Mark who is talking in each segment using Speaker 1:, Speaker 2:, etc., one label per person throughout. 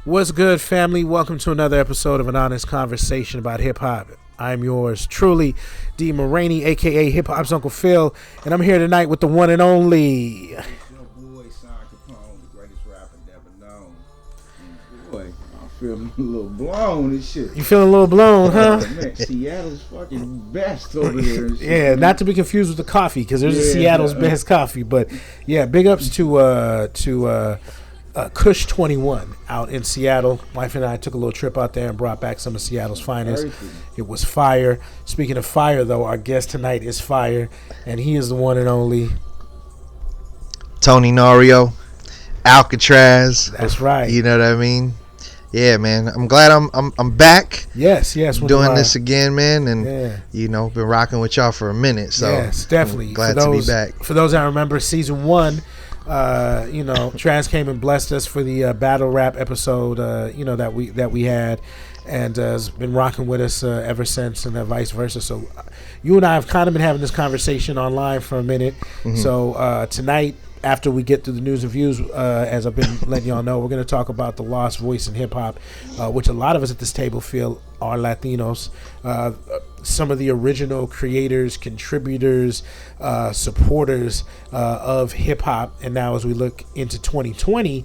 Speaker 1: What's good, family? Welcome to another episode of An Honest Conversation about hip hop. I'm yours truly, D. Moraney, aka Hip Hop's Uncle Phil, and I'm here tonight with the one and only.
Speaker 2: It's your boy, Sim Kapone, the greatest rapper never known. And boy, I'm feeling a little blown and shit.
Speaker 1: You feeling a little blown, huh?
Speaker 2: Man, Seattle's fucking best over there. And shit,
Speaker 1: Yeah,
Speaker 2: man.
Speaker 1: not to be confused with the coffee, because there's a Seattle's best coffee. But yeah, big ups to Kush 21 out in Seattle. Wife and I took a little trip out there and brought back some of Seattle's finest. It was fire. Speaking of fire, though, our guest tonight is fire, and he is the one and only
Speaker 3: Tony Nario, Alcatraz.
Speaker 1: That's right.
Speaker 3: You know what I mean? Yeah, man. I'm glad I'm back.
Speaker 1: Yes.
Speaker 3: Doing this again, man, and
Speaker 1: yeah.
Speaker 3: Been rocking with y'all for a minute. So
Speaker 1: yes, definitely.
Speaker 3: I'm glad to be back.
Speaker 1: For those that remember, season 1. Trans came and blessed us for the battle rap episode, that we had, and has been rocking with us ever since, and vice versa. So you and I have kind of been having this conversation online for a minute. Mm-hmm. So tonight, after we get through the news and views, as I've been letting y'all know, we're going to talk about the lost voice in hip hop, which a lot of us at this table feel are Latinos. Some of the original creators, contributors, supporters of hip hop, and now as we look into 2020,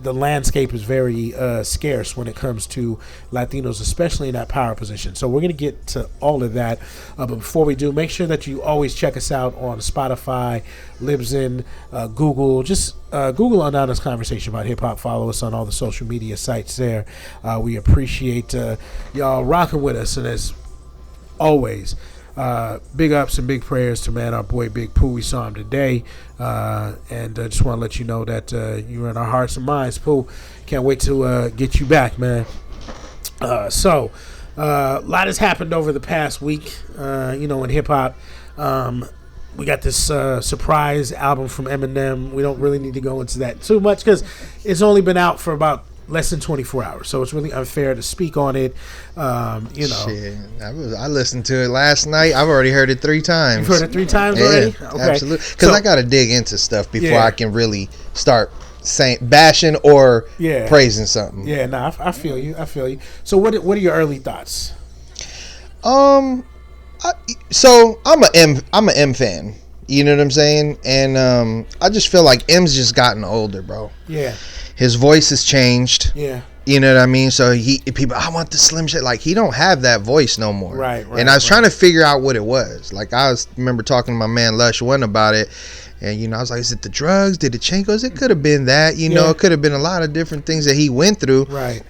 Speaker 1: the landscape is very scarce when it comes to Latinos, especially in that power position. So we're going to get to all of that. But before we do, make sure that you always check us out on Spotify, Libsyn, Google. Just Google An Honest Conversation about hip hop. Follow us on all the social media sites there. We appreciate y'all rocking with us. And as always, big ups and big prayers to our boy Big Pooh. We saw him today, and just want to let you know that you're in our hearts and minds, Pooh. Can't wait to get you back, man. So a lot has happened over the past week, in hip hop. We got this surprise album from Eminem. We don't really need to go into that too much because it's only been out for about less than 24 hours, so it's really unfair to speak on it.
Speaker 3: Shit, I listened to it last night. I've already heard it 3 times.
Speaker 1: You've heard it 3 times already?
Speaker 3: Okay. Absolutely. Because I got to dig into stuff before I can really start bashing or praising something.
Speaker 1: Yeah, I feel you. So what are your early thoughts?
Speaker 3: So I'm an M fan. You know what I'm saying? And I just feel like M's just gotten older, bro.
Speaker 1: Yeah.
Speaker 3: His voice has changed.
Speaker 1: Yeah.
Speaker 3: You know what I mean? So people, I want the Slim shit. Like, he don't have that voice no more.
Speaker 1: Right.
Speaker 3: And I was trying to figure out what it was. Like, remember talking to my man Lush One about it. And, I was like, is it the drugs? Did it change? Because it could have been that. It could have been a lot of different things that he went through.
Speaker 1: Right.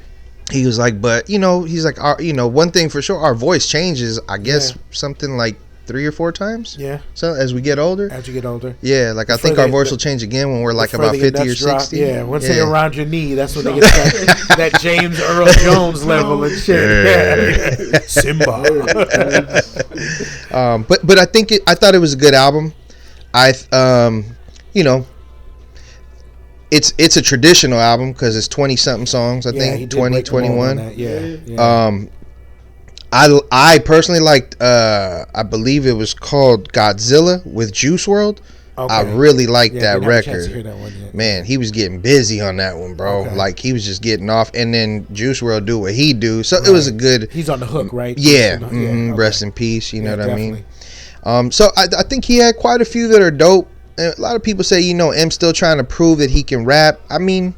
Speaker 3: He was like, but, he's like, one thing for sure, our voice changes, I guess, something like 3 or 4 times.
Speaker 1: Yeah.
Speaker 3: So as we get older. Yeah, like I think our voice will change again when we're like about 50 or 60.
Speaker 1: Yeah, once they're around your knee, that's when they get that James Earl Jones level and shit. Yeah. Simba.
Speaker 3: But I thought it was a good album. It's a traditional album because it's 20 something songs. I think 20, 21.
Speaker 1: Yeah.
Speaker 3: I personally liked, I believe it was called Godzilla with Juice WRLD. Okay. I really liked that record. Man, he was getting busy on that one, bro. Okay. Like, he was just getting off, and then Juice WRLD do what he do. So it was a good.
Speaker 1: He's on the hook, right?
Speaker 3: Yeah. Okay. Rest in peace. You know what definitely. I mean? So I think he had quite a few that are dope. And a lot of people say, M's still trying to prove that he can rap. I mean,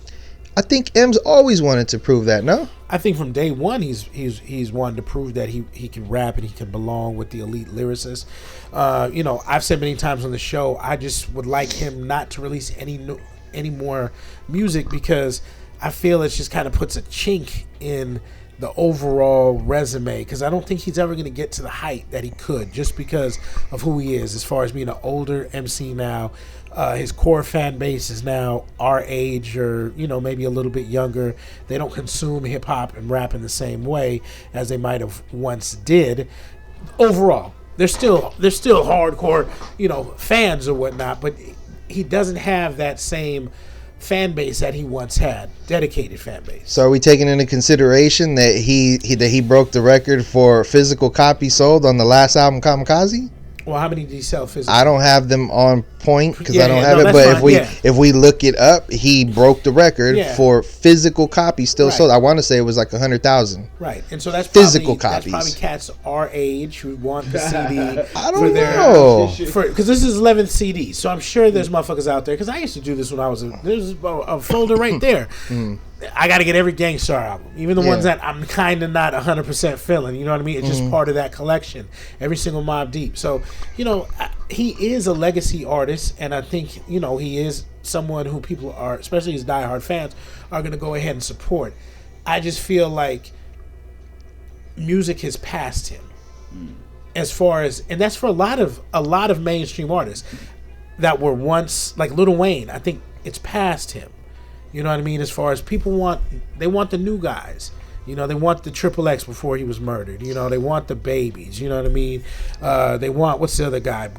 Speaker 3: I think M's always wanted to prove that, no?
Speaker 1: I think from day one he's wanted to prove that he can rap and he can belong with the elite lyricists. I've said many times on the show, I just would like him not to release any more music because I feel it just kind of puts a chink in the overall resume, because I don't think he's ever going to get to the height that he could just because of who he is as far as being an older MC now. His core fan base is now our age or, maybe a little bit younger. They don't consume hip hop and rap in the same way as they might have once did. Overall, they're still hardcore, fans or whatnot, but he doesn't have that same fan base that he once had, dedicated fan base.
Speaker 3: So are we taking into consideration that he broke the record for physical copies sold on the last album, Kamikaze?
Speaker 1: Well, how many did he sell physically?
Speaker 3: I don't have them on point because I don't have it. But if we look it up, he broke the record for physical copies still sold. I want to say it was like 100,000.
Speaker 1: Right, and so that's
Speaker 3: physical copies.
Speaker 1: That's probably cats our age who want the CD.
Speaker 3: I don't know
Speaker 1: because this is 11th CD, so I'm sure there's motherfuckers out there. Because I used to do this when I was there's a folder right there. I got to get every Gang Starr album, even the ones that I'm kind of not 100% feeling. You know what I mean? It's just part of that collection. Every single Mobb Deep. So, you know, he is a legacy artist, and I think, you know, he is someone who people are, especially his diehard fans, are going to go ahead and support. I just feel like music has passed him, as far as, and that's for a lot of mainstream artists that were once like Lil Wayne. I think it's past him. You know what I mean? As far as people want the new guys. You know, they want the Triple X before he was murdered. You know, they want the babies. You know what I mean? They want, what's the other guy?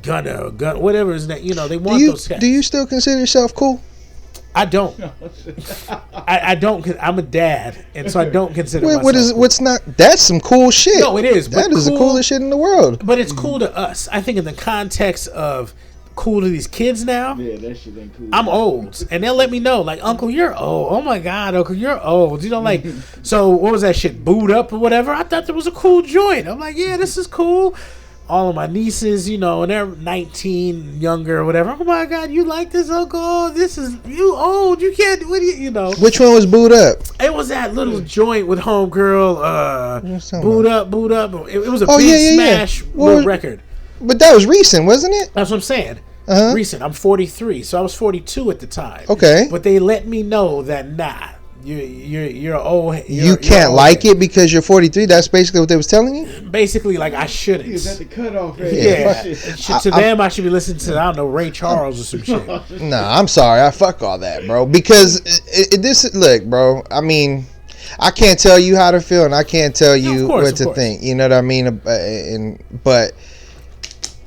Speaker 1: Gunner, whatever his name. You know, they want those guys.
Speaker 3: Do you still consider yourself cool?
Speaker 1: I don't. I don't. I'm a dad, and so I don't consider myself cool.
Speaker 3: What's not? That's some cool shit.
Speaker 1: No, it is.
Speaker 3: That is the coolest shit in the world.
Speaker 1: But it's cool to us. I think in the context of cool to these kids now.
Speaker 2: Yeah, that shit ain't cool.
Speaker 1: I'm old, and they'll let me know, like, Uncle, you're old. Oh my God, Uncle, you're old. You know, like, so what was that shit? Booed Up or whatever. I thought that was a cool joint. I'm like, yeah, this is cool. All of my nieces, you know, and they're 19, younger or whatever. Oh my God, you like this, Uncle? Oh, this is, you old. You can't. What do you know?
Speaker 3: Which one was Booed Up?
Speaker 1: It was that little joint with Homegirl. Booed Up. It was a big smash record.
Speaker 3: But that was recent, wasn't it?
Speaker 1: That's what I'm saying. Recent. I'm 43, so I was 42 at the time.
Speaker 3: Okay.
Speaker 1: But they let me know that you're old.
Speaker 3: You can't like it because you're 43. That's basically what they was telling you.
Speaker 1: Basically, like I shouldn't.
Speaker 2: Is that the cutoff?
Speaker 1: Yeah. To them, I should be listening to, I don't know, Ray Charles or some shit.
Speaker 3: Nah, I'm sorry. I fuck all that, bro. Because look, bro. I mean, I can't tell you how to feel, and I can't tell you what to think. You know what I mean? But.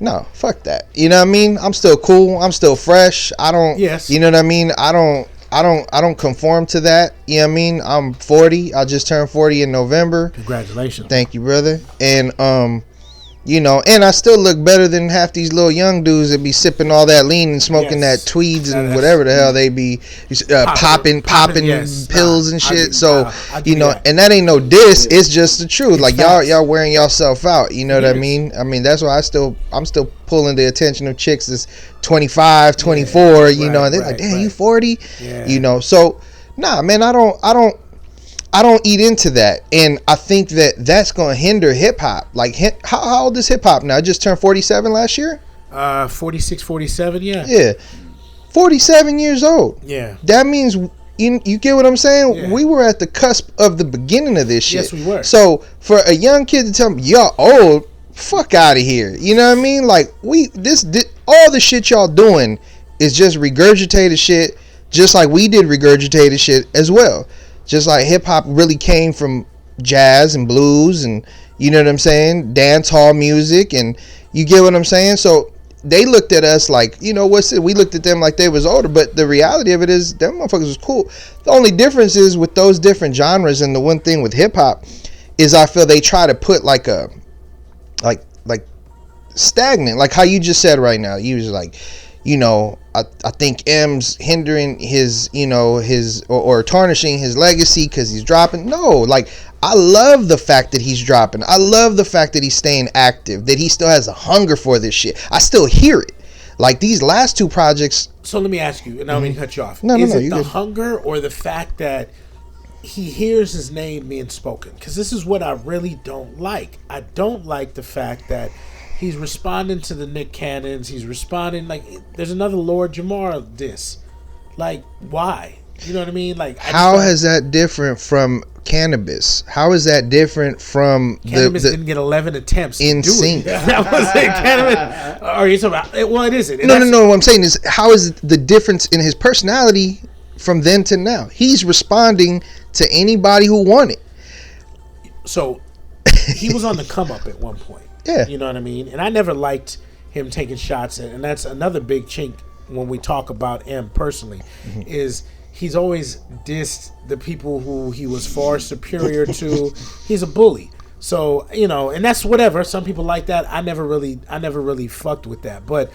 Speaker 3: No, fuck that. You know what I mean? I'm still cool. I'm still fresh. I don't.
Speaker 1: Yes.
Speaker 3: You know what I mean? I don't conform to that. You know what I mean? I'm 40. I just turned 40 in November.
Speaker 1: Congratulations.
Speaker 3: Thank you, brother. And you know, and I still look better than half these little young dudes that be sipping all that lean and smoking that tweeds and whatever the hell they be popping pills and shit. So you know, and that ain't no diss. It's just the truth. Like y'all wearing yourself out. You know what I mean? I mean that's why I'm still pulling the attention of chicks that's 25, 24. You know, and they're like, damn, you 40.
Speaker 1: Yeah.
Speaker 3: You know, so nah, man, I don't eat into that, and I think that's going to hinder hip hop. Like, how old is hip hop now? I just turned 47 last year.
Speaker 1: 46, 47, yeah.
Speaker 3: Yeah, 47 years old.
Speaker 1: Yeah,
Speaker 3: that means you get what I'm saying.
Speaker 1: Yeah.
Speaker 3: We were at the cusp of the beginning of this shit.
Speaker 1: Yes, we were.
Speaker 3: So for a young kid to tell me y'all old, fuck out of here. You know what I mean? Like all the shit y'all doing is just regurgitated shit, just like we did regurgitated shit as well. Just like hip hop really came from jazz and blues and, you know what I'm saying, dance hall music, and you get what I'm saying? So they looked at us like, you know, we looked at them like they was older, but the reality of it is them motherfuckers was cool. The only difference is with those different genres, and the one thing with hip hop is I feel they try to put like stagnant, like how you just said right now. You was like, you know, I think M's hindering his, you know, his or tarnishing his legacy because he's dropping. No, like I love the fact that he's dropping. I love the fact that he's staying active, that he still has a hunger for this shit. I still hear it. Like these last two projects.
Speaker 1: So let me ask you, and I don't mean to cut you off.
Speaker 3: No,
Speaker 1: is it the
Speaker 3: good.
Speaker 1: Hunger or the fact that he hears his name being spoken? Because this is what I really don't like. I don't like the fact that he's responding to the Nick Cannons. He's responding like there's another Lord Jamar diss. Like, why? You know what I mean? Like,
Speaker 3: how is that different from Cannabis? How is that different from
Speaker 1: Cannabis didn't get 11 attempts
Speaker 3: in sync?
Speaker 1: That wasn't Cannabis. Are you talking about? Well, it isn't.
Speaker 3: No. What I'm saying is, how is the difference in his personality from then to now? He's responding to anybody who wanted.
Speaker 1: So he was on the come up at one point.
Speaker 3: Yeah.
Speaker 1: You know what I mean? And I never liked him taking shots. And that's another big chink when we talk about M personally, is he's always dissed the people who he was far superior to. He's a bully. So, and that's whatever. Some people like that. I never really fucked with that. But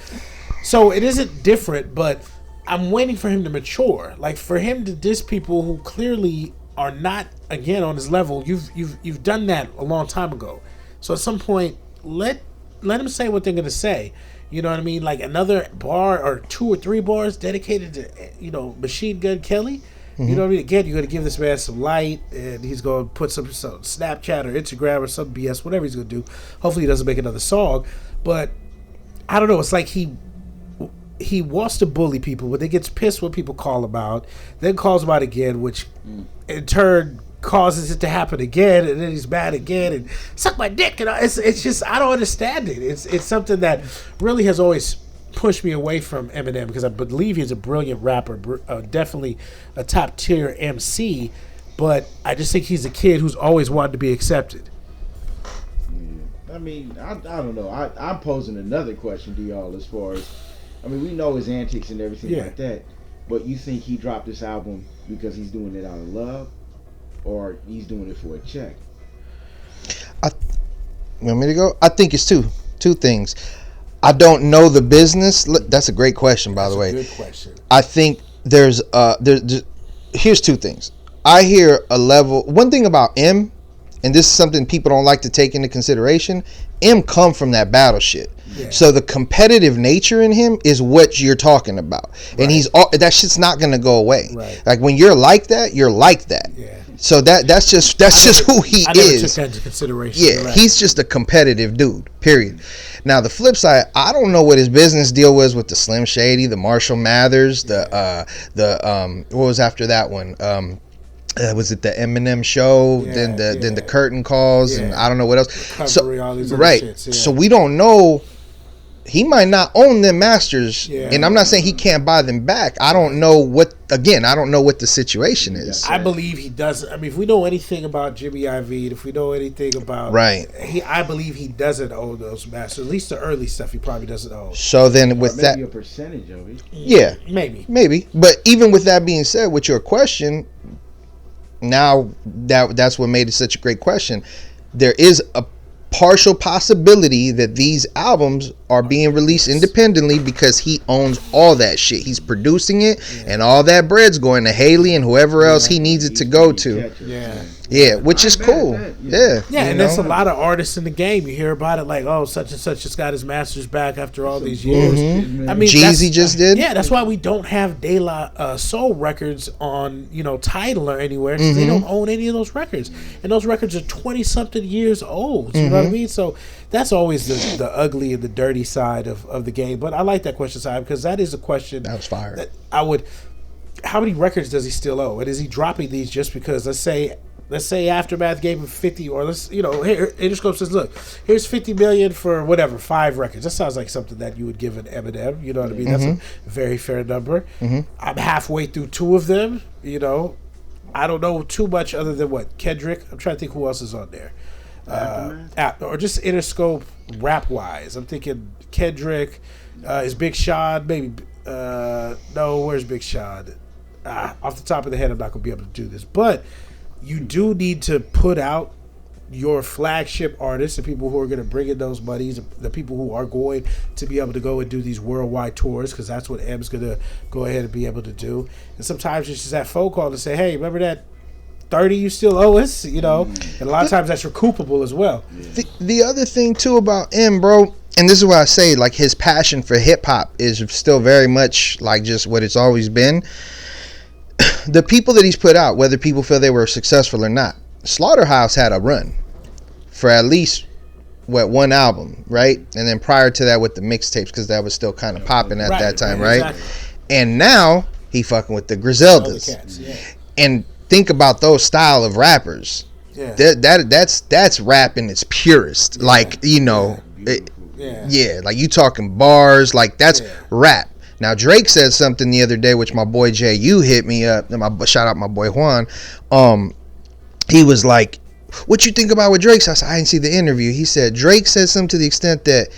Speaker 1: so it isn't different, but I'm waiting for him to mature. Like, for him to diss people who clearly are not, again, on his level. You've done that a long time ago. So at some point, let them say what they're gonna say. You know what I mean? Like another bar or 2 or 3 bars dedicated to Machine Gun Kelly. Mm-hmm. You know what I mean? Again, you're gonna give this man some light, and he's gonna put some Snapchat or Instagram or some BS, whatever he's gonna do. Hopefully, he doesn't make another song. But I don't know. It's like he wants to bully people, but then gets pissed when people call him out, then calls him out again, which in turn causes it to happen again, and then he's mad again and suck my dick. And it's just, I don't understand it. It's something that really has always pushed me away from Eminem, because I believe he's a brilliant rapper, definitely a top tier MC, but I just think he's a kid who's always wanted to be accepted.
Speaker 2: I mean, I don't know. I'm posing another question to y'all as far as, I mean, we know his antics and everything like that, but you think he dropped this album because he's doing it out of love, or he's doing it for a check?
Speaker 3: You want me to go? I think it's two things. I don't know the business. That's a great question, by the way.
Speaker 1: Good question.
Speaker 3: I think there's here's 2 things. I hear a level. One thing about M, and this is something people don't like to take into consideration. M come from that battle shit. Yeah. So the competitive nature in him is what you're talking about, and that shit's not gonna go away. Right. Like when you're like that, you're like that. Yeah. So that's just who he is. I never took that into consideration. Yeah, he's just a competitive dude. Period. Now the flip side, I don't know what his business deal was with the Slim Shady, the Marshall Mathers, the what was after that one? Was it the Eminem show? Then the curtain calls, and I don't know what else.
Speaker 1: Recovery, all these other shits,
Speaker 3: So we don't know. He might not own them masters, and I'm not saying he can't buy them back. I don't know what the situation is.
Speaker 1: I believe he doesn't. I mean, if we know anything about Jimmy Iovine, if we know anything about I believe he doesn't own those masters. At least the early stuff, he probably doesn't own.
Speaker 3: So then, with that,
Speaker 2: maybe a percentage of it.
Speaker 3: Yeah,
Speaker 1: maybe.
Speaker 3: But even with that being said, with your question, now that's what made it such a great question. There is a partial possibility that these albums are being released independently because he owns all that shit. He's producing it, and all that bread's going to Haley and whoever else he needs it to go to. Yeah, which is cool. Yeah,
Speaker 1: and there's a lot of artists in the game. You hear about it like, oh, such and such just got his masters back after all these years.
Speaker 3: Mm-hmm. I mean, Jeezy just did.
Speaker 1: Yeah, that's why we don't have De La Soul records on Tidal or anywhere. Mm-hmm. They don't own any of those records, and those records are 20-something years old. You know what I mean? So that's always the ugly and the dirty side of the game. But I like that question, Simon, because that is a question
Speaker 3: that was fire.
Speaker 1: That I would. How many records does he still owe? And is he dropping these just because, let's say Aftermath gave him 50, or here Interscope says, look, here's 50 million for whatever, 5 records. That sounds like something that you would give an Eminem. You know what I mean? That's a very fair number. Mm-hmm. I'm halfway through 2 of them. I don't know too much other than what Kendrick. I'm trying to think who else is on there. Or just Interscope rap wise. I'm thinking Kendrick. Is Big Sean maybe? No, where's Big Sean? Off the top of the head, I'm not gonna be able to do this, but you do need to put out your flagship artists, the people who are going to bring in those monies, the people who are going to be able to go and do these worldwide tours, because that's what M's going to go ahead and be able to do. And sometimes it's just that phone call to say, hey, remember that 30 you still owe us? And a lot of times that's recoupable as well.
Speaker 3: The other thing too about M, bro, and this is why I say, like, his passion for hip hop is still very much like just what it's always been. The people that he's put out, whether people feel they were successful or not, Slaughterhouse had a run for at least one album, right? And then prior to that with the mixtapes, because that was still kind of popping at that time, right? Exactly. And now he fucking with the Griseldas. And think about those style of rappers. Yeah. That's rap in its purest. Yeah. Like, like you talking bars, like that's rap. Now Drake said something the other day, which my boy J.U. hit me up. And shout out my boy Juan. He was like, "What you think about what Drake said?" I said, "I didn't see the interview." He said Drake said something to the extent that,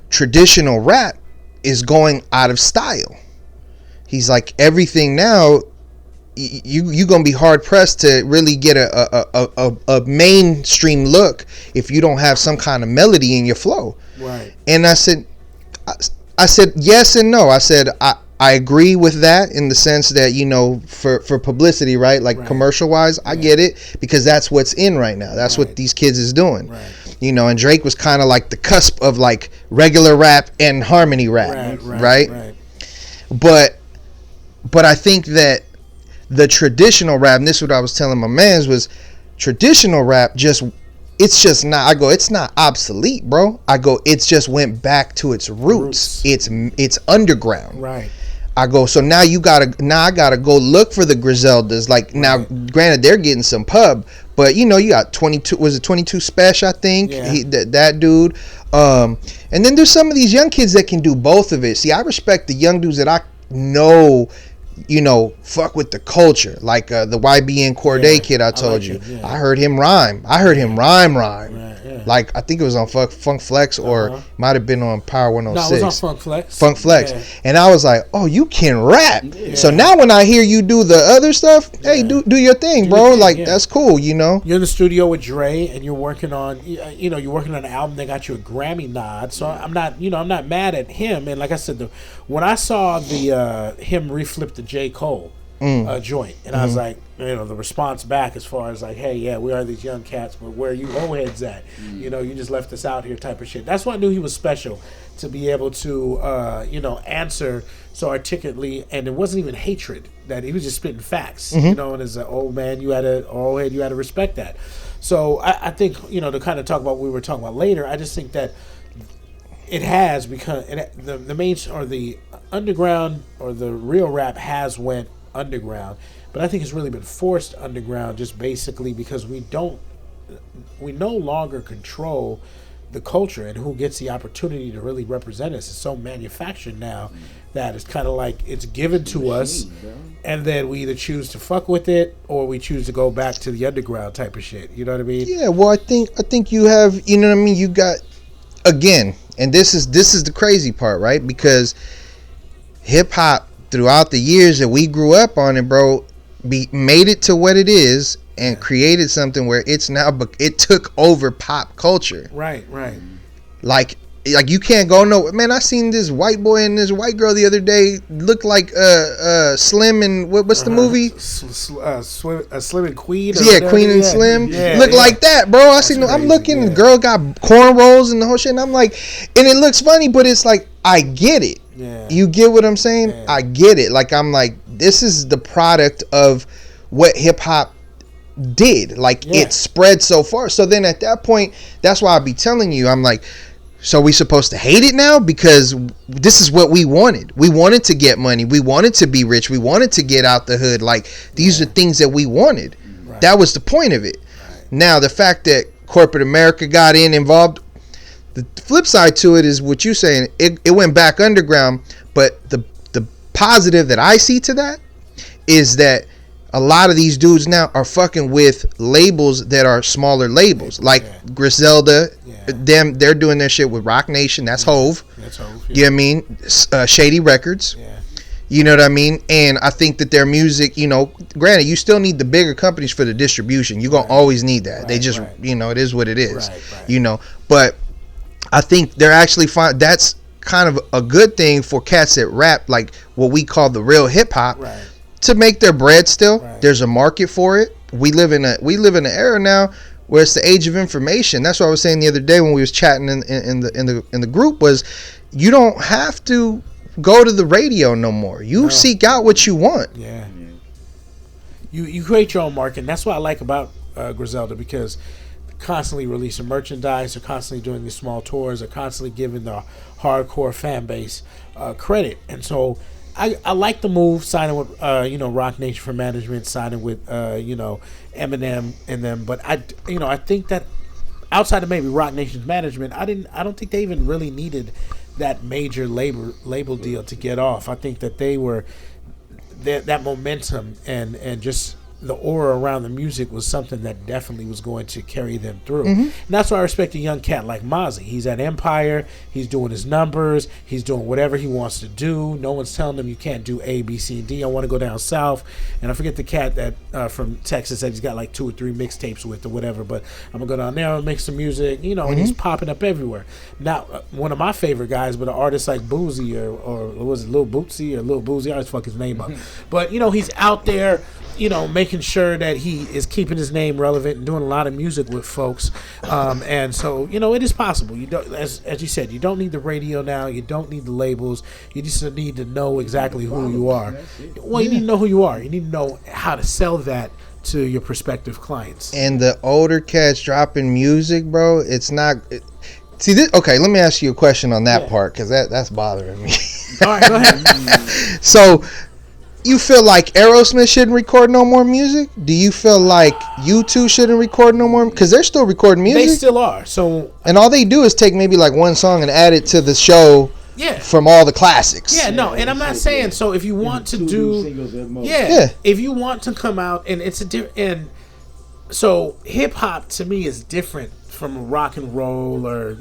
Speaker 3: traditional rap is going out of style. He's like, everything now, you gonna be hard pressed to really get a mainstream look if you don't have some kind of melody in your flow.
Speaker 1: Right.
Speaker 3: And I said yes and no. I said I agree with that in the sense that, you know, for publicity, right? Like commercial wise, I get it because that's what's in right now. That's what these kids is doing.
Speaker 1: Right.
Speaker 3: You know, and Drake was kind of like the cusp of like regular rap and harmony rap, right? But I think that the traditional rap, and this is what I was telling my mans, was traditional rap it's just not, I go, it's not obsolete, bro. I go, it's just went back to its roots. It's underground.
Speaker 1: Right.
Speaker 3: I go, so now I gotta go look for the Griseldas. Like now, granted, they're getting some pub, but you know, you got 22 Special, I think, that dude. And then there's some of these young kids that can do both of it. See, I respect the young dudes that I know, you know, fuck with the culture, like the YBN Corday kid I told you. I heard him rhyme. Like I think it was on Funk Flex or might have been on Power 106.
Speaker 1: No, it was on Funk
Speaker 3: Flex.
Speaker 1: Yeah.
Speaker 3: And I was like, oh, you can rap. Yeah. So now when I hear you do the other stuff, hey, do your thing, bro. That's cool, you know.
Speaker 1: You're in the studio with Dre and you're working on, you know, you're working on an album that got you a Grammy nod. So I'm not mad at him. And like I said, when I saw him reflip the J. Cole joint, and I was like, you know, the response back as far as like, hey, yeah, we are these young cats, but where are you old heads at? You know, you just left us out here type of shit. That's why I knew he was special, to be able to, you know, answer so articulately, and it wasn't even hatred, that he was just spitting facts, you know, and as an old man, you had to respect that. So I think, you know, to kind of talk about what we were talking about later, I just think that it has become, the main, or the underground, or the real rap has went underground, but I think it's really been forced underground just basically because we no longer control the culture and who gets the opportunity to really represent us. It's so manufactured now that it's kind of like it's given to us, and then we either choose to fuck with it or we choose to go back to the underground type of shit. You know what I mean?
Speaker 3: Yeah, well, I think you have, you know what I mean, you got, again, and this is the crazy part, right? Because hip hop throughout the years that we grew up on it, bro, made it to what it is and created something where it's now, it took over pop culture.
Speaker 1: Right.
Speaker 3: Like you can't go man. I seen this white boy and this white girl the other day look like Slim and what's the movie?
Speaker 1: Slim and Queen.
Speaker 3: Queen and Slim look like that, bro. I'm looking. The girl got cornrows and the whole shit, and I'm like, and it looks funny, but it's like I get it. Yeah. You get what I'm saying? Yeah. I get it. Like I'm like, this is the product of what hip hop did. Like it spread so far. So then at that point, that's why I be telling you, I'm like, so we supposed to hate it now because this is what we wanted. We wanted to get money. We wanted to be rich. We wanted to get out the hood. Like these are things that we wanted. Right. That was the point of it. Right. Now the fact that corporate America got involved. The flip side to it is what you're saying. It went back underground, but the positive that I see to that is that a lot of these dudes now are fucking with labels that are smaller labels, like Griselda. Them, they're doing their shit with Rock Nation. That's Hove. You know what I mean? Shady Records. Yeah. You know what I mean? And I think that their music, you know, granted, you still need the bigger companies for the distribution. You're going to always need that. They just, you know, it is what it is. You know, but I think they're actually fine. That's kind of a good thing for cats that rap, like what we call the real hip hop, to make their bread still. There's a market for it. We live in an era now where it's the age of information. That's what I was saying the other day when we was chatting in the group, was you don't have to go to the radio no more. You seek out what you want.
Speaker 1: Yeah. You create your own market. And that's what I like about Griselda, because constantly releasing merchandise, or constantly doing these small tours, or constantly giving the hardcore fan base credit. And so I like the move, signing with Rock Nation for management, signing with Eminem and them. But I think that outside of maybe Rock Nation's management, I don't think they even really needed that major label deal to get off. I think that they were that momentum and just the aura around the music was something that definitely was going to carry them through. And that's why I respect a young cat like Mozzie. He's at Empire. He's doing his numbers. He's doing whatever he wants to do. No one's telling him you can't do A, B, C, and D. I want to go down south. And I forget the cat that from Texas that he's got like 2 or 3 mixtapes with or whatever. But I'm going to go down there and make some music, and he's popping up everywhere. Now, one of my favorite guys, but an artist like Boozy or was it Lil Bootsy or Lil Boozy? I always fuck his name up. But, he's out there, making sure that he is keeping his name relevant and doing a lot of music with folks. And so, it is possible. You don't, as you said, you don't need the radio now. You don't need the labels. You just need to know exactly who you are. Well, you need to know who you are. You need to know how to sell that to your prospective clients.
Speaker 3: And the older cats dropping music, bro, it's not... See this? Okay, let me ask you a question on that part, because that's bothering me.
Speaker 1: All right, go ahead.
Speaker 3: So... You feel like Aerosmith shouldn't record no more music? Do you feel like U2 shouldn't record no more? Because they're still recording music.
Speaker 1: They still are. So,
Speaker 3: and all they do is take maybe like one song and add it to the show. From all the classics.
Speaker 1: Yeah, no, and I'm not saying so. If you want to do, if you want to come out and it's a different, and so hip hop to me is different from rock and roll or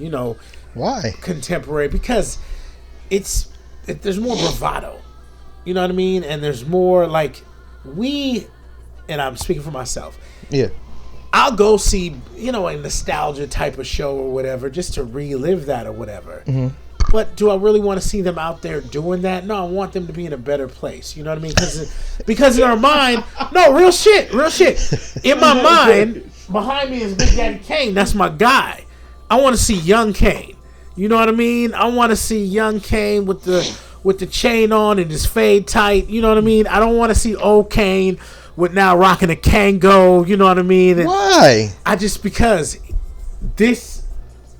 Speaker 3: why
Speaker 1: contemporary, because there's more bravado. You know what I mean? And there's more like and I'm speaking for myself.
Speaker 3: Yeah.
Speaker 1: I'll go see, a nostalgia type of show or whatever just to relive that or whatever. But do I really want to see them out there doing that? No, I want them to be in a better place. You know what I mean? Because in our mind, no, real shit. In my mind, behind me is Big Daddy Kane. That's my guy. I want to see young Kane. You know what I mean? I want to see young Kane with the chain on and his fade tight, you know what I mean? I don't want to see old Kane with now rocking a Kango, you know what I mean? And
Speaker 3: why?
Speaker 1: Because this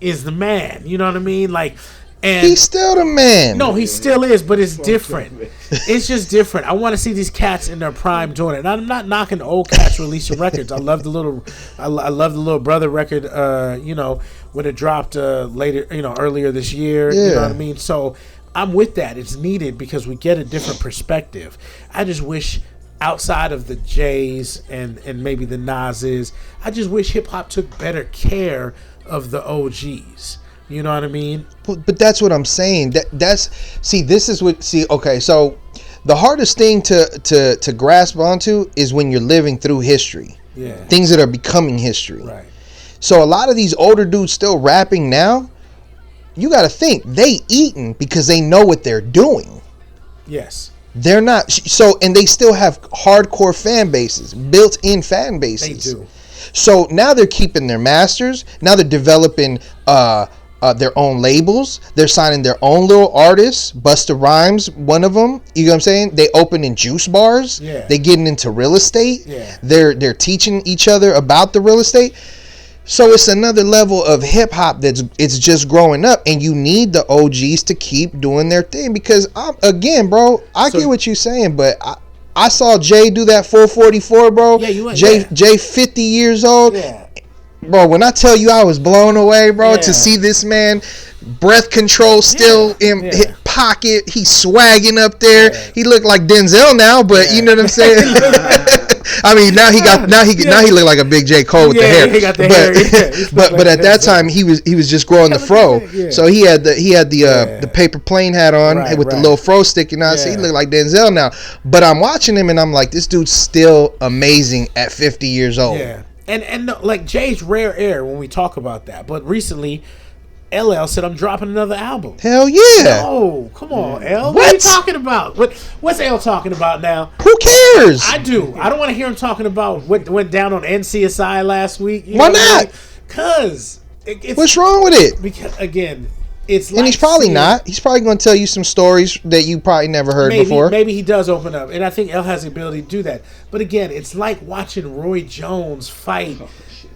Speaker 1: is the man, you know what I mean? Like, and
Speaker 3: he's still the man.
Speaker 1: No, he still is, but it's different. It's just different. I want to see these cats in their prime doing it. And I'm not knocking the old cats releasing records. I love the little brother record, when it dropped later, earlier this year.
Speaker 3: Yeah.
Speaker 1: You know what I mean? So I'm with that. It's needed because we get a different perspective. I just wish outside of the Jays and maybe the Nas's, I just wish hip hop took better care of the OGs. You know what I mean?
Speaker 3: But that's what I'm saying. Okay, so the hardest thing to grasp onto is when you're living through history.
Speaker 1: Yeah.
Speaker 3: Things that are becoming history.
Speaker 1: Right.
Speaker 3: So a lot of these older dudes still rapping now, you got to think they eating because they know what they're doing.
Speaker 1: Yes.
Speaker 3: They're not and they still have hardcore fan bases, built-in fan bases.
Speaker 1: They do.
Speaker 3: So now they're keeping their masters. Now they're developing their own labels. They're signing their own little artists. Busta Rhymes, one of them. You know what I'm saying? They open in juice bars.
Speaker 1: Yeah.
Speaker 3: They getting into real estate.
Speaker 1: Yeah.
Speaker 3: They're teaching each other about the real estate. So it's another level of hip hop it's just growing up, and you need the OGs to keep doing their thing because I get what you're saying, but I saw Jay do that 444, bro.
Speaker 1: Yeah,
Speaker 3: Jay 50 years old.
Speaker 1: Yeah.
Speaker 3: Bro, when I tell you I was blown away, bro, to see this man, breath control still in his pocket, he's swagging up there. Yeah. He looked like Denzel now, but you know what I'm saying? I mean, now he look like a big J. Cole with the hair. He got the hair. But at that time he was just growing the fro. Yeah. So he had the paper plane hat on with the little fro sticking out. So he looked like Denzel now. But I'm watching him and I'm like, this dude's still amazing at 50 years old.
Speaker 1: Yeah. And like Jay's rare air when we talk about that. But recently, LL said, I'm dropping another album.
Speaker 3: Hell yeah.
Speaker 1: Oh, come on, L. What are you talking about? What's L talking about now?
Speaker 3: Who cares?
Speaker 1: I do. I don't want to hear him talking about what went down on NCSI last week.
Speaker 3: Why not?
Speaker 1: Because
Speaker 3: what's wrong with it?
Speaker 1: Because, again, it's like...
Speaker 3: And he's probably not. He's probably going to tell you some stories that you probably never heard before.
Speaker 1: Maybe he does open up. And I think L has the ability to do that. But again, it's like watching Roy Jones fight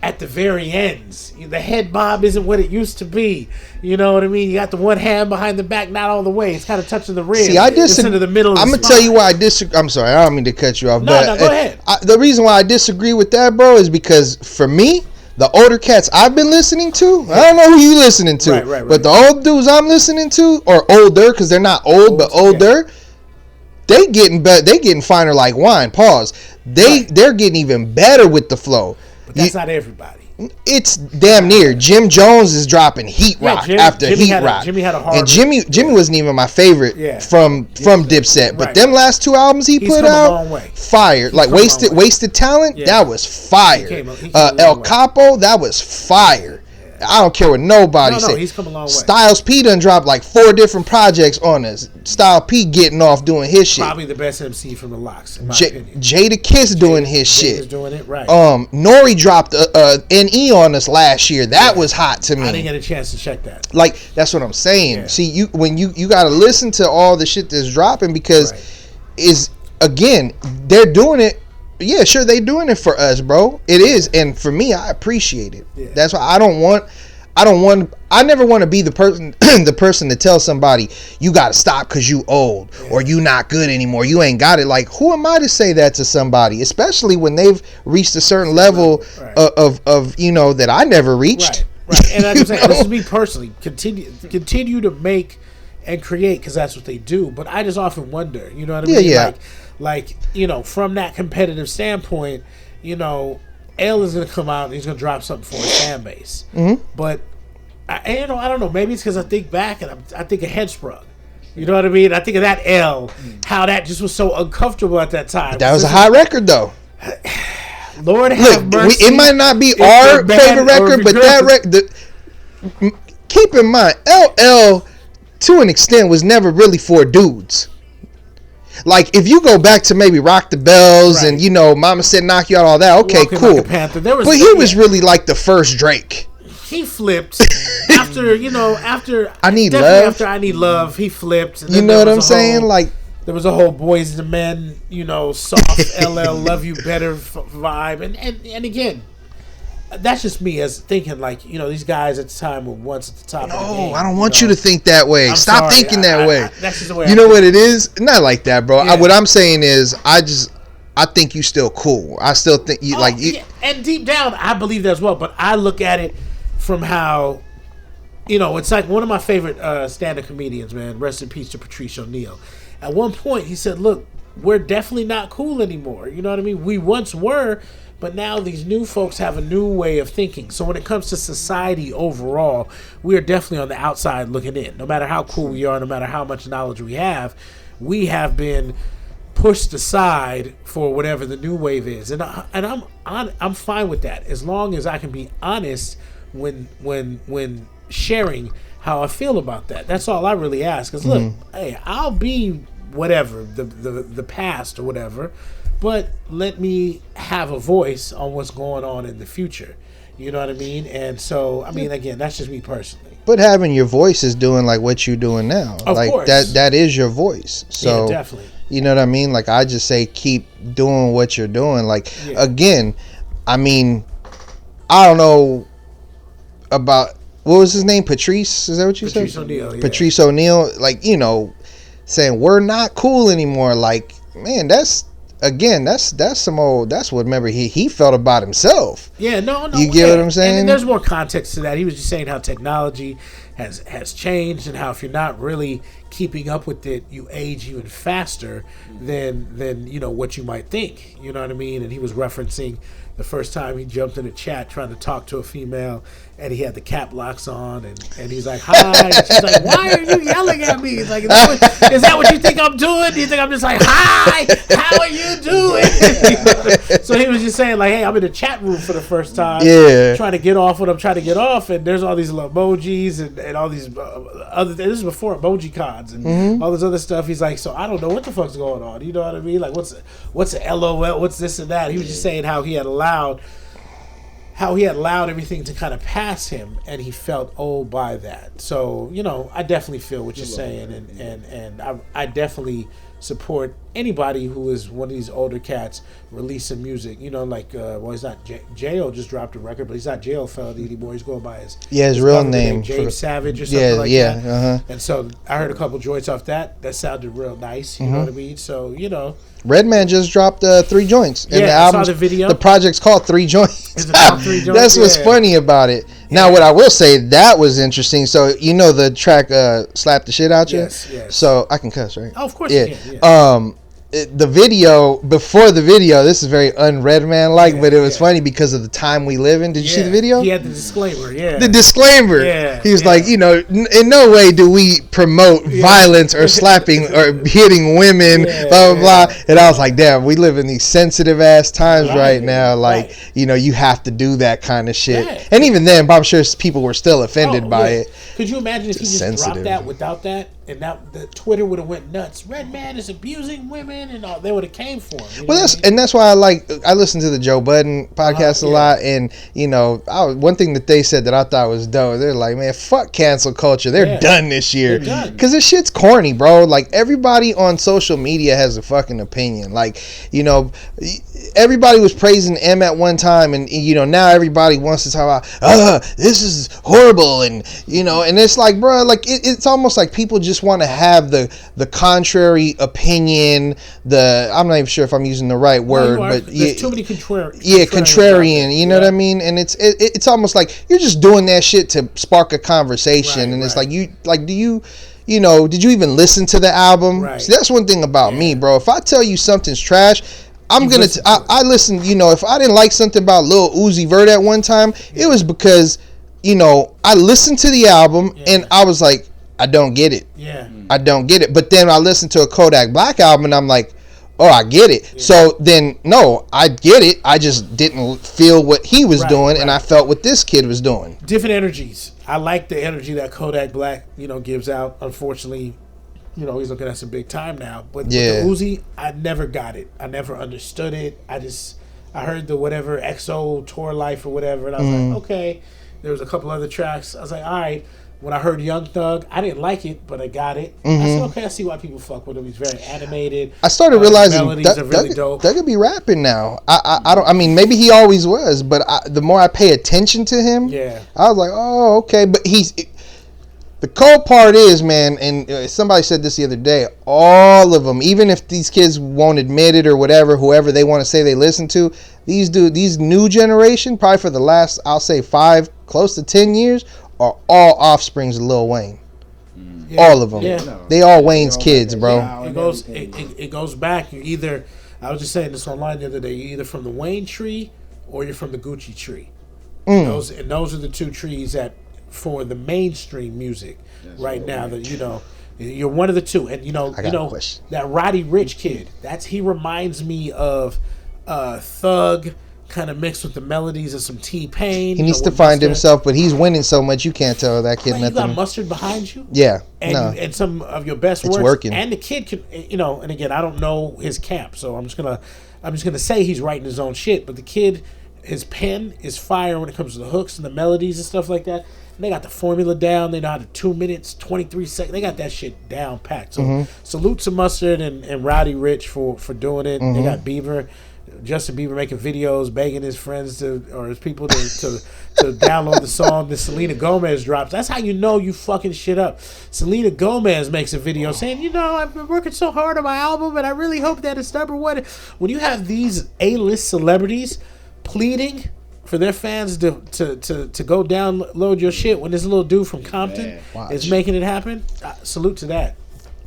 Speaker 1: at the very ends. The head bob isn't what it used to be. You know what I mean? You got the one hand behind the back, not all the way. It's kind of touching the rib.
Speaker 3: See, I disagree.
Speaker 1: It's into the middle of
Speaker 3: I'm going to tell you why I disagree. I'm sorry, I don't mean to cut you off.
Speaker 1: No, go ahead.
Speaker 3: The reason why I disagree with that, bro, is because for me, the older cats I've been listening to, I don't know who you listening to, right. But the old dudes I'm listening to, or older, because they're not old, but older, they getting finer like wine. Pause. They're getting even better with the flow.
Speaker 1: But that's not everybody.
Speaker 3: It's damn near. Jim Jones is dropping heat rock after heat rock.
Speaker 1: Jimmy had a hard.
Speaker 3: And Jimmy wasn't even my favorite from Dipset. But them last 2 albums he put out, fire. Like Wasted Talent, that was fire. El Capo, that was fire. I don't care what nobody says.
Speaker 1: He's come a long way.
Speaker 3: Styles P done dropped like 4 different projects on this. Styles P getting off doing his shit.
Speaker 1: Probably the best MC from the Locks, in my opinion.
Speaker 3: Jada Kiss doing his shit.
Speaker 1: Is doing it right.
Speaker 3: Nori dropped NE on us last year. That was hot to me.
Speaker 1: I didn't get a chance to check that.
Speaker 3: Like, that's what I'm saying. Yeah. See, you got to listen to all the shit that's dropping because they're doing it. Yeah, sure, they doing it for us, bro. It is, and for me, I appreciate it. Yeah. That's why I never want to be the person to tell somebody you got to stop because you old or you not good anymore. You ain't got it. Like, who am I to say that to somebody, especially when they've reached a certain level of that I never reached.
Speaker 1: Right. And I'm saying, this is me personally. Continue to make and create because that's what they do. But I just often wonder, you know what I mean?
Speaker 3: Yeah.
Speaker 1: Like, from that competitive standpoint, L is going to come out and he's going to drop something for his fan base. Mm-hmm. But, I don't know. Maybe it's because I think back and I think of Headsprung. You know what I mean? I think of that L, how that just was so uncomfortable at that time.
Speaker 3: That was a hot record, though.
Speaker 1: Lord have mercy.
Speaker 3: It might not be our favorite record, but that record, keep in mind, LL, to an extent, was never really for dudes. Like, if you go back to maybe Rock the Bells and, Mama Said Knock You Out, all that, okay, Walking cool. Like but he was really like the first Drake.
Speaker 1: He flipped after
Speaker 3: I Need Love.
Speaker 1: After I Need Love, he flipped. And
Speaker 3: you know what I'm saying? Like,
Speaker 1: there was a whole Boys to Men, soft LL Love You Better vibe. And again, that's just me as thinking like, these guys at the time were once at the top of the game.
Speaker 3: No, I don't want you to think that way. Stop thinking that way.
Speaker 1: That's just the way
Speaker 3: you know what it is? Not like that, bro. Yeah. What I'm saying is I think you still cool. I still think you
Speaker 1: Yeah. And deep down, I believe that as well. But I look at it from how, it's like one of my favorite stand-up comedians, man. Rest in peace to Patrice O'Neal. At one point, he said, look, we're definitely not cool anymore. You know what I mean? We once were, but now these new folks have a new way of thinking. So when it comes to society overall, we are definitely on the outside looking in. No matter how cool we are, no matter how much knowledge we have been pushed aside for whatever the new wave is. And I'm fine with that as long as I can be honest when sharing how I feel about that. That's all I really ask. Because look, hey, I'll be whatever the past or whatever, but let me have a voice on what's going on in the future. You know what I mean? And so, I mean, again, that's just me personally.
Speaker 3: But having your voice is doing like what you're doing now.
Speaker 1: Of course.
Speaker 3: That is your voice. So,
Speaker 1: yeah, definitely.
Speaker 3: You know what I mean? Like, I just say keep doing what you're doing. Like, again, I mean, I don't know about, what was his name? Patrice? Is that what you said?
Speaker 1: Patrice O'Neal, yeah.
Speaker 3: Patrice O'Neal, like, saying we're not cool anymore. Like, man, that's some old, that's what, remember, he felt about himself.
Speaker 1: Yeah, no.
Speaker 3: You get what I'm saying?
Speaker 1: And there's more context to that. He was just saying how technology has changed and how if you're not really keeping up with it, you age even faster than what you might think. You know what I mean? And he was referencing the first time he jumped in a chat trying to talk to a female, and he had the cap locks on, and he's like, hi. And she's like, why are you yelling at me? He's like, is that what you think I'm doing? Do you think I'm just like, hi, how are you doing? So he was just saying, like, hey, I'm in the chat room for the first time, trying to get off what I'm trying to get off, and there's all these little emojis and all these other things. This is before emoji cons and all this other stuff. He's like, so I don't know what the fuck's going on. You know what I mean? Like, what's a LOL? What's this and that? He was just saying how he had allowed everything to kind of pass him, and he felt old by that. So, I definitely feel what you're saying, and I definitely support anybody who is one of these older cats releasing music. He's not J.O. just dropped a record, but he's not J.O. fella anymore. He's going by his
Speaker 3: real name,
Speaker 1: James Savage or something like that. And so I heard a couple joints off that sounded real nice. You know what I mean? So
Speaker 3: Redman just dropped 3 joints. And the
Speaker 1: album, I saw the video.
Speaker 3: The project's called 3 Joints.
Speaker 1: Is it called 3 Joints?
Speaker 3: That's what's funny about it. Now, what I will say, that was interesting. So, you know the track Slap the Shit Out You?
Speaker 1: Yes.
Speaker 3: So, I can cuss, right?
Speaker 1: Oh, of course you can. Yeah.
Speaker 3: The video, before the video, this is very unread man-like, but it was funny because of the time we live in. Did you see the video?
Speaker 1: He had the disclaimer, The
Speaker 3: disclaimer.
Speaker 1: Yeah.
Speaker 3: He was like, you know, in no way do we promote violence or slapping or hitting women, blah, blah, blah. And I was like, damn, we live in these sensitive-ass times right now. Like, you know, you have to do that kind of shit. Right. And even then, I'm sure people were still offended by it.
Speaker 1: Could you imagine if he just dropped that without that? And that the Twitter would have went nuts. Red man is abusing women, and all, they would have came for him.
Speaker 3: That's why I listen to the Joe Budden podcast a lot, and you know, one thing that they said that I thought was dope. They're like, man, fuck cancel culture. They're done this year because this shit's corny, bro. Like everybody on social media has a fucking opinion. Like, you know, everybody was praising M at one time, and you know, now everybody wants to talk about, this is horrible, and you know, and it's like, bro, like it's almost like people just want to have the contrary opinion. I'm not even sure if I'm using the right word, but
Speaker 1: there's too many contrarian.
Speaker 3: You know what I mean? And it's almost like you're just doing that shit to spark a conversation, and it's like do you know, did you even listen to the album? Right. See, that's one thing about me, bro. If I tell you something's trash, I listen. You know, if I didn't like something about Lil Uzi Vert at one time, it was because, you know, I listened to the album and I was like, I don't get it. I don't get it. But then I listened to a Kodak Black album and I'm like, oh, I get it. So then, no, I get it. I just didn't feel what he was doing, and I felt what this kid was doing.
Speaker 1: Different energies. I like the energy that Kodak Black, you know, gives out. Unfortunately, you know, he's looking at some big time now. But with the Uzi, I never got it. I never understood it. I heard the whatever XO Tour Life or whatever, and I was like, okay. There was a couple other tracks. I was like, all right. When I heard Young Thug, I didn't like it, but I got it. I said, okay, I see why people fuck with him. He's very animated.
Speaker 3: I started realizing
Speaker 1: melodies are really dope.
Speaker 3: Thug could be rapping now. I mean, maybe he always was, but the more I pay attention to him, I was like, oh, okay. But the cold part is, man, and somebody said this the other day, all of them, even if these kids won't admit it or whatever, whoever they want to say they listen to, these new generation, probably for the last, I'll say 5, close to 10 years, are all offsprings of Lil Wayne. All of them. They all Wayne's kids, bro.
Speaker 1: It goes back. I was just saying this online the other day, you're either from the Wayne tree or you're from the Gucci tree. Those are the two trees that for the mainstream music now that, you know, you're one of the two. And you know that Roddy Ricch kid, he reminds me of Thug, kind of mixed with the melodies of some T-Pain.
Speaker 3: He needs to find himself, but he's winning so much you can't tell that kid nothing.
Speaker 1: You got Mustard behind you, and some of your best works. It's working, and the kid can, you know. And again, I don't know his camp, so I'm just gonna say he's writing his own shit. But the kid, his pen is fire when it comes to the hooks and the melodies and stuff like that. And they got the formula down. They know how to 2 minutes, 23 seconds. They got that shit down packed. So salute to Mustard and Roddy Ricch for doing it. They got Justin Bieber making videos, begging his friends or his people to download the song that Selena Gomez drops. That's how you know you fucking shit up. Selena Gomez makes a video saying, you know, I've been working so hard on my album, and I really hope that it's number one. When you have these A-list celebrities pleading for their fans to go download your shit when this little dude from Compton is making it happen, salute to that.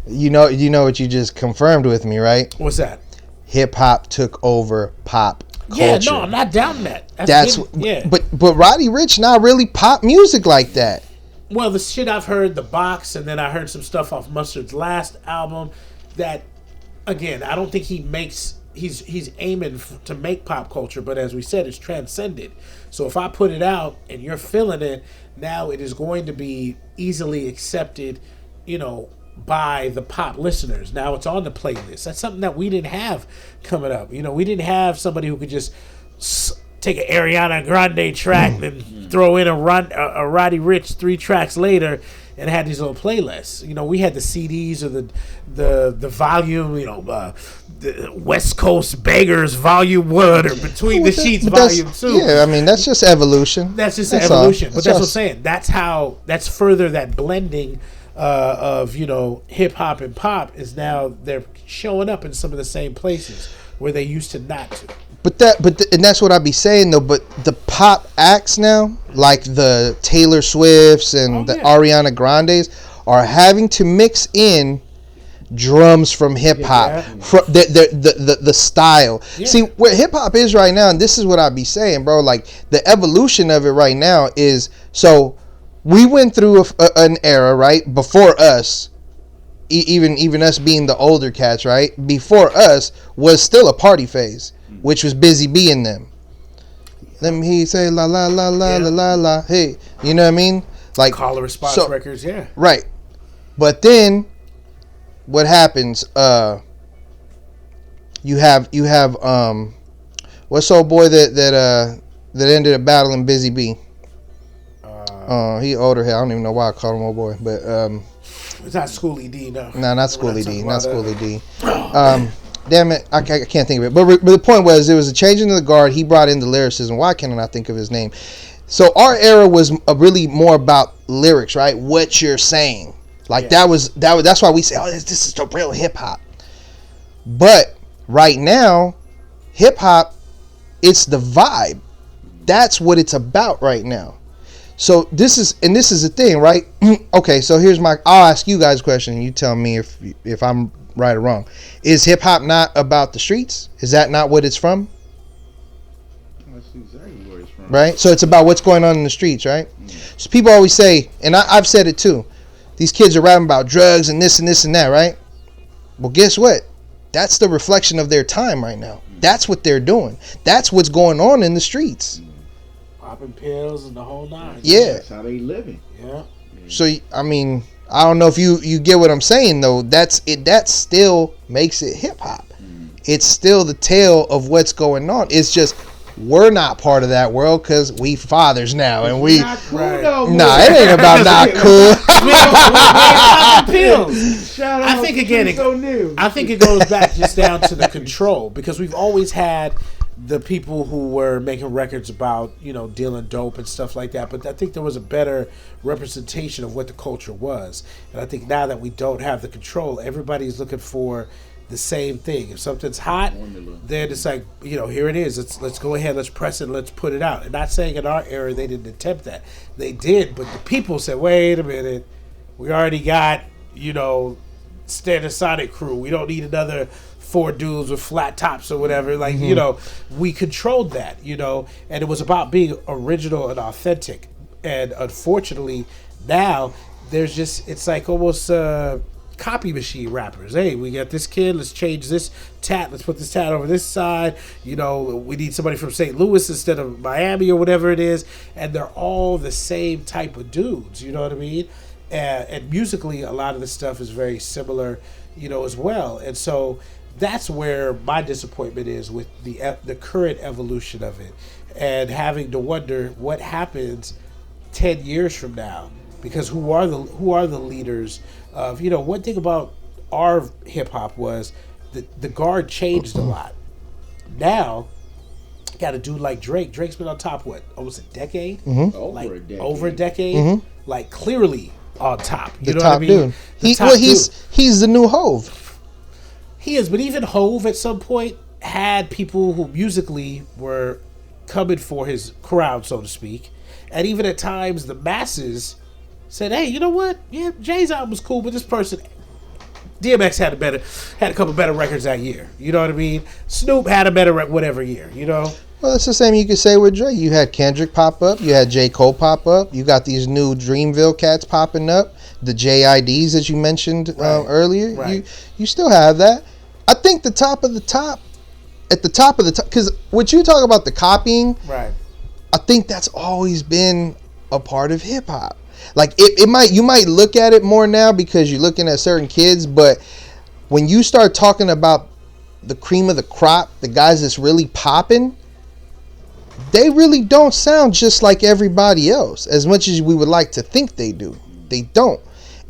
Speaker 3: You know what you just confirmed with me, right?
Speaker 1: What's that?
Speaker 3: Hip hop took over pop culture.
Speaker 1: Yeah, no, I'm not down that.
Speaker 3: But Roddy Ricch not really pop music like that.
Speaker 1: Well, the shit I've heard, the box, and then I heard some stuff off Mustard's last album. That, again, I don't think he makes. He's aiming to make pop culture, but as we said, it's transcended. So if I put it out and you're feeling it, now it is going to be easily accepted, you know, by the pop listeners. Now it's on the playlist. That's something that we didn't have coming up. You know, we didn't have somebody who could just take an Ariana Grande track and throw in a Roddy Ricch 3 tracks later and had these little playlists. You know, we had the CDs or the volume, you know, the West Coast Beggars Volume 1 or Between the Sheets Volume 2.
Speaker 3: Yeah, I mean, that's just evolution.
Speaker 1: That's evolution. But that's what I'm saying. That's further that blending of, you know, hip hop and pop is now they're showing up in some of the same places where they used to not to.
Speaker 3: and that's what I be saying though. But the pop acts now, like the Taylor Swifts and the Ariana Grandes, are having to mix in drums from hip hop, from the style. Yeah. See where hip hop is right now, and this is what I be saying, bro. Like the evolution of it right now is, so we went through an era, right, before us. Even us being the older cats, right? Before us was still a party phase, which was Busy Bee in them. Let me say la la la la la la la. Hey, you know what I mean? Like
Speaker 1: call and response records, yeah.
Speaker 3: Right. But then what happens? You have what's old boy that ended up battling Busy Bee? He older. I don't even know why I called him old boy, but
Speaker 1: it's not Schoolie D, no.
Speaker 3: No, not Schoolie D. Not Schoolie D. Damn it, I can't think of it. But the point was, there was a change in the guard. He brought in the lyricism. Why can I not think of his name? So our era was really more about lyrics, right? What you're saying, like that's why we say, oh, this is the real hip hop. But right now, hip hop, it's the vibe. That's what it's about right now. So this is the thing, right? Okay, so I'll ask you guys a question, and you tell me if I'm right or wrong. Is hip hop not about the streets? Is that not what it's from?
Speaker 2: That's exactly where it's from.
Speaker 3: Right? So it's about what's going on in the streets, right? Mm. So people always say, and I've said it too, these kids are rapping about drugs and this and this and that, right? Well, guess what? That's the reflection of their time right now. That's what they're doing. That's what's going on in the streets.
Speaker 1: Popping pills and the whole nine.
Speaker 3: Yeah.
Speaker 2: That's how they living.
Speaker 1: Yeah.
Speaker 3: So, I mean, I don't know if you get what I'm saying, though. That's it. That still makes it hip hop. It's still the tale of what's going on. It's just we're not part of that world because we fathers now, and we
Speaker 2: not cool,
Speaker 3: right.
Speaker 2: No,
Speaker 3: it ain't about not cool.
Speaker 1: Pills. I think again, I think it goes back just down to the control, because we've always had the people who were making records about, dealing dope and stuff like that. But I think there was a better representation of what the culture was. And I think now that we don't have the control, everybody's looking for the same thing. If something's hot, then it's like, here it is. Let's go ahead, let's press it, let's put it out. And not saying in our era they didn't attempt that. They did, but the people said, wait a minute, we already got, Standard Sonic crew. We don't need another 4 dudes with flat tops or whatever. Like, we controlled that, and it was about being original and authentic. And unfortunately, now there's it's like almost copy machine rappers. Hey, we got this kid, let's change this tat, let's put this tat over this side. We need somebody from St. Louis instead of Miami or whatever it is. And they're all the same type of dudes, you know what I mean? And musically, a lot of the stuff is very similar, as well. And so that's where my disappointment is with the current evolution of it, and having to wonder what happens 10 years from now, because who are the leaders of, one thing about our hip hop was the guard changed a lot. Now, got a dude like Drake. Drake's been on top almost a decade, over a decade, like clearly on top. You know what I mean?
Speaker 3: He's the new Hove.
Speaker 1: He is, but even Hove at some point had people who musically were coming for his crowd, so to speak. And even at times, the masses said, hey, you know what? Yeah, Jay's album was cool, but this person, DMX had a couple better records that year. You know what I mean? Snoop had a better whatever year,
Speaker 3: Well, it's the same you could say with Drake. You had Kendrick pop up. You had J. Cole pop up. You got these new Dreamville cats popping up. The JIDs that you mentioned earlier. Right. You still have that. I think at the top of the top, because what you talk about the copying,
Speaker 1: right?
Speaker 3: I think that's always been a part of hip hop. Like you might look at it more now because you're looking at certain kids, but when you start talking about the cream of the crop, the guys that's really popping, they really don't sound just like everybody else as much as we would like to think they do. They don't,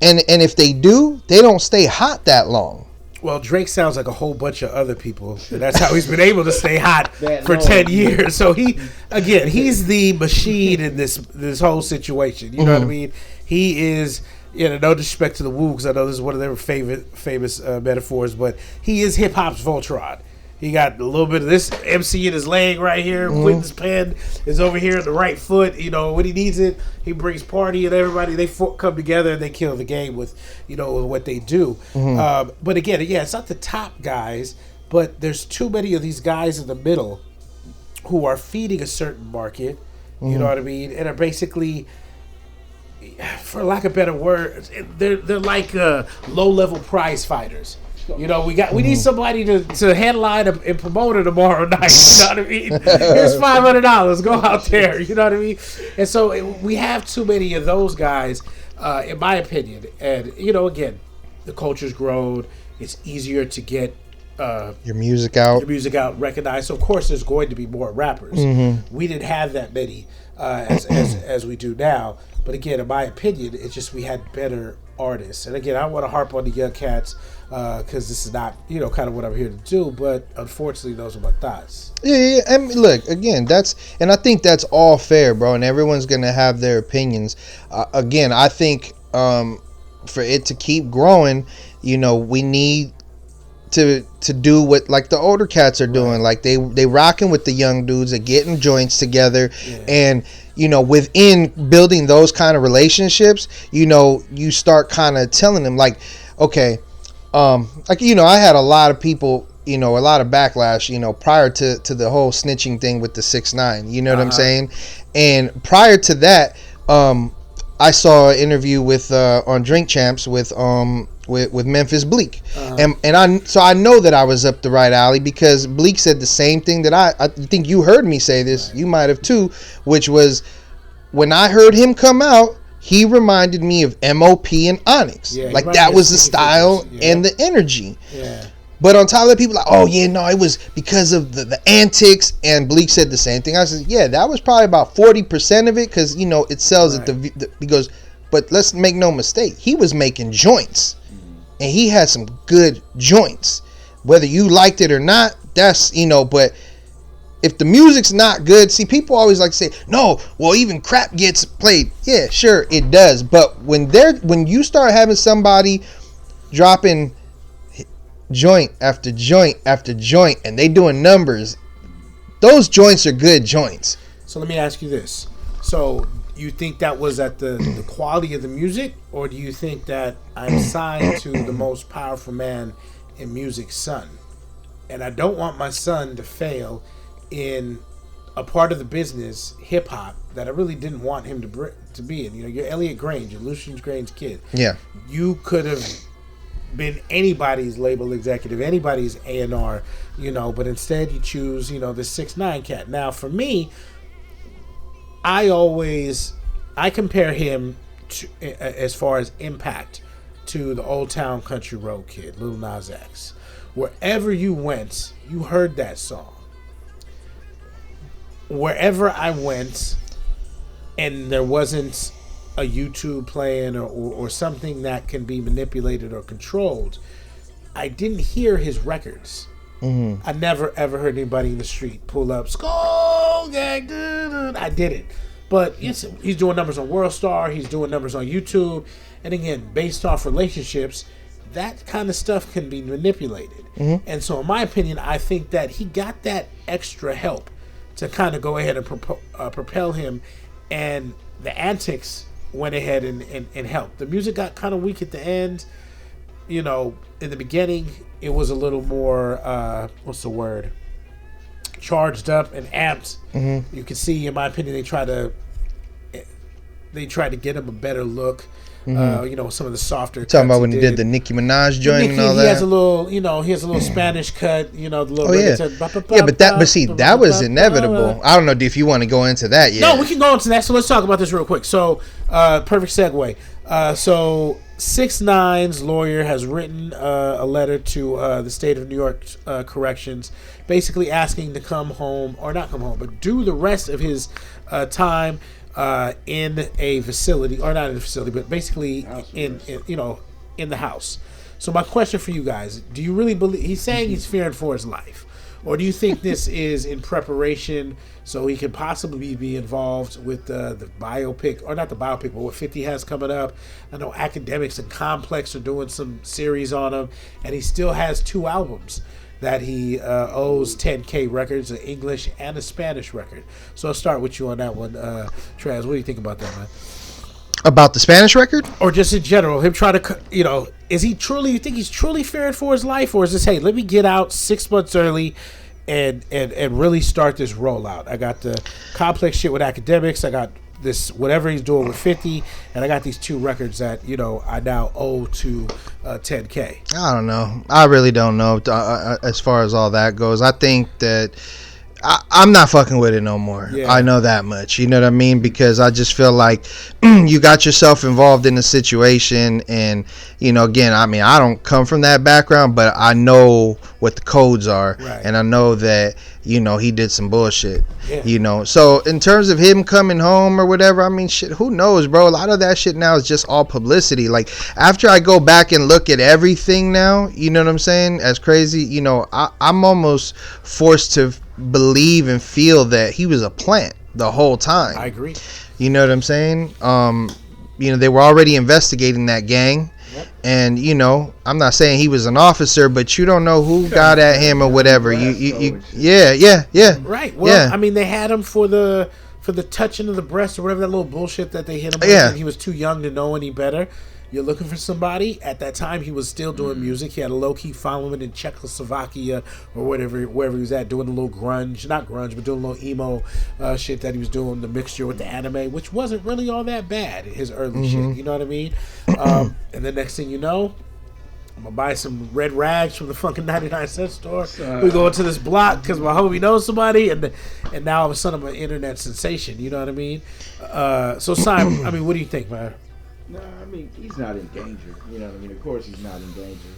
Speaker 3: and if they do, they don't stay hot that long.
Speaker 1: Well, Drake sounds like a whole bunch of other people, and that's how he's been able to stay hot for 10 years. So he's the machine in this whole situation. You know what I mean? He is, no disrespect to the Wu, because I know this is one of their famous metaphors, but he is hip hop's Voltron. He got a little bit of this MC in his leg right here. Quentin's pen is over here at the right foot. You know, when he needs it, he brings Party and everybody. They come together and they kill the game with, with what they do. But again, it's not the top guys, but there's too many of these guys in the middle who are feeding a certain market. You know what I mean? And are basically, for lack of better words, they're like low-level prize fighters. You know, we need somebody to headline and promote it tomorrow night. You know what I mean? Here's $500. Go out there. You know what I mean? And so we have too many of those guys, in my opinion. And again, the culture's grown. It's easier to get
Speaker 3: your music out,
Speaker 1: recognized. So of course, there's going to be more rappers. We didn't have that many as we do now. But again, in my opinion, it's just we had better artists. And again, I want to harp on the young cats because this is not kind of what I'm here to do. But unfortunately, those are my thoughts.
Speaker 3: Yeah. I mean, look, again, and I think that's all fair, bro. And everyone's gonna have their opinions. Again, I think for it to keep growing, we need to do what like the older cats are doing. Like they rocking with the young dudes, they're getting joints together, and within building those kind of relationships, you start kind of telling them like, okay, I had a lot of people, a lot of backlash, prior to the whole snitching thing with the 6ix9ine, you know what I'm saying? And prior to that, I saw an interview with on Drink Champs with Memphis Bleak, and I know that I was up the right alley because Bleak said the same thing that I think you heard me say this. Right. You might have too, which was when I heard him come out, he reminded me of MOP and Onyx. Yeah, like that was the style and the energy. Yeah. But on top of that, people like, oh yeah, no, it was because of the antics. And Bleak said the same thing. I said, yeah, that was probably about 40% of it because it sells at he goes, but let's make no mistake, he was making joints, and he had some good joints. Whether you liked it or not, that's but if the music's not good, see, people always like to say, no, well, even crap gets played. Yeah, sure, it does. But when you start having somebody dropping joint after joint after joint and they doing numbers, those joints are good joints.
Speaker 1: So let me ask you this. So you think that was at the quality of the music, or do you think that I'm signed to the most powerful man in music's son, and I don't want my son to fail in a part of the business, hip hop, that I really didn't want him to be in? You're Elliot Grange, you're Lucian Grange's kid. Yeah. You could have been anybody's label executive, anybody's A&R, but instead you choose, the 6ix9ine cat. Now, for me, I compare him to, as far as impact, to the Old Town Country Road Kid, Lil Nas X. Wherever you went, you heard that song. Wherever I went, and there wasn't a YouTube playing or something that can be manipulated or controlled, I didn't hear his records. I never ever heard anybody in the street pull up Skull Gang. I didn't. But he's doing numbers on WorldStar, he's doing numbers on YouTube, and again, based off relationships, that kind of stuff can be manipulated. And so in my opinion, I think that he got that extra help to kind of go ahead and propel him, and the antics went ahead and helped. The music got kind of weak at the end. In the beginning, it was a little more, charged up and amped. You can see, in my opinion, they tried to get him a better look. Some of the softer.
Speaker 3: You're talking about when he did the Nicki Minaj joint and all that.
Speaker 1: He has a little Spanish cut. The little.
Speaker 3: Oh yeah. That was inevitable. I don't know if you want to go into that yet.
Speaker 1: No, we can go into that. So let's talk about this real quick. So, perfect segue. So 6ix9ine's lawyer has written a letter to the state of New York corrections, basically asking to come home, or not come home, but do the rest of his time in a facility, or not in a facility, but basically in the house. So my question for you guys: do you really believe he's saying he's fearing for his life, or do you think this is in preparation so he could possibly be involved with the biopic, or not the biopic, but what 50 has coming up? I know Academics and Complex are doing some series on him, and he still has 2 albums. that he owes 10K records, an English and a Spanish record. So I'll start with you on that one, Traz. What do you think about that, man?
Speaker 3: About the Spanish record?
Speaker 1: Or just in general, him trying to, is he truly, you think he's truly fearing for his life? Or is this, hey, let me get out 6 months early and really start this rollout? I got the complex shit with academics. I got this whatever he's doing with 50, and I got these 2 records that I now owe to 10K.
Speaker 3: I don't know. I really don't know as far as all that goes. I think that I'm not fucking with it no more. Yeah. I know that much. You know what I mean? Because I just feel like you got yourself involved in a situation, and again, I mean, I don't come from that background, but I know what the codes are, right. And I know that he did some bullshit. Yeah. So in terms of him coming home or whatever, I mean, shit, who knows, bro? A lot of that shit now is just all publicity. Like, after I go back and look at everything now, you know what I'm saying? As crazy, I'm almost forced to believe and feel that he was a plant the whole time.
Speaker 1: I agree.
Speaker 3: You know what I'm saying? They were already investigating that gang. Yep. And I'm not saying he was an officer, but you don't know who got at him or whatever. Yeah.
Speaker 1: Right. Well, I mean, they had him for the touching of the breast or whatever, that little bullshit that they hit him with. Yeah. And he was too young to know any better. You're looking for somebody. At that time, he was still doing music. He had a low-key following in Czechoslovakia or wherever he was at, doing a little grunge. Not grunge, but doing a little emo shit that he was doing, the mixture with the anime, which wasn't really all that bad, his early shit. You know what I mean? And the next thing you know, I'm going to buy some red rags from the fucking 99-cent store. We go into this block because my homie knows somebody, and now all of a sudden I'm an internet sensation. You know what I mean? So, Simon, I mean, what do you think, man?
Speaker 2: No, I mean, he's not in danger. You know what I mean? Of course he's not in danger.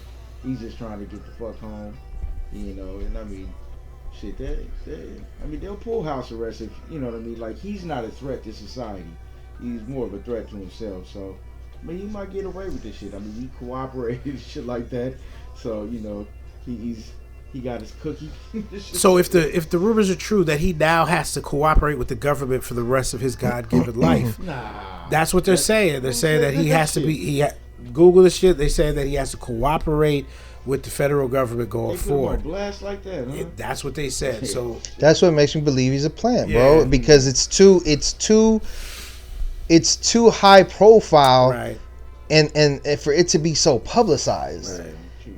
Speaker 2: He's just trying to get the fuck home. And I mean, shit, they'll pull house arrest if, you know what I mean? Like, he's not a threat to society. He's more of a threat to himself. So, I mean, he might get away with this shit. I mean, he cooperated and shit like that. So, he got his cookie.
Speaker 1: So if the rumors are true that he now has to cooperate with the government for the rest of his God-given life, that's what they're saying. They're saying that he has to be. Google the shit. They say that he has to cooperate with the federal government going forward.
Speaker 2: Blast like that, huh?
Speaker 1: That's what they said. So
Speaker 3: that's what makes me believe he's a plant, bro. Because it's too high profile,
Speaker 1: right?
Speaker 3: And for it to be so publicized.
Speaker 2: Right.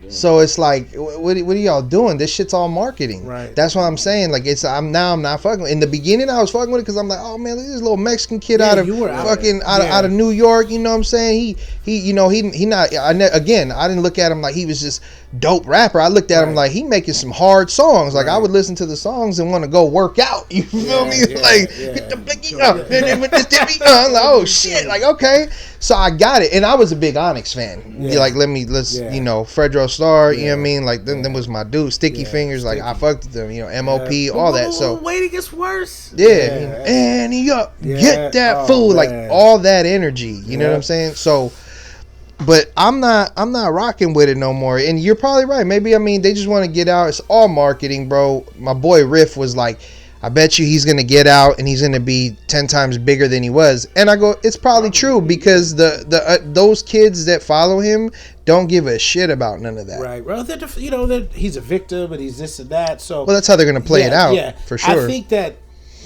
Speaker 3: So it's like, what are y'all doing? This shit's all marketing.
Speaker 1: Right.
Speaker 3: That's what I'm saying. Like, I'm not fucking. In the beginning, I was fucking with it because I'm like, oh man, look at this little Mexican kid out of New York. You know what I'm saying? He not. I didn't look at him like he was just dope rapper. I looked at him like he making some hard songs. Like I would listen to the songs and want to go work out. You feel me? Get the blicky up, and then with this dippy, I'm like, oh shit, like okay. So I got it, and I was a big Onyx fan. Like let's Fredro Starr, you know what I mean? Like them was my dude. Sticky Fingers, like I fucked with them, MOP, all that. So
Speaker 1: wait, it gets worse.
Speaker 3: And he up, get that fool, like all that energy. You know what I'm saying? So, but I'm not rocking with it no more. And you're probably right. Maybe they just want to get out. It's all marketing, bro. My boy Riff was like, I bet you he's gonna get out and he's gonna be 10 times bigger than he was. And I go, it's probably true because the those kids that follow him don't give a shit about none of that.
Speaker 1: Right. Well, he's a victim and he's this and that. So
Speaker 3: that's how they're gonna play it out. Yeah, for sure.
Speaker 1: I think that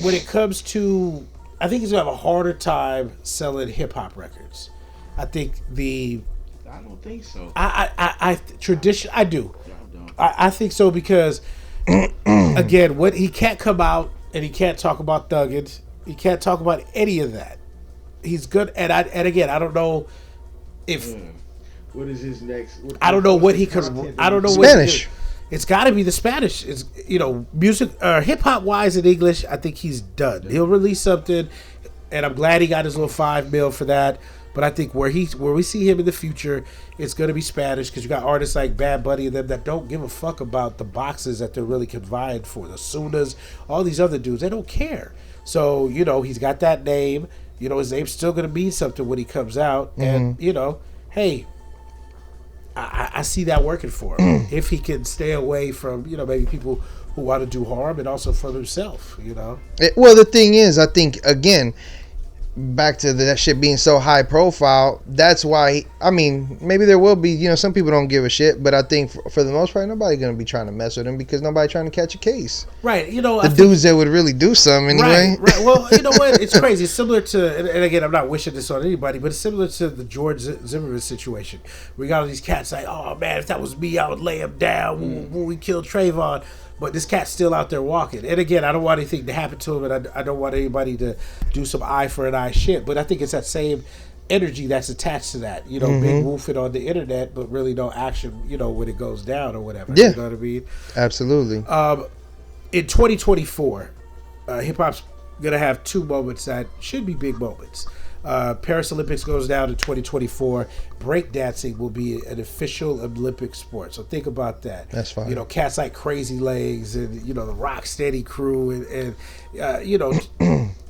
Speaker 1: when it comes to, I think he's gonna have a harder time selling hip hop records. I think
Speaker 2: I don't think so.
Speaker 1: I do. I think so because. Again, what he can't come out and he can't talk about thugging. He can't talk about any of that. He's good, and again, I don't know if
Speaker 2: what is his next.
Speaker 1: I don't know what he could. I don't know
Speaker 3: Spanish.
Speaker 1: It's got to be the Spanish. It's music, hip hop wise in English. I think he's done. He'll release something, and I'm glad he got his little $5 million for that. But I think where we see him in the future, it's going to be Spanish because you got artists like Bad Bunny and them that don't give a fuck about the boxes that they're really confined for. The Sunas, all these other dudes, they don't care. So, he's got that name. His name's still going to mean something when he comes out. And, hey, I see that working for him. If he can stay away from, maybe people who want to do harm and also from himself,
Speaker 3: Well, the thing is, I think, again, back to that shit being so high profile, that's why, I mean, maybe there will be, you know, some people don't give a shit, but I think for the most part, nobody gonna be trying to mess with him because nobody trying to catch a case.
Speaker 1: Right. You know,
Speaker 3: the dudes that would really do something anyway.
Speaker 1: Right. Well, you know what? It's crazy. It's similar to, and again, I'm not wishing this on anybody, but it's similar to the George Zimmerman situation. We got all these cats like, oh man, if that was me, I would lay him down when we killed Trayvon. But this cat's still out there walking. And again, I don't want anything to happen to him, and I don't want anybody to do some eye for an eye shit. But I think it's that same energy that's attached to that. You know, big woofing on the internet, but really no action, you know, when it goes down or whatever.
Speaker 3: Yeah.
Speaker 1: You know what I mean?
Speaker 3: Absolutely.
Speaker 1: In 2024, hip-hop's going to have two moments that should be big moments. Paris Olympics goes down in 2024. Breakdancing will be an official Olympic sport. So think about that.
Speaker 3: That's fine.
Speaker 1: You know, cats like Crazy Legs and, you know, the Rocksteady crew and you know,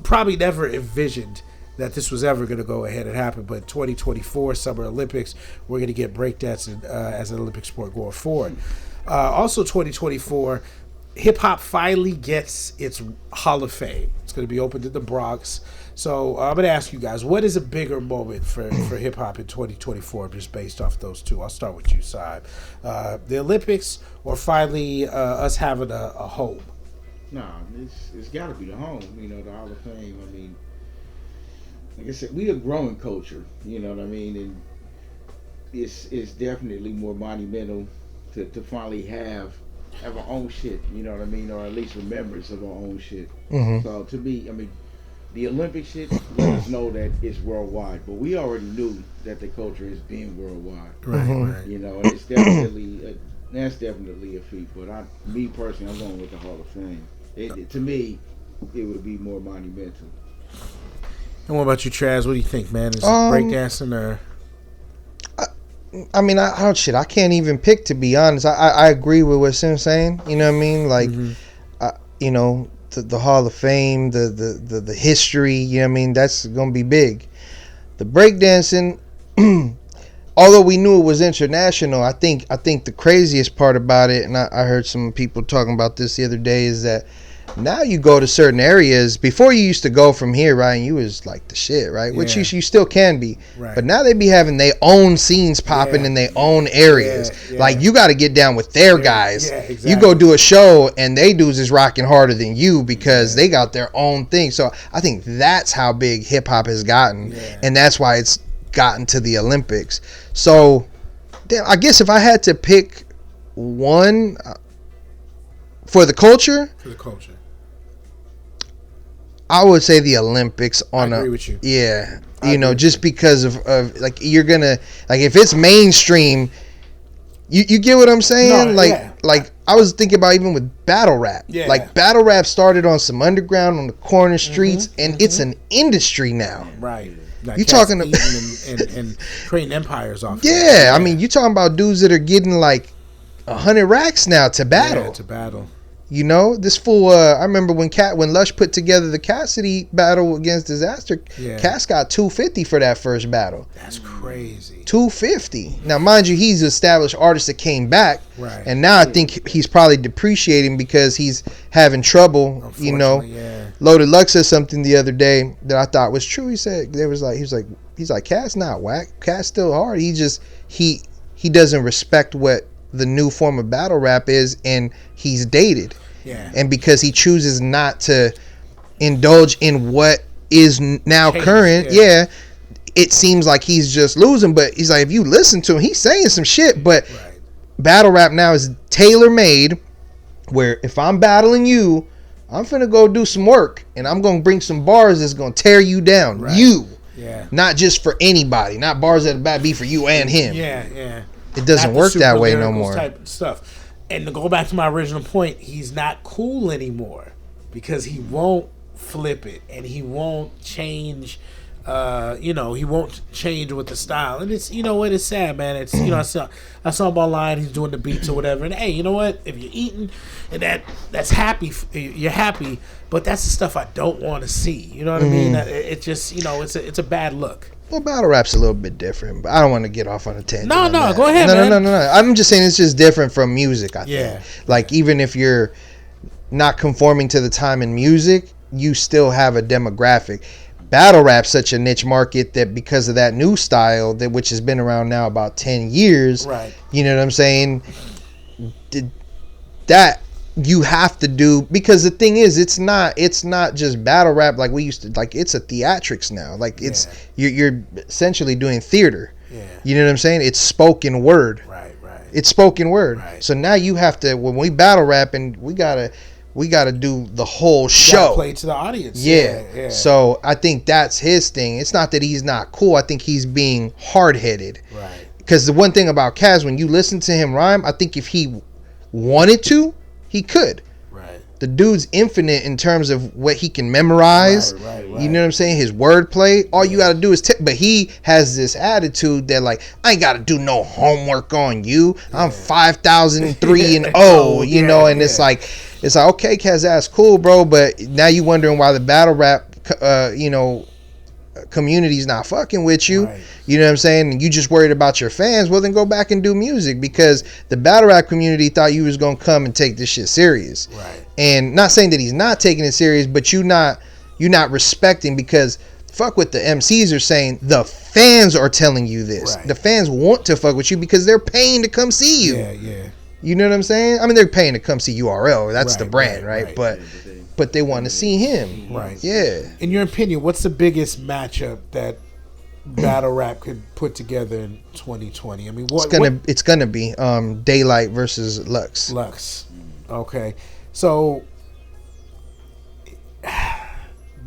Speaker 1: probably never envisioned that this was ever going to go ahead and happen. But 2024 Summer Olympics, we're going to get breakdancing as an Olympic sport going forward. Also 2024, hip-hop finally gets its Hall of Fame. It's going to be opened in the Bronx. So I'm going to ask you guys, what is a bigger moment for hip-hop in 2024, just based off those two? I'll start with you, Sim. The Olympics or finally us having a home?
Speaker 2: Nah, it's got to be the home, you know, the Hall of Fame. I mean, like I said, we a growing culture, you know what I mean? And it's definitely more monumental to finally have our own shit, you know what I mean? Or at least remembrance of our own shit. So to me, I mean, the Olympic shit let us know that it's worldwide, but we already knew that the culture is being worldwide.
Speaker 1: Right.
Speaker 2: You know, and it's definitely that's definitely a feet. But me personally, I'm going with the Hall of Fame. To me, it would be more monumental.
Speaker 1: And what about you, Chaz? What do you think, man? Is it breakdancing or?
Speaker 3: I mean, I can't even pick, to be honest. I agree with what Sim's saying. You know what I mean? Like, you know, the Hall of Fame, the history. You know what I mean? That's gonna be big. The breakdancing, although we knew it was international, I think the craziest part about it, and I heard some people talking about this the other day, is that now you go to certain areas. Before you used to go from here, right, and you was like the shit, right? Yeah. Which you still can be. Right. But now they be having their own scenes popping in their own areas. Yeah. Like, you got to get down with their guys. Yeah, exactly. You go do a show and they dudes is rocking harder than you because they got their own thing. So I think that's how big hip hop has gotten. Yeah. And that's why it's gotten to the Olympics. So damn, I guess if I had to pick one for the culture. I would say the Olympics I agree with you. Yeah. You know, just because of like, you're gonna, like, if it's mainstream, you get what I'm saying? No, like I was thinking about even with battle rap. Yeah. Like, battle rap started on some underground on the corner streets, and it's an industry now.
Speaker 1: Right. Like,
Speaker 3: you talking about
Speaker 1: and creating empires off.
Speaker 3: Yeah, I mean, you talking about dudes that are getting like 100 racks now to battle.
Speaker 1: Yeah, to battle.
Speaker 3: You know, this fool. I remember when Lush put together the Cassidy battle against Disaster. Yeah. Cass got $250 for that first battle.
Speaker 1: That's crazy.
Speaker 3: $250. Now, mind you, he's an established artist that came back, right? And now I think he's probably depreciating because he's having trouble. You know, Loaded Luck said something the other day that I thought was true. He said he's like Cass not whack. Cass still hard. He just he doesn't respect what the new form of battle rap is, and he's dated. Yeah. And because he chooses not to indulge in what is now current, it seems like he's just losing. But he's like, if you listen to him, he's saying some shit. But battle rap now is tailor-made, where if I'm battling you, I'm finna go do some work, and I'm gonna bring some bars that's gonna tear you down. Right. You. Yeah. Not just for anybody. Not bars that'll be for you and him.
Speaker 1: Yeah.
Speaker 3: It doesn't work that way no more.
Speaker 1: Type of stuff. And to go back to my original point, he's not cool anymore because he won't flip it and he won't change. He won't change with the style. And it's, you know what, it's sad, man. It's, you know, I saw him online. He's doing the beats or whatever. And hey, you know what? If you're eating and that's happy, you're happy. But that's the stuff I don't want to see. You know what I mean? It just, you know, it's a bad look.
Speaker 3: Well, battle rap's a little bit different, but I don't want to get off on a tangent.
Speaker 1: No, go ahead, man.
Speaker 3: No. I'm just saying it's just different from music, I think. Like, even if you're not conforming to the time in music, you still have a demographic. battle rap such a niche market that because of that new style that which has been around now about 10 years,
Speaker 1: right?
Speaker 3: You know what I'm saying? That you have to do, because the thing is, it's not just battle rap like we used to, like it's a theatrics now, like it's you're essentially doing theater. You know what I'm saying? It's spoken word.
Speaker 1: Right.
Speaker 3: It's spoken word.
Speaker 1: Right.
Speaker 3: So now you have to, when we battle rap, and we gotta do the whole show.
Speaker 1: Play to the audience.
Speaker 3: Yeah. So I think that's his thing. It's not that he's not cool. I think he's being hard-headed.
Speaker 1: Right.
Speaker 3: Because the one thing about Kaz, when you listen to him rhyme, I think if he wanted to, he could.
Speaker 1: Right.
Speaker 3: The dude's infinite in terms of what he can memorize.
Speaker 1: Right.
Speaker 3: You know what I'm saying? His wordplay. All you got to do is but he has this attitude that like, I ain't got to do no homework on you. I'm 5,003 and 0, you know, and it's like, okay, Kaz, that's cool, bro. But now you wondering why the battle rap, community's not fucking with you.
Speaker 1: Right.
Speaker 3: You know what I'm saying? And you just worried about your fans. Well, then go back and do music, because the battle rap community thought you was gonna come and take this shit serious.
Speaker 1: Right.
Speaker 3: And not saying that he's not taking it serious, but you're not respecting, because fuck what the MCs are saying. The fans are telling you this.
Speaker 1: Right.
Speaker 3: The fans want to fuck with you because they're paying to come see you.
Speaker 1: Yeah.
Speaker 3: You know what I'm saying? I mean, they're paying to come see URL. That's the brand, right? But they want to see him.
Speaker 1: Right.
Speaker 3: Yeah.
Speaker 1: In your opinion, what's the biggest matchup that battle rap could put together in 2020? I mean,
Speaker 3: it's gonna be Daylight versus Lux.
Speaker 1: Okay. So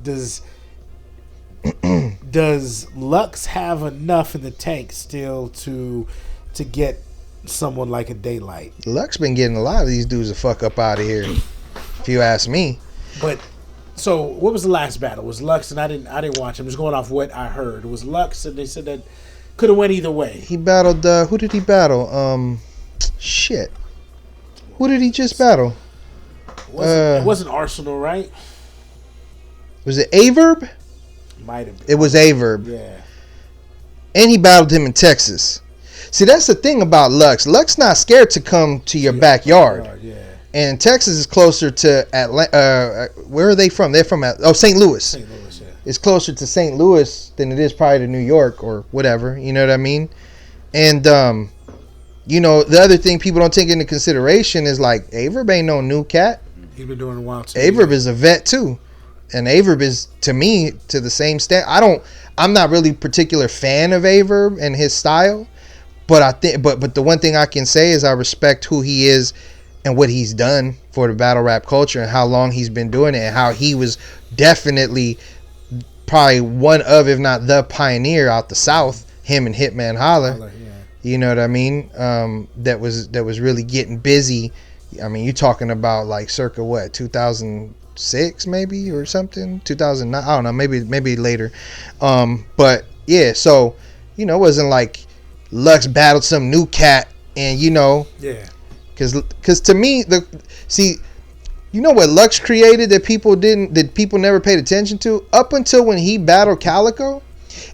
Speaker 1: does Lux have enough in the tank still to get someone like a Daylight?
Speaker 3: Lux been getting a lot of these dudes the fuck up out of here, if you ask me.
Speaker 1: But so what was the last battle? It was Lux, and I didn't watch. I'm just going off what I heard. It was Lux, and they said that could have went either way.
Speaker 3: He battled who did he battle? Shit. Who did he just battle?
Speaker 1: It wasn't Arsenal, right?
Speaker 3: Was it Averb?
Speaker 1: Might have been.
Speaker 3: It was Averb.
Speaker 1: Yeah.
Speaker 3: And he battled him in Texas. See, that's the thing about Lux. Lux not scared to come to your backyard.
Speaker 1: Yeah.
Speaker 3: And Texas is closer to Atlanta. Where are they from? They're from St. Louis.
Speaker 1: St. Louis, yeah.
Speaker 3: It's closer to St. Louis than it is probably to New York or whatever. You know what I mean? And the other thing people don't take into consideration is like Averb ain't no new cat.
Speaker 1: He's been doing it a while too.
Speaker 3: Averb is a vet too, and Averb is, to me, to the same stand. I'm not really a particular fan of Averb and his style, but I think, but the one thing I can say is I respect who he is and what he's done for the battle rap culture and how long he's been doing it, and how he was definitely probably one of, if not the pioneer out the South. Him and Hitman Holla.
Speaker 1: Yeah.
Speaker 3: You know what I mean? That was really getting busy. I mean, you're talking about like circa what, 2006 maybe or something, 2009. I don't know, maybe later. But yeah, so it wasn't like Lux battled some new cat, and
Speaker 1: Yeah.
Speaker 3: Because to me, what Lux created that people never paid attention to up until when he battled Calico.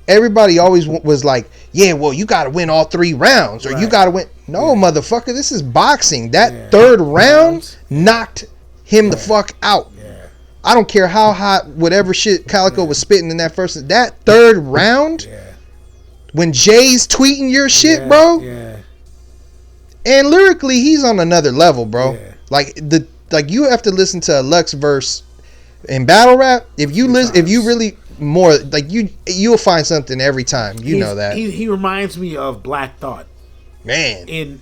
Speaker 3: Everybody always was like, yeah, well, you got to win all 3 rounds, or you got to win. No, motherfucker, this is boxing. That third round knocked him the fuck out.
Speaker 1: Yeah.
Speaker 3: I don't care how hot whatever shit Calico was spitting in that first. That third round, when Jay's tweeting your shit, bro.
Speaker 1: Yeah.
Speaker 3: And lyrically, he's on another level, bro.
Speaker 1: Yeah.
Speaker 3: Like you have to listen to a Lux verse in battle rap. If you really more like you'll find something every time. Know that
Speaker 1: he reminds me of Black Thought,
Speaker 3: man.
Speaker 1: In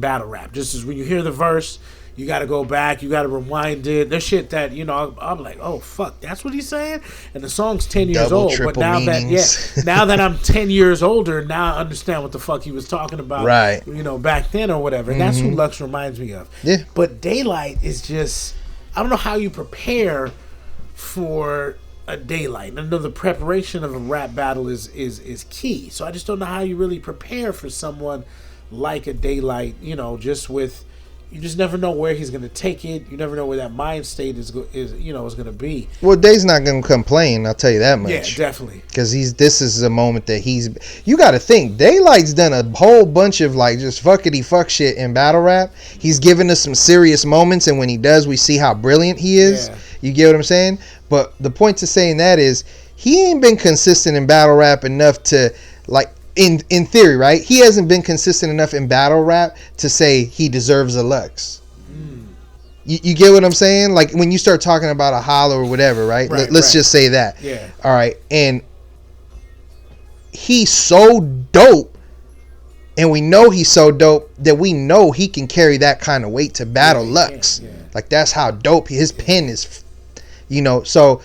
Speaker 1: battle rap, just as when you hear the verse, you got to go back, you got to rewind it. There's shit that I'm like, oh fuck, that's what he's saying. And the song's 10 years
Speaker 3: Double,
Speaker 1: old, but now
Speaker 3: meanings.
Speaker 1: now that I'm 10 years older, now I understand what the fuck he was talking about,
Speaker 3: right?
Speaker 1: Back then or whatever. And that's who Lux reminds me of.
Speaker 3: Yeah.
Speaker 1: But Daylight is just, I don't know how you prepare for a Daylight. And I know the preparation of a rap battle is key. So I just don't know how you really prepare for someone like a Daylight. You just never know where he's gonna take it. You never know where that mind state is gonna be.
Speaker 3: Well, Day's not gonna complain. I'll tell you that much.
Speaker 1: Yeah, definitely.
Speaker 3: Because this is a moment that you got to think. Daylight's done a whole bunch of like just fuckity fuck shit in battle rap. He's given us some serious moments, and when he does, we see how brilliant he is.
Speaker 1: Yeah.
Speaker 3: You get what I'm saying? But the point to saying that is he ain't been consistent in battle rap enough to, like, in theory, right? He hasn't been consistent enough in battle rap to say he deserves a Lux. You get what I'm saying? Like, when you start talking about a Holla or whatever, right? Let's just say that.
Speaker 1: Yeah.
Speaker 3: All right. And he's so dope, and we know he's so dope that we know he can carry that kind of weight to battle Lux. Yeah. Like, that's how dope his pen is, you know. So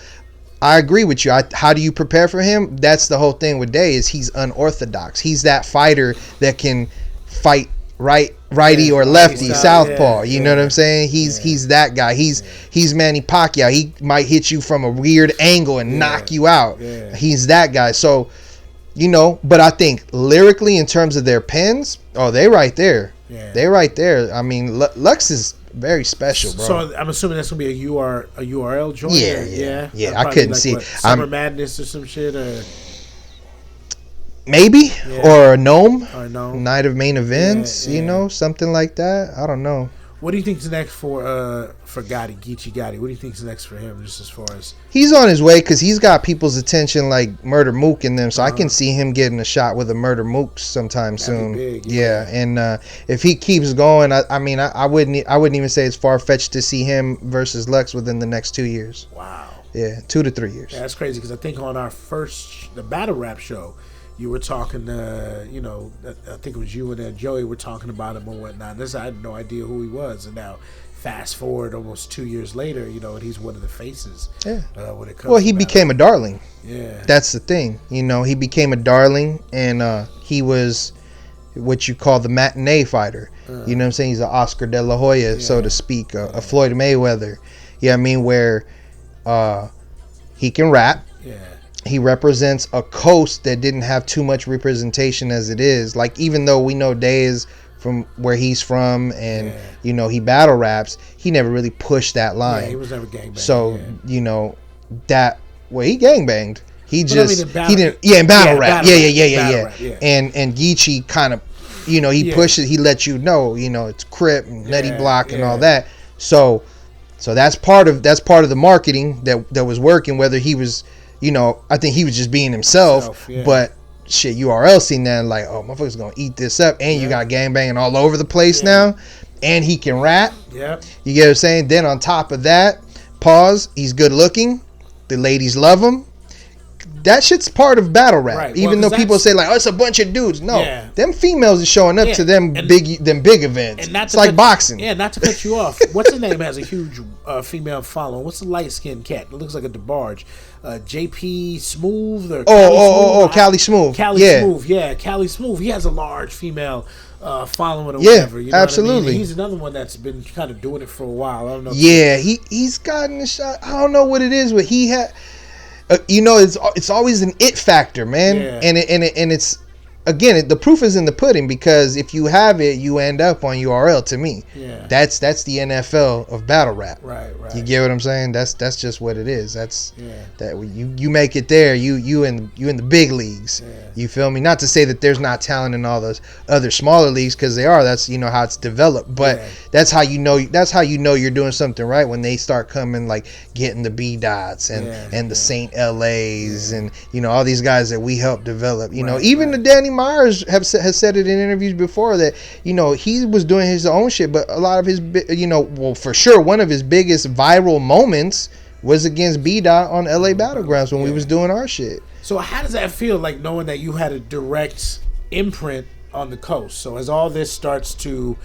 Speaker 3: I agree with you. How do you prepare for him? That's the whole thing with Day, is he's unorthodox. He's that fighter that can fight righty or lefty, southpaw. You know what I'm saying? He's that guy. He's Manny Pacquiao. He might hit you from a weird angle and knock you out. He's that guy. So, you know, but I think lyrically, in terms of their pens, they right there. They right there. I mean, Lux is very special, bro.
Speaker 1: So I'm assuming that's gonna be a URL joint.
Speaker 3: Yeah. I couldn't see
Speaker 1: Summer Madness or some shit, or
Speaker 3: maybe, or a Gnome, Night of Main Events, you know, something like that. I don't know.
Speaker 1: What do you think's next for Gotti, Geechee Gotti? What do you think's next for him, just as far as...
Speaker 3: He's on his way, because he's got people's attention like Murder Mook in them, so I can see him getting a shot with a Murder Mook sometime soon.
Speaker 1: Big,
Speaker 3: and if he keeps going, I mean, I wouldn't even say it's far-fetched to see him versus Lux within the next 2 years.
Speaker 1: Wow.
Speaker 3: Yeah, 2 to 3 years.
Speaker 1: Yeah, that's crazy, because I think on our the battle rap show, you were talking, you know, I think it was you and Joey were talking about him and whatnot. I had no idea who he was, and now fast forward almost 2 years later, you know, and he's one of the faces.
Speaker 3: Yeah.
Speaker 1: When it comes.
Speaker 3: Well, he became a darling.
Speaker 1: Yeah.
Speaker 3: That's the thing. You know, he became a darling, and he was what you call the matinee fighter. You know what I'm saying? He's an Oscar De La Hoya, so to speak, a Floyd Mayweather. Yeah, I mean, where he can rap.
Speaker 1: Yeah.
Speaker 3: He represents a coast that didn't have too much representation as it is. Like, even though we know Day is from where he's from, and you know, he battle raps, he never really pushed that line.
Speaker 1: Yeah, he was never gangbanged.
Speaker 3: So you know that he gangbanged. He just he didn't. Yeah, in battle rap. Yeah. And Geechee kind of, you know, he pushes. He lets you know, it's Crip and Nutty Block and all that. So that's part of the marketing that was working. Whether he was, you know, I think he was just being himself, but shit, URL seen that and like, oh, motherfucker's gonna eat this up, and you got gangbanging all over the place now, and he can rap.
Speaker 1: Yep.
Speaker 3: You get what I'm saying? Then on top of that, he's good looking, the ladies love him. That shit's part of battle rap. Right. Even though people say like, oh, it's a bunch of dudes. No, them females are showing up to them big events. It's like boxing.
Speaker 1: Yeah, not to cut you off. What's his name has a huge female following? What's the light skinned cat? It looks like a DeBarge. JP Smooth or
Speaker 3: Cali Smooth.
Speaker 1: Smooth. Yeah, Cali Smooth. He has a large female following or whatever. You know
Speaker 3: absolutely.
Speaker 1: What I mean? He's another one that's been kind of doing it for a while. I don't know.
Speaker 3: Yeah, he's gotten a shot. I don't know what it is, but he had. You know, it's always an it factor, man, and it's again, the proof is in the pudding, because if you have it, you end up on URL. To me, that's the NFL of battle rap.
Speaker 1: Right.
Speaker 3: You get what I'm saying? That's just what it is. That's that you make it there. You in the big leagues. Yeah. You feel me? Not to say that there's not talent in all those other smaller leagues, because they are. That's how it's developed. But that's how you know. That's how you know you're doing something right, when they start coming, like getting the B Dots and the Saint LAs and all these guys that we helped develop. Even the Danny Myers has said it in interviews before that he was doing his own shit, but a lot of his for sure one of his biggest viral moments was against B Dot on LA Battlegrounds when we was doing our shit.
Speaker 1: So how does that feel, like knowing that you had a direct imprint on the coast? So as all this starts to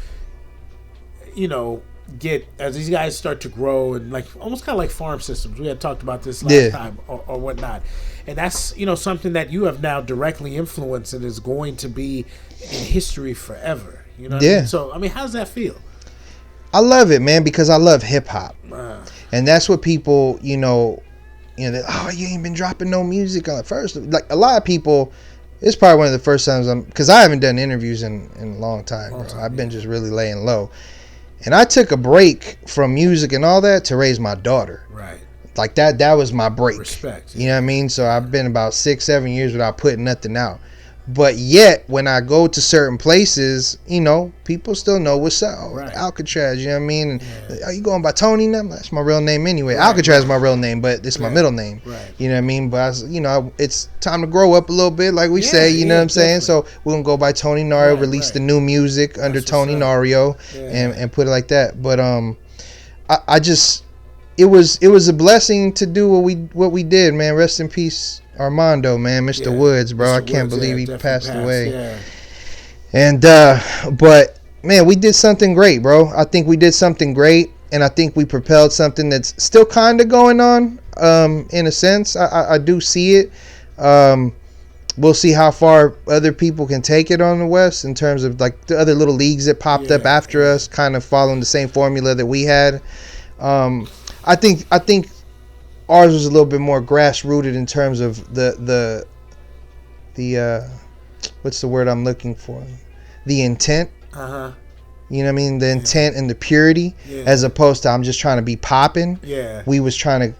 Speaker 1: as these guys start to grow, and like almost kind of like farm systems, we had talked about this last time or whatnot, and that's something that you have now directly influenced and is going to be in history forever. You know what I mean? So I mean, how does that feel?
Speaker 3: I love it, man, because I love hip hop, and that's what people oh, you ain't been dropping no music on first. Like a lot of people, it's probably one of the first times because I haven't done interviews in a long time, bro. I've been just really laying low. And I took a break from music and all that to raise my daughter.
Speaker 1: Right.
Speaker 3: Like that was my break.
Speaker 1: Respect.
Speaker 3: You know what I mean? So I've been about 6-7 years without putting nothing out. But yet, when I go to certain places, you know, people still know what's up. Right. Alcatraz, you know what I mean? And, are you going by Tony now? That's my real name anyway. Right, Alcatraz is my real name, but it's my middle name. Right. You know what I mean? But, it's time to grow up a little bit, like we say, you know what I'm saying? So we're going to go by Tony Nario, release the new music under Tony Nario, and put it like that. But I just, it was a blessing to do what we did, man. Rest in peace, Armando, man, Mr. Woods, bro. I can't believe he passed away. Yeah. And but man, we did something great, bro. I think we did something great, and I think we propelled something that's still kind of going on, in a sense. I do see it. We'll see how far other people can take it on the West in terms of like the other little leagues that popped up after us, kind of following the same formula that we had. I think ours was a little bit more grassrooted in terms of the what's the word I'm looking for? The intent. Uh-huh. You know what I mean? The intent and the purity, as opposed to I'm just trying to be popping. Yeah. We was trying to,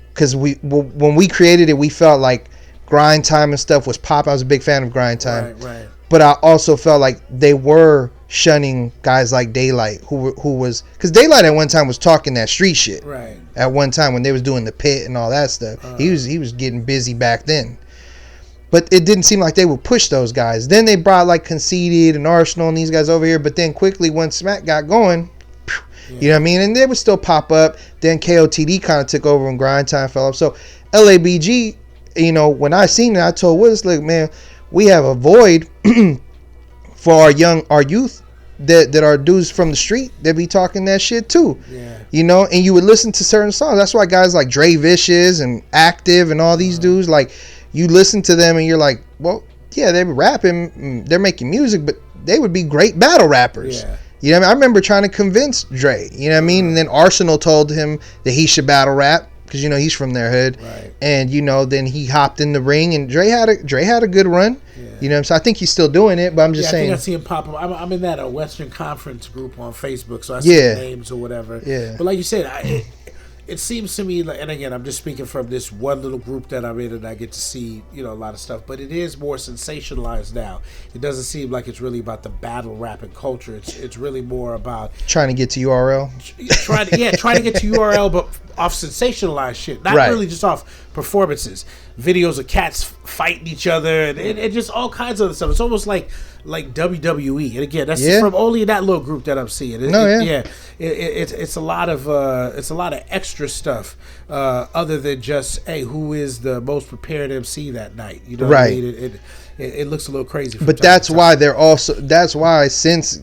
Speaker 3: because when we created it, we felt like grind time and stuff was pop. I was a big fan of grind time. Right. But I also felt like they were shunning guys like Daylight, who was, because Daylight at one time was talking that street shit. Right. At one time when they was doing the pit and all that stuff, he was getting busy back then. But it didn't seem like they would push those guys. Then they brought like Conceited and Arsenal and these guys over here. But then quickly, once Smack got going, you know what I mean? And they would still pop up. Then KOTD kind of took over when Grind Time fell off. So LABG, when I seen it, I told Willis, look, man, we have a void for our youth that are dudes from the street that be talking that shit too. Yeah. And you would listen to certain songs. That's why guys like Dre Vicious and Active and all these dudes, like, you listen to them and you're like, well, yeah, they're rapping, they're making music, but they would be great battle rappers. Yeah. You know what I mean? I remember trying to convince Dre, you know what I mean? And then Arsenal told him that he should battle rap because, he's from their hood. Right. And, then he hopped in the ring and Dre had a good run. Yeah. So I think he's still doing it, but I'm just saying.
Speaker 1: I think I see him pop up. I'm in that Western Conference group on Facebook, so I see the names or whatever. Yeah. But like you said, it seems to me, like, and again, I'm just speaking from this one little group that I'm in, and I get to see, a lot of stuff. But it is more sensationalized now. It doesn't seem like it's really about the battle rapping culture. It's really more about
Speaker 3: trying to get to URL.
Speaker 1: Trying to get to URL, but off sensationalized shit, not really just off performances, videos of cats fighting each other, and just all kinds of other stuff. It's almost like WWE, and again, that's from only that little group that I'm seeing. It's a lot of extra stuff, other than just, hey, who is the most prepared MC that night? You know, right? What I mean? It looks a little crazy.
Speaker 3: But that's why since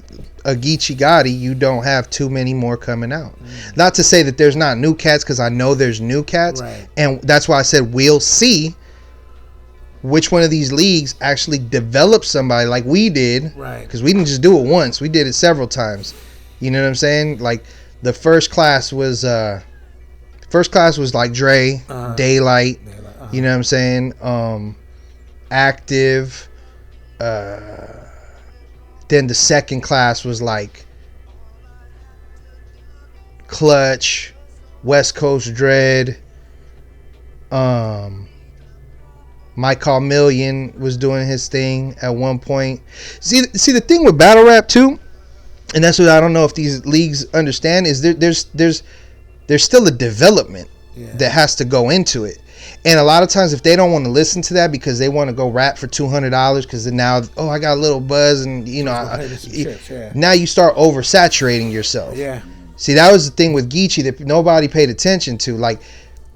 Speaker 3: Geechee Gotti, you don't have too many more coming out. Not to say that there's not new cats, because I know there's new cats, and that's why I said we'll see which one of these leagues actually develops somebody like we did, right? Because we didn't just do it once; we did it several times. You know what I'm saying? Like the first class was like Dre, Daylight. You know what I'm saying? Active. Then the second class was like Clutch, West Coast Dread. Mike Million was doing his thing at one point. See the thing with battle rap too, and that's what I don't know if these leagues understand, is there's still a development that has to go into it. And a lot of times, if they don't want to listen to that because they want to go rap for $200, because now, I got a little buzz, and now you start oversaturating yourself. Yeah. See, that was the thing with Geechee that nobody paid attention to. Like,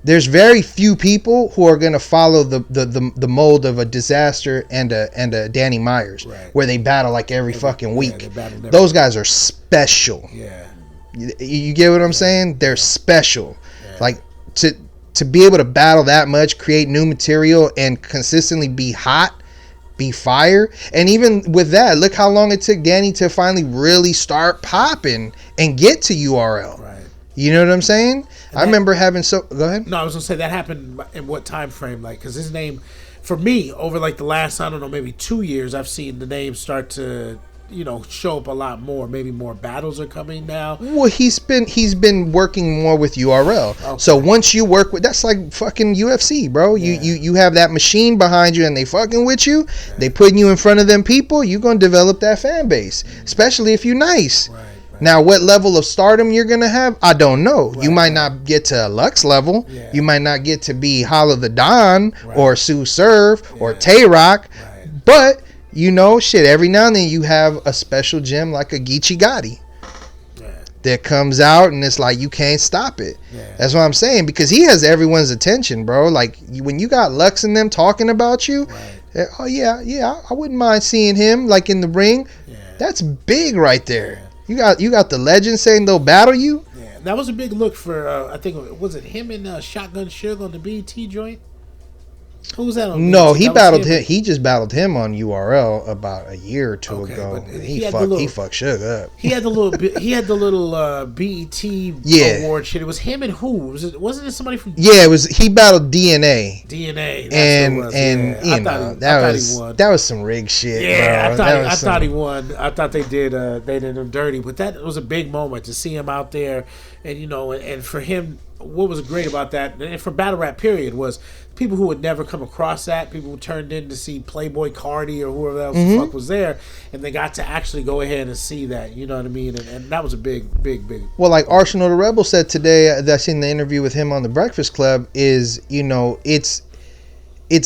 Speaker 3: there's very few people who are going to follow the mold of a Disaster and a Danny Myers, where they battle like every fucking week. Those guys are special. Yeah. You get what I'm saying? They're special. Yeah. Like, to be able to battle that much, create new material, and consistently be hot, be fire. And even with that, look how long it took Danny to finally really start popping and get to URL. Right. You know what I'm saying? I remember having go ahead.
Speaker 1: No, I was going to say, that happened in what time frame? Like, because his name, for me, over like the last, I don't know, maybe 2 years, I've seen the name start to show up a lot more. Maybe more battles are coming now.
Speaker 3: Well, he's been working more with URL. Okay. So once you work with, that's like fucking UFC, bro. Yeah. You have that machine behind you, and they fucking with you. Yeah. They putting you in front of them people. You're gonna develop that fan base, especially if you're nice. Right. Now, what level of stardom you're going to have, I don't know. Right. You might not get to a Lux level. Yeah. You might not get to be Holla the Don or Sue Surf or Tay-Rock. Right. But, every now and then you have a special gem like a Geechee Gotti that comes out and it's like you can't stop it. Yeah. That's what I'm saying, because he has everyone's attention, bro. Like, when you got Lux and them talking about you, oh, yeah, I wouldn't mind seeing him, like, in the ring. Yeah. That's big right there. Yeah. You got the legend saying they'll battle you.
Speaker 1: Yeah, that was a big look for I think was it him and Shotgun Sugar on the BT joint. Who was that on?
Speaker 3: No, he battled him. He just battled him on URL about a year or two ago. He fucked Suge up.
Speaker 1: He had the little BET award shit. It was him and who? Wasn't it somebody from?
Speaker 3: Yeah, it was. He battled DNA.
Speaker 1: DNA.
Speaker 3: That was some rig shit.
Speaker 1: Yeah, bro. I thought he won. I thought they did him dirty, but that was a big moment to see him out there, and and for him. What was great about that, and for battle rap period, was people who had never come across that, people who turned in to see Playboy Cardi or whoever else the fuck was there, and they got to actually go ahead and see that, you know what I mean? And that was a big.
Speaker 3: Well, like Arsenal the Rebel said today, that's in the interview with him on the Breakfast Club, is, it's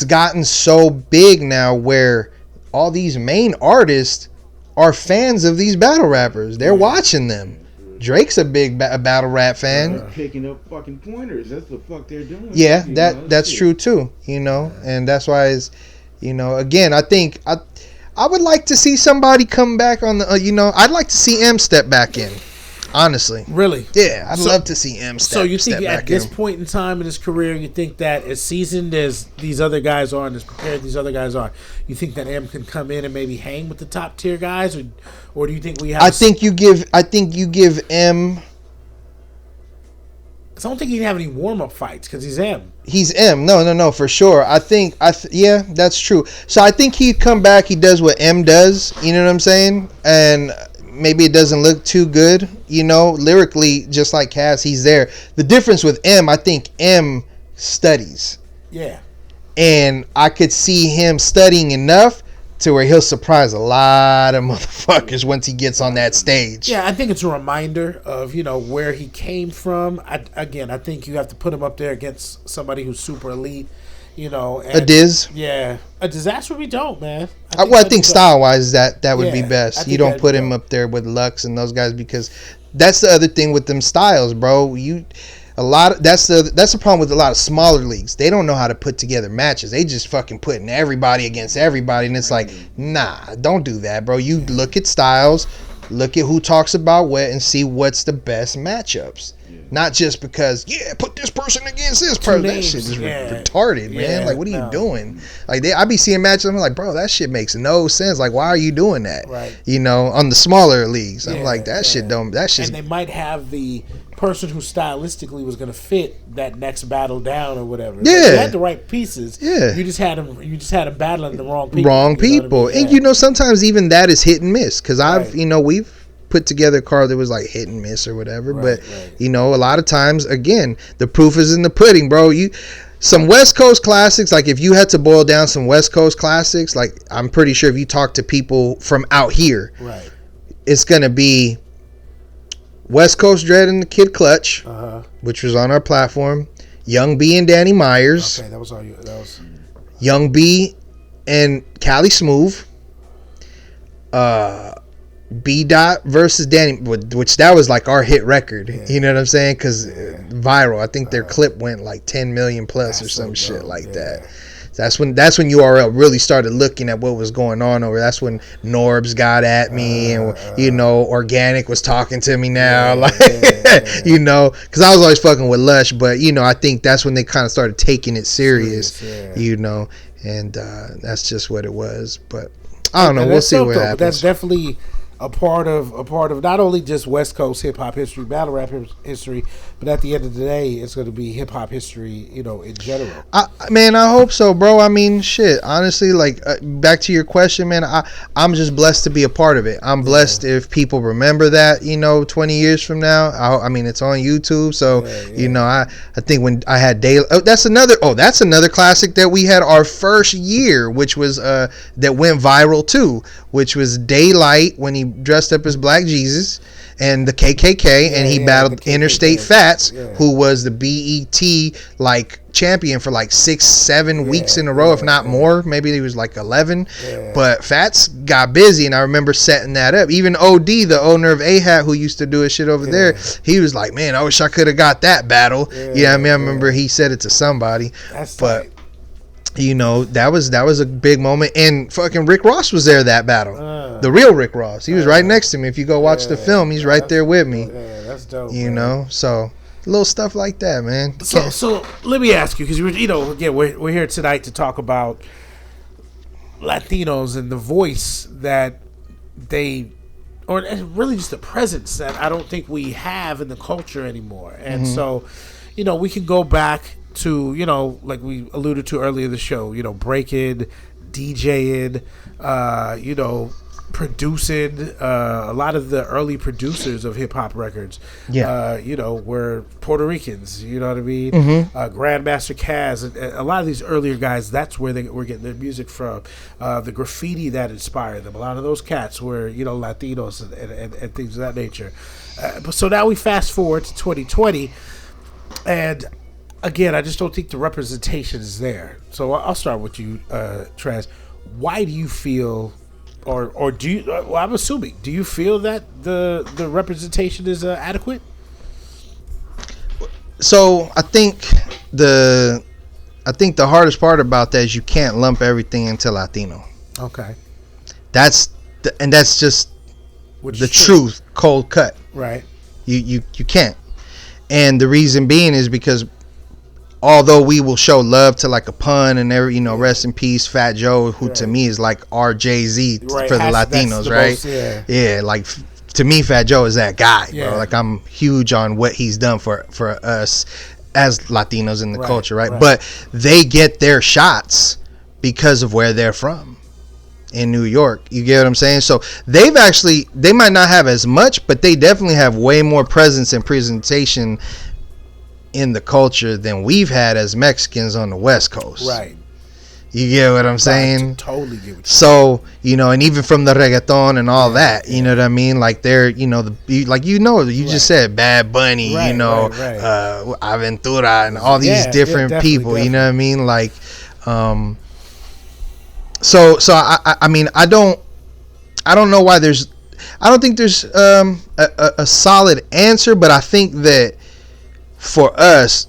Speaker 3: gotten so big now where all these main artists are fans of these battle rappers. They're watching them. Drake's a big battle rap fan.
Speaker 2: Picking up fucking pointers. That's the fuck they're doing.
Speaker 3: Yeah, that's true too. And that's why it's, again, I think I would like to see somebody come back on the. I'd like to see M step back in. Honestly,
Speaker 1: really,
Speaker 3: yeah, I'd love to see M step.
Speaker 1: So you think
Speaker 3: step
Speaker 1: at this point in time in his career, you think that as seasoned as these other guys are and as prepared these other guys are, you think that M can come in and maybe hang with the top tier guys, or do you think we have?
Speaker 3: I think you give M.
Speaker 1: Because I don't think he'd have any warm up fights because he's M.
Speaker 3: He's M. No, for sure. Yeah, that's true. So I think he'd come back. He does what M does. You know what I'm saying? And maybe it doesn't look too good, lyrically, just like Cass, he's there. The difference with M, I think M studies.
Speaker 1: Yeah.
Speaker 3: And I could see him studying enough to where he'll surprise a lot of motherfuckers once he gets on that stage.
Speaker 1: Yeah, I think it's a reminder of, where he came from. I think you have to put him up there against somebody who's super elite. And,
Speaker 3: a Diz.
Speaker 1: Yeah, a Disaster would be dope, man.
Speaker 3: I think style wise that would be best. You don't put him up there with Lux and those guys, because that's the other thing with them styles, bro. That's the problem with a lot of smaller leagues. They don't know how to put together matches. They just fucking putting everybody against everybody, and it's like, nah, don't do that, bro. You look at styles, look at who talks about what, and see what's the best matchups. Not just because, put this person against this person. That shit is retarded, man. Like, what are you doing? Like, I be seeing matches, I'm like, bro, that shit makes no sense. Like, why are you doing that?
Speaker 1: Right.
Speaker 3: On the smaller leagues. I'm like, that shit don't, that shit.
Speaker 1: And they might have the person who stylistically was going to fit that next battle down or whatever.
Speaker 3: Yeah.
Speaker 1: Like, you had the right pieces.
Speaker 3: Yeah.
Speaker 1: You just had them battling the wrong people.
Speaker 3: Wrong people. I mean? And, sometimes even that is hit and miss. Because we've put together a card that was like hit and miss or whatever, but a lot of times, again, the proof is in the pudding, bro. Some West Coast classics, like if you had to boil down some West Coast classics, like I'm pretty sure if you talk to people from out here, it's gonna be West Coast Dread and the Kid Clutch, which was on our platform, Young B and Danny Myers,
Speaker 1: that was all you. That was
Speaker 3: Young B and Cali Smooth, B Dot versus Danny, which that was like our hit record. You know what I'm saying? Because viral. I think their clip went like 10 million plus or some shit like that. That's when URL really started looking at what was going on over. That's when Norbs got at me, and Organic was talking to me now, because I was always fucking with Lush, but I think that's when they kind of started taking it serious, and that's just what it was. But I don't know. We'll see what happens.
Speaker 1: That's definitely a part of not only just West Coast hip hop history, battle rap history, but at the end of the day, it's going to be hip hop history, in general.
Speaker 3: Man, I hope so, bro. I mean, shit. Honestly, like back to your question, man. I'm just blessed to be a part of it. I'm blessed if people remember that, 20 years from now. I mean, it's on YouTube, so I think when I had that's another classic that we had our first year, which was that went viral too, which was Daylight when he dressed up as Black Jesus and the KKK, and he battled Interstate Fats, who was the BET like champion for like 6-7 weeks in a row, if not more. Maybe he was like 11, but Fats got busy, and I remember setting that up. Even OD, the owner of A-Hat, who used to do his shit over there, he was like, man, I wish I could have got that battle. I remember he said it to somebody.
Speaker 1: That's
Speaker 3: but tight. That was a big moment, and fucking Rick Ross was there that battle. The real Rick Ross, he was right next to me. If you go watch the film, he's right there with me.
Speaker 1: Yeah, that's dope.
Speaker 3: So little stuff like that, man.
Speaker 1: So let me ask you, because again, we're here tonight to talk about Latinos and the voice that or really just the presence that I don't think we have in the culture anymore. And so, we can go back to, like we alluded to earlier in the show, breaking, DJing, producing. A lot of the early producers of hip hop records, were Puerto Ricans. You know what I mean? Grandmaster Caz, and a lot of these earlier guys. That's where they were getting their music from. The graffiti that inspired them. A lot of those cats were, Latinos and things of that nature. But so now we fast forward to 2020, and again, I just don't think the representation is there. So I'll start with you, Traz. Why do you feel, or do you? Well, I'm assuming. Do you feel that the representation is adequate?
Speaker 3: So I think the hardest part about that is you can't lump everything into Latino.
Speaker 1: Okay.
Speaker 3: That's just the truth, cold cut.
Speaker 1: Right.
Speaker 3: You can't, and the reason being is because, although we will show love to like a pun and rest in peace, Fat Joe, who to me is like our Jay-Z for the Latinos, right? Most, like to me, Fat Joe is that guy, bro. Like I'm huge on what he's done for us as Latinos in the culture, right? But they get their shots because of where they're from in New York. You get what I'm saying? So they might not have as much, but they definitely have way more presence and presentation in the culture than we've had as Mexicans on the West Coast.
Speaker 1: Right.
Speaker 3: You get what I'm saying?
Speaker 1: I totally get what you're
Speaker 3: saying. So, and even from the reggaeton and all that, you know what I mean? Like they're, you just said Bad Bunny, Aventura and all these different people, you know what I mean? Like, so I mean, I don't know why I don't think there's a solid answer, but I think that for us,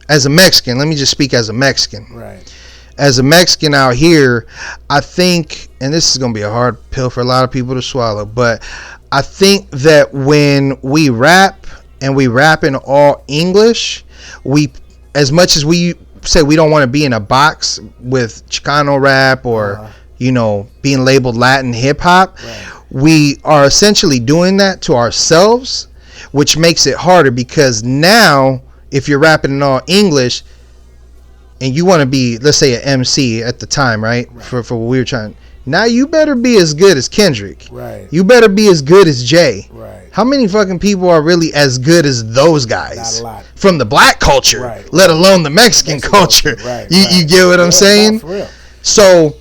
Speaker 3: as a Mexican, let me just speak as a Mexican.
Speaker 1: Right.
Speaker 3: As a Mexican out here, I think, and this is going to be a hard pill for a lot of people to swallow, but I think that when we rap and we rap in all English, as much as we say we don't want to be in a box with Chicano rap or, being labeled Latin hip hop, we are essentially doing that to ourselves, which makes it harder because now if you're rapping in all English and you want to be, let's say, an MC at the time, right? For what we were trying. Now you better be as good as Kendrick.
Speaker 1: Right.
Speaker 3: You better be as good as Jay.
Speaker 1: Right.
Speaker 3: How many fucking people are really as good as those guys?
Speaker 1: Not a lot.
Speaker 3: From the black culture, let alone the Mexican culture.
Speaker 1: Right.
Speaker 3: You get what I'm saying?
Speaker 1: For real.
Speaker 3: So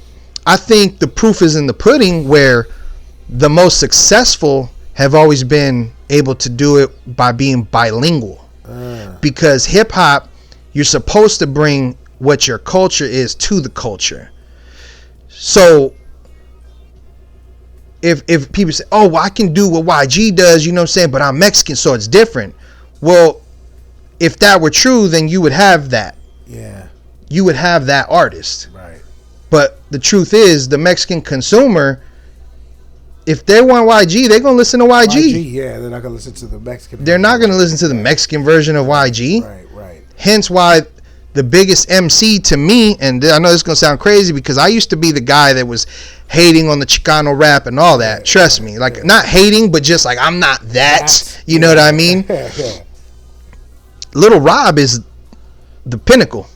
Speaker 3: I think the proof is in the pudding, where the most successful have always been able to do it by being bilingual. Because hip hop, you're supposed to bring what your culture is to the culture. So if people say, oh, well, I can do what YG does, you know what I'm saying, but I'm Mexican, so it's different. Well, if that were true, then you would have that.
Speaker 1: Yeah.
Speaker 3: You would have that artist.
Speaker 1: Right.
Speaker 3: But the truth is, the Mexican consumer, if they want YG, they're going to listen to YG.
Speaker 1: Yeah, they're not going to listen to the Mexican.
Speaker 3: They're not going to listen to the Mexican version of YG.
Speaker 1: Right.
Speaker 3: Hence why the biggest MC to me, and I know this is going to sound crazy because I used to be the guy that was hating on the Chicano rap and all that. Trust me. Like, not hating, but just like, I'm not that. You know what I mean? Little Rob is the pinnacle.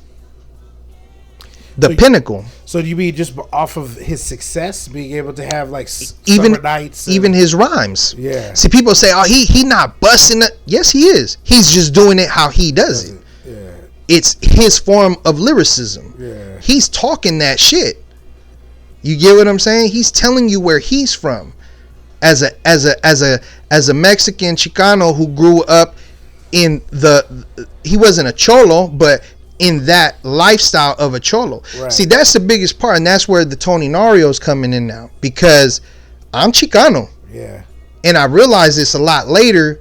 Speaker 3: The pinnacle.
Speaker 1: So do you mean just off of his success, being able to have like
Speaker 3: even
Speaker 1: summer nights,
Speaker 3: even his rhymes?
Speaker 1: Yeah.
Speaker 3: See, people say, "Oh, he not busting it." Yes, he is. He's just doing it how he does it.
Speaker 1: Yeah.
Speaker 3: It's his form of lyricism.
Speaker 1: Yeah.
Speaker 3: He's talking that shit. You get what I'm saying? He's telling you where he's from. As a Mexican Chicano who grew up in he wasn't a cholo, but in that lifestyle of a cholo. Right. See, that's the biggest part, and that's where the Tony Nario's coming in now, because I'm Chicano.
Speaker 1: Yeah.
Speaker 3: And I realized this a lot later.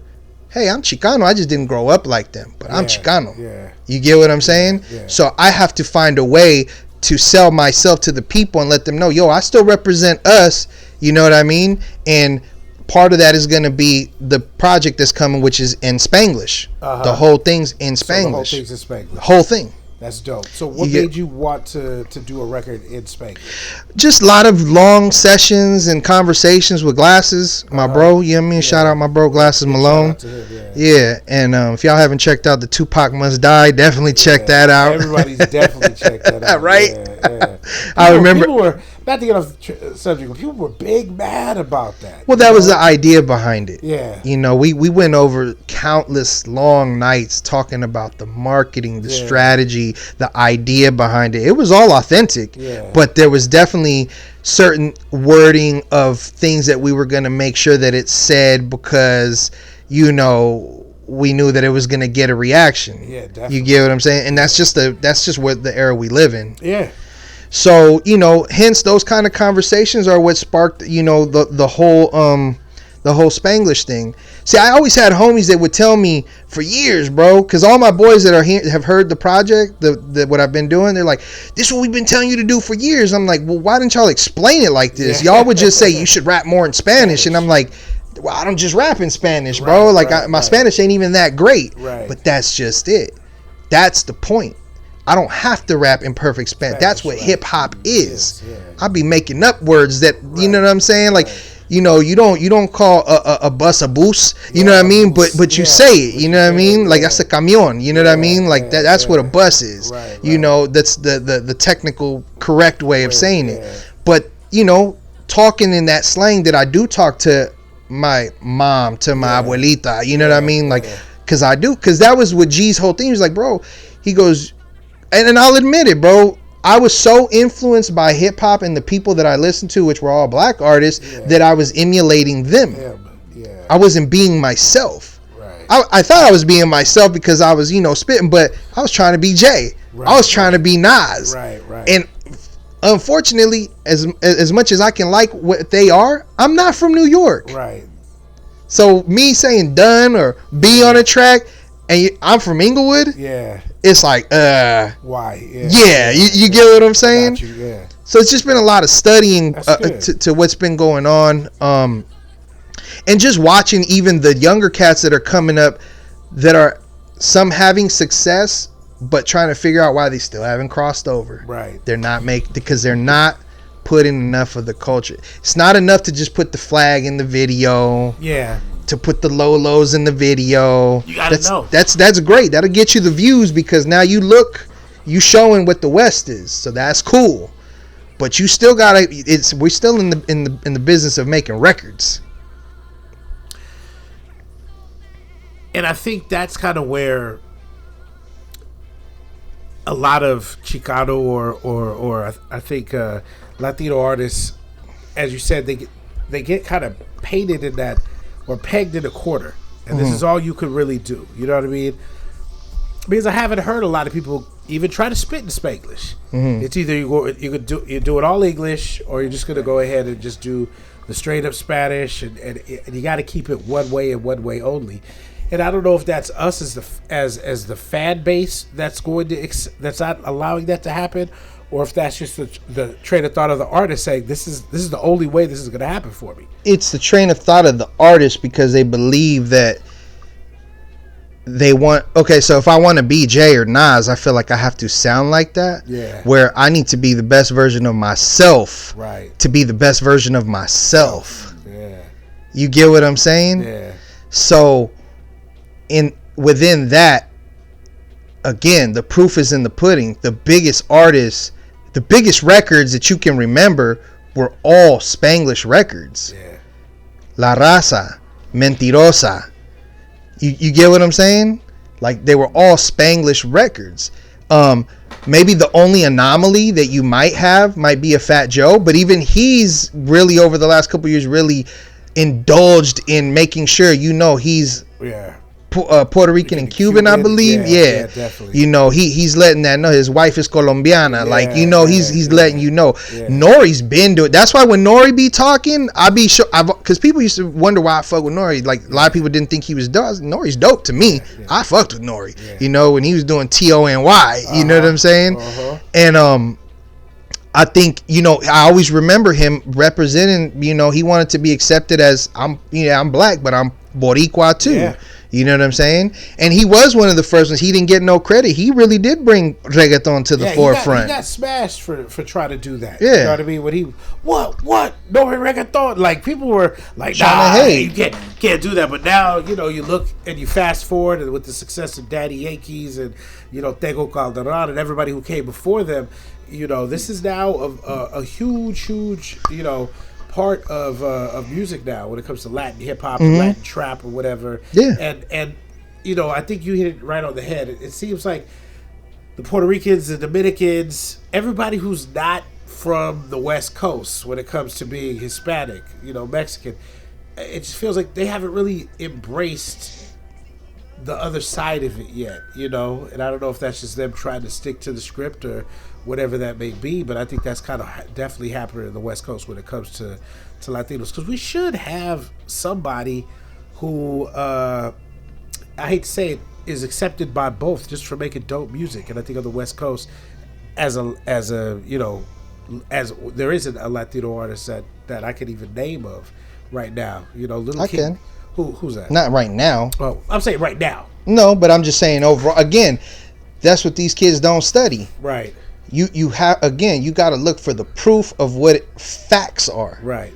Speaker 3: Hey, I'm Chicano. I just didn't grow up like them, but I'm Chicano.
Speaker 1: Yeah.
Speaker 3: You get what I'm saying?
Speaker 1: Yeah.
Speaker 3: So I have to find a way to sell myself to the people and let them know, yo, I still represent us. You know what I mean? And part of that is going to be the project that's coming, which is in Spanglish. The whole thing's in Spanglish. So the whole
Speaker 1: thing's in Spanglish.
Speaker 3: The whole thing.
Speaker 1: That's dope. So what made you want to do a record in Spanglish?
Speaker 3: Just a lot of long sessions and conversations with Glasses, my bro. You know what I mean? Shout out my bro, Glasses Malone.
Speaker 1: Shout out to him,
Speaker 3: yeah. And if y'all haven't checked out the Tupac Must Die, definitely check that out.
Speaker 1: Everybody's definitely checked that out.
Speaker 3: Right?
Speaker 1: Yeah.
Speaker 3: I remember.
Speaker 1: People were, not to get off the subject, but people were big mad about that.
Speaker 3: Well, that was the idea behind it.
Speaker 1: Yeah.
Speaker 3: You know, we went over countless long nights talking about the marketing, the strategy, the idea behind it. It was all authentic, but there was definitely certain wording of things that we were going to make sure that it said, because, you know, we knew that it was going to get a reaction.
Speaker 1: Yeah, definitely. You
Speaker 3: get what I'm saying? And that's just what the era we live in.
Speaker 1: Yeah.
Speaker 3: So, you know, hence those kind of conversations are what sparked, you know, the whole Spanglish thing. See, I always had homies that would tell me for years, bro, because all my boys that are here have heard the project, what I've been doing. They're like, this is what we've been telling you to do for years. I'm like, well, why didn't y'all explain it like this? Y'all would just say you should rap more in Spanish. And I'm like, well, I don't just rap in Spanish, bro. My Spanish ain't even that great.
Speaker 1: Right.
Speaker 3: But that's just it. That's the point. I don't have to rap in perfect Spanish. That's what hip hop is. I'll be making up words that, you know what I'm saying? Like, you know, you don't call a bus a bus, you know what I mean? But you say it, you know what I mean? Like, that's a camion, you know what I mean? Like, that's what a bus is. You know, that's the technical correct way of saying it. But, you know, talking in that slang that I do talk to my mom, to my abuelita, you know what I mean? Like, because that was what G's whole thing. He was like, bro, he goes, and I'll admit it, bro, I was so influenced by hip hop and the people that I listened to, which were all black artists, that I was emulating them. I wasn't being myself. I thought I was being myself because I was, you know, spitting, but I was trying to be Jay. I was trying to be Nas. And unfortunately, as much as I can like what they are, I'm not from New York. So me saying done or be on a track, and I'm from Inglewood. It's like,
Speaker 1: why?
Speaker 3: You get what I'm saying? So it's just been a lot of studying to what's been going on, and just watching even the younger cats that are coming up, that are some having success, but trying to figure out why they still haven't crossed over. They're not because they're not putting enough of the culture. It's not enough to just put the flag in the video. To put the Lolos in the video.
Speaker 1: You gotta know.
Speaker 3: That's great. That'll get you the views, because now you showing what the West is. So that's cool. But you still gotta. We're still in the business of making records.
Speaker 1: And I think that's kind of where a lot of Chicano or I think Latino artists, as you said, they get kind of painted in that, or pegged in a corner, and this is all you could really do. You know what I mean? Because I haven't heard a lot of people even try to spit in Spanglish. It's either you do it all English, or you're just gonna go ahead and just do the straight up Spanish, and you got to keep it one way and one way only. And I don't know if that's us as the fan base that's not allowing that to happen, or if that's just the train of thought of the artist saying this is the only way this is going to happen for me.
Speaker 3: It's the train of thought of the artist, because they believe that they want, okay, so if I want to be Jay or Nas, I feel like I have to sound like that.
Speaker 1: Yeah.
Speaker 3: Where I need to be the best version of myself.
Speaker 1: Right.
Speaker 3: To be the best version of myself.
Speaker 1: Yeah.
Speaker 3: You get what I'm saying?
Speaker 1: Yeah.
Speaker 3: So within that, again, the proof is in the pudding. The biggest artists, the biggest records that you can remember were all Spanglish records.
Speaker 1: Yeah.
Speaker 3: La Raza, Mentirosa. You get what I'm saying? Like, they were all Spanglish records. Maybe the only anomaly that you might have might be a Fat Joe, but even he's really, over the last couple years, really indulged in making sure, he's Puerto Rican and Cuban, I believe. Yeah,
Speaker 1: definitely.
Speaker 3: He's letting that know. His wife is Colombiana. He's letting you know.
Speaker 1: Yeah.
Speaker 3: Nori's been doing. That's why when Nori be talking, I be sure, because people used to wonder why I fuck with Nori. Like, a lot of people didn't think he was dope. Nori's dope to me.
Speaker 1: Yeah.
Speaker 3: I fucked with Nori.
Speaker 1: Yeah.
Speaker 3: When he was doing TONY. You know what I'm saying? And I think, I always remember him representing, he wanted to be accepted as, I'm black, but I'm Boricua too.
Speaker 1: Yeah.
Speaker 3: You know what I'm saying? And he was one of the first ones. He didn't get no credit. He really did bring reggaeton to the forefront.
Speaker 1: He got smashed for trying to do that.
Speaker 3: Yeah.
Speaker 1: You know what I mean? When he, what? No reggaeton? Like, people were like,
Speaker 3: Trying to hate.
Speaker 1: you can't do that. But now, you look and you fast forward, and with the success of Daddy Yankees and, Tego Calderon and everybody who came before them, this is now a huge, part of music now when it comes to Latin hip hop, Latin trap, or whatever.
Speaker 3: Yeah.
Speaker 1: And I think you hit it right on the head. It seems like the Puerto Ricans, the Dominicans, everybody who's not from the West Coast, when it comes to being Hispanic, Mexican, it just feels like they haven't really embraced the other side of it yet, and I don't know if that's just them trying to stick to the script or whatever that may be, but I think that's kind of definitely happening in the West Coast when it comes to Latinos, because we should have somebody who I hate to say it, is accepted by both just for making dope music. And I think on the West Coast, as there isn't a Latino artist that I can even name of right now. Little
Speaker 3: I
Speaker 1: King.
Speaker 3: can.
Speaker 1: Who's that?
Speaker 3: Not right now.
Speaker 1: Oh, I'm saying right now.
Speaker 3: No, but I'm just saying overall. Again, that's what these kids don't study.
Speaker 1: Right.
Speaker 3: You got to look for the proof of what facts are.
Speaker 1: Right.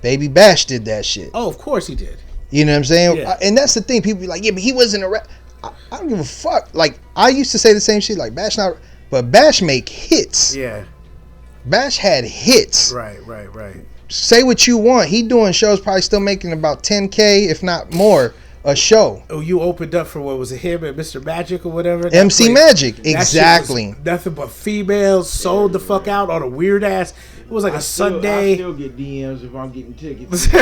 Speaker 3: Baby Bash did that shit.
Speaker 1: Oh, of course he did.
Speaker 3: You know what I'm saying?
Speaker 1: Yeah.
Speaker 3: And that's the thing. People be like, yeah, but he wasn't a rap. I don't give a fuck. Like, I used to say the same shit. Like, Bash not, but Bash make hits.
Speaker 1: Yeah.
Speaker 3: Bash had hits.
Speaker 1: Right.
Speaker 3: Say what you want. He doing shows, probably still making about 10K, if not more, a show.
Speaker 1: Oh, you opened up for what was it, him and Mr. Magic or whatever?
Speaker 3: MC Magic, exactly.
Speaker 1: Nothing but females, sold the fuck out on a weird ass. It was like a Sunday.
Speaker 2: I still get DMs if I'm getting tickets.
Speaker 1: It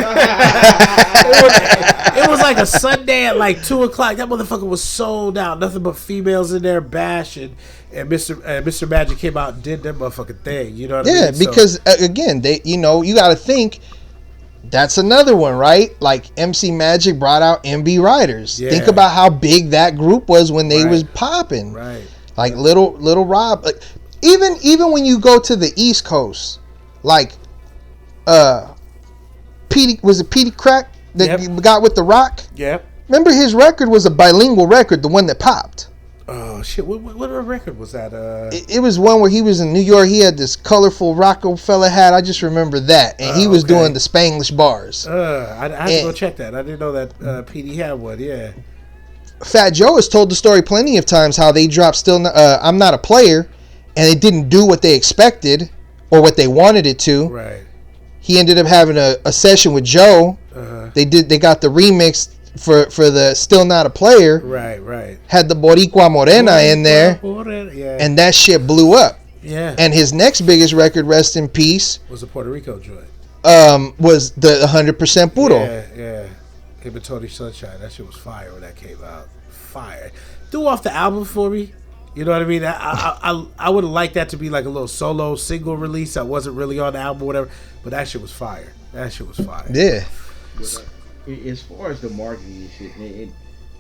Speaker 1: was like a Sunday at like 2:00. That motherfucker was sold out. Nothing but females in there. Bash and Mr. Magic came out and did that motherfucking thing. You know what I mean?
Speaker 3: Yeah, because again, they, you got to think. That's another one, right? Like, MC Magic brought out MB Riders.
Speaker 1: Yeah.
Speaker 3: Think about how big that group was when they was popping.
Speaker 1: Right.
Speaker 3: Like Little Rob. Like, even when you go to the East Coast, like Petey Crack that got with The Rock?
Speaker 1: Yep.
Speaker 3: Remember, his record was a bilingual record, the one that popped.
Speaker 1: Oh shit! What record was that?
Speaker 3: It was one where he was in New York. He had this colorful Rockefeller hat. I just remember that, and he was doing the Spanglish bars.
Speaker 1: I had to go check that. I didn't know that PD had one. Yeah.
Speaker 3: Fat Joe has told the story plenty of times how they dropped I'm Not a Player, and it didn't do what they expected or what they wanted it to.
Speaker 1: Right.
Speaker 3: He ended up having a session with Joe. They got the remix for the Still Not a Player.
Speaker 1: Right.
Speaker 3: Had the Boricua Morena in there.
Speaker 1: Yeah.
Speaker 3: And that shit blew up.
Speaker 1: Yeah.
Speaker 3: And his next biggest record, rest in peace,
Speaker 1: was a Puerto Rico joint.
Speaker 3: Was the 100% Puro.
Speaker 1: Yeah. Him and Tony Sunshine. That shit was fire when that came out. Fire. Threw off the album for me. You know what I mean? I would have liked that to be like a little solo single release that wasn't really on the album or whatever. But that shit was fire.
Speaker 3: Yeah.
Speaker 2: But, as far as the marketing and shit,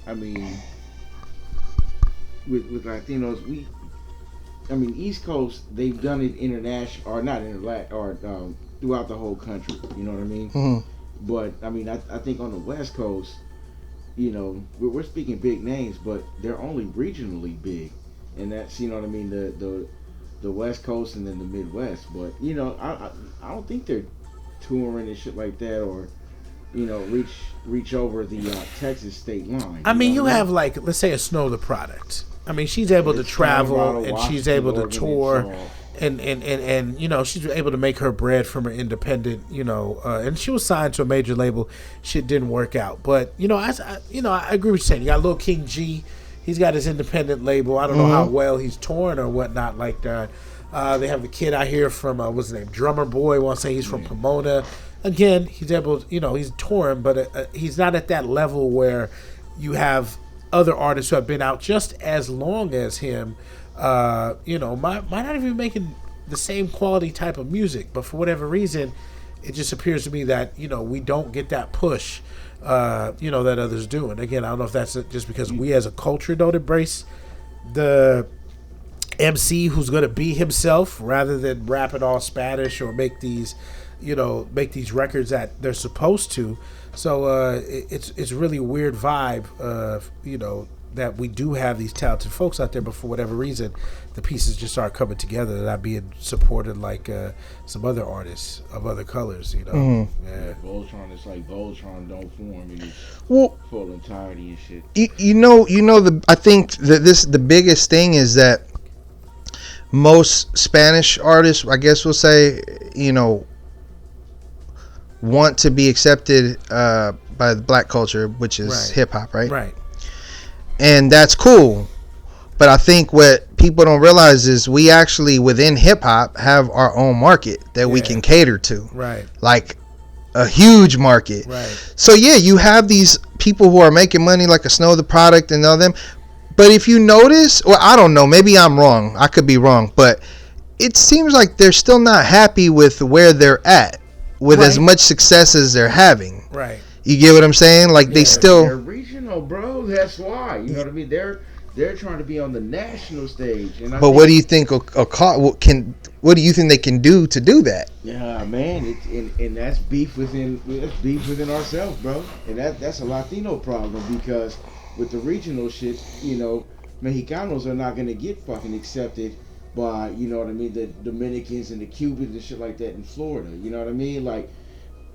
Speaker 2: I mean, with Latinos, East Coast, they've done it international, or not or throughout the whole country. You know what I mean?
Speaker 3: Mm-hmm.
Speaker 2: But I think on the West Coast, you know, we're speaking big names, but they're only regionally big, and that's, you know what I mean, the West Coast and then the Midwest. But you know, I don't think they're touring and shit like that, or you know, reach over the Texas state line.
Speaker 1: I mean, you have like, let's say, a Snow the Product. I mean, she's able to travel and she's able to tour, and you know, she's able to make her bread from her independent, you know, and she was signed to a major label. Shit didn't work out, but you know, I agree with you saying. You got Lil King G, he's got his independent label. I don't know how well he's touring or whatnot like that. They have the kid out here from what's his name, Drummer Boy. I want to say he's from Pomona. Again, he's able, you know, he's touring, but he's not at that level where you have other artists who have been out just as long as him, you know, might not even be making the same quality type of music, but for whatever reason, it just appears to me that, you know, we don't get that push, you know, that others do. And again, I don't know if that's just because we as a culture don't embrace the MC who's going to be himself rather than rap it all Spanish or make these, you know, make these records that they're supposed to. So it's really a weird vibe, you know, that we do have these talented folks out there, but for whatever reason, the pieces just aren't coming together. They're not being supported like some other artists of other colors, you know.
Speaker 2: Mm-hmm. Yeah, Voltron, it's like Voltron don't form in its full entirety and shit.
Speaker 3: You know, I think that the biggest thing is that most Spanish artists, I guess we'll say, you know, want to be accepted by the black culture, which is hip hop, right?
Speaker 1: Right.
Speaker 3: And that's cool. But I think what people don't realize is we actually within hip hop have our own market that we can cater to.
Speaker 1: Right.
Speaker 3: Like a huge market.
Speaker 1: Right.
Speaker 3: So yeah, you have these people who are making money like a Snow the Product and all them. But if you notice, or I don't know, maybe I'm wrong. I could be wrong, but it seems like they're still not happy with where they're at with as much success as they're having.
Speaker 1: Right.
Speaker 3: You get what I'm saying? Like they still.
Speaker 2: They're regional, bro. That's why. You know what I mean? They're trying to be on the national stage. And
Speaker 3: but what do you think? What do you think they can do to do that?
Speaker 2: Yeah, man. And that's beef within ourselves, bro. And that's a Latino problem, because with the regional shit, you know, Mexicanos are not gonna get fucking accepted by, you know what I mean, the Dominicans and the Cubans and shit like that in Florida. You know what I mean? Like,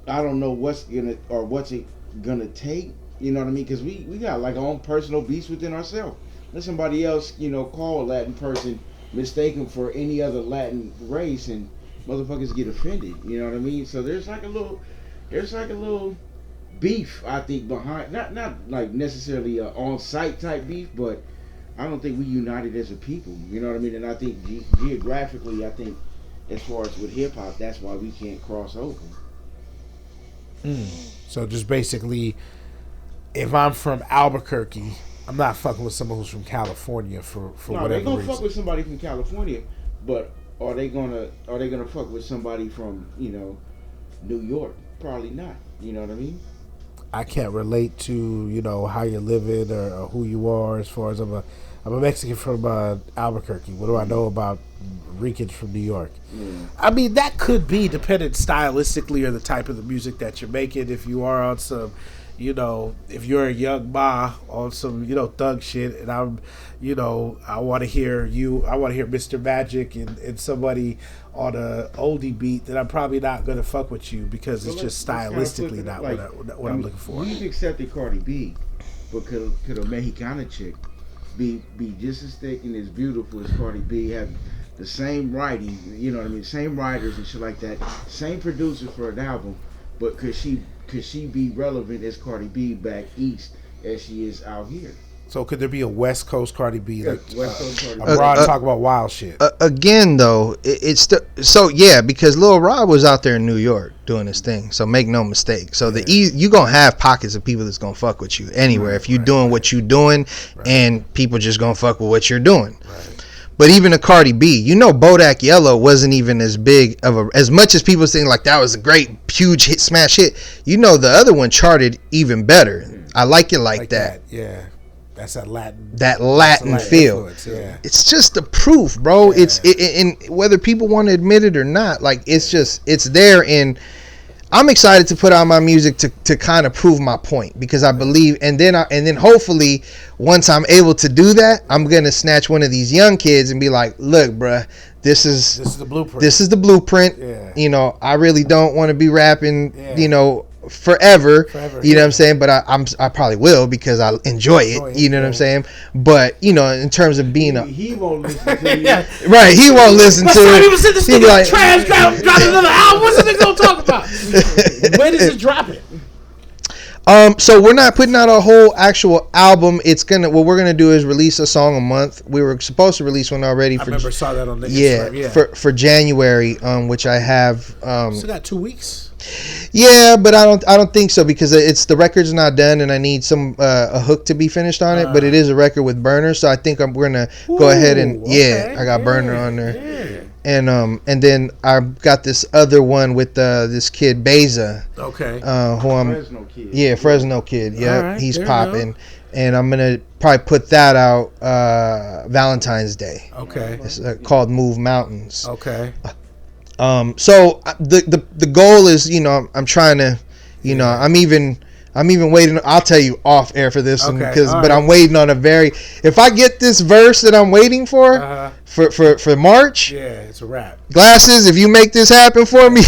Speaker 2: I don't know what's it gonna take. You know what I mean? Because we got like our own personal beefs within ourselves. Let somebody else, you know, call a Latin person, mistake them for any other Latin race, and motherfuckers get offended. You know what I mean? So there's like a little beef, I think, behind, not like necessarily a on-site type beef, but I don't think we united as a people. You know what I mean? And I think geographically, I think as far as with hip hop, that's why we can't cross over.
Speaker 1: So just basically, if I'm from Albuquerque, I'm not fucking with someone who's from California for whatever reason. No, they're gonna
Speaker 2: fuck with somebody from California, but are they gonna fuck with somebody from, you know, New York? Probably not. You know what I mean?
Speaker 1: I can't relate to, you know, how you're living or who you are. As far as I'm a Mexican from Albuquerque. What do I know about Ricans from New York? I mean, that could be dependent stylistically or the type of the music that you're making. If you are on some, you know, if you're a young ma on some, you know, thug shit, and I'm, you know, I want to hear Mr. Magic and somebody on a oldie beat, then I'm probably not going to fuck with you because it's just stylistically not like, what I'm looking for.
Speaker 2: We've accepted Cardi B, but could a Mexicana chick be just as thick and as beautiful as Cardi B, have the same writing, you know what I mean, same writers and shit like that, same producers for an album, but could she be relevant as Cardi B back east as she is out here?
Speaker 1: So could there be a West Coast Cardi B, like
Speaker 2: West Coast Cardi B?
Speaker 1: Rod talk about wild shit?
Speaker 3: Again, though, because Lil Rod was out there in New York doing his thing. So make no mistake. So you gonna have pockets of people that's gonna fuck with you anywhere if you're doing what you're doing, and people just gonna fuck with what you're doing. Right. But even a Cardi B, you know, Bodak Yellow wasn't even as big of as much as people think like that was a great, huge hit, smash hit. You know, the other one charted even better. I like it like that.
Speaker 1: Yeah. That's that
Speaker 3: Latin feel.
Speaker 1: Yeah.
Speaker 3: It's just the proof, bro. Yeah. And whether people want to admit it or not, like it's there. And I'm excited to put out my music to kind of prove my point, because I believe, and then hopefully once I'm able to do that, I'm gonna snatch one of these young kids and be like, look, bruh, this is the blueprint. This is the blueprint. Yeah. You know, I really don't want to be rapping, you know, forever, you know what I'm saying, but I probably will, because I enjoy it, you know what I'm saying. But you know, in terms of being
Speaker 2: he won't listen to you.
Speaker 3: Right, he won't listen to it.
Speaker 1: Even said this nigga like, trash drop another album. What's this nigga gonna talk about? When is it dropping?
Speaker 3: So we're not putting out a whole actual album. What we're gonna do is release a song a month. We were supposed to release one already. I
Speaker 1: saw that on the Instagram.
Speaker 3: Yeah, for January, which I have.
Speaker 1: Still got 2 weeks.
Speaker 3: Yeah, but I don't think so, because it's the record's not done, and I need a hook to be finished on it. But it is a record with Burner, so I think we're gonna go ahead and I got Burner on there. Yeah. And then I've got this other one with this kid Beza.
Speaker 1: Okay.
Speaker 3: Who I'm
Speaker 2: Fresno kid.
Speaker 3: Yeah, Fresno kid. Yeah,
Speaker 1: right,
Speaker 3: he's popping, and I'm gonna probably put that out Valentine's Day.
Speaker 1: Okay.
Speaker 3: It's called Move Mountains.
Speaker 1: Okay.
Speaker 3: So the goal is, you know, I'm trying to, you know, I'm even waiting. I'll tell you off air for this one, but I'm waiting on if I get this verse that I'm waiting for March.
Speaker 1: Yeah, it's a wrap.
Speaker 3: Glasses, if you make this happen for me,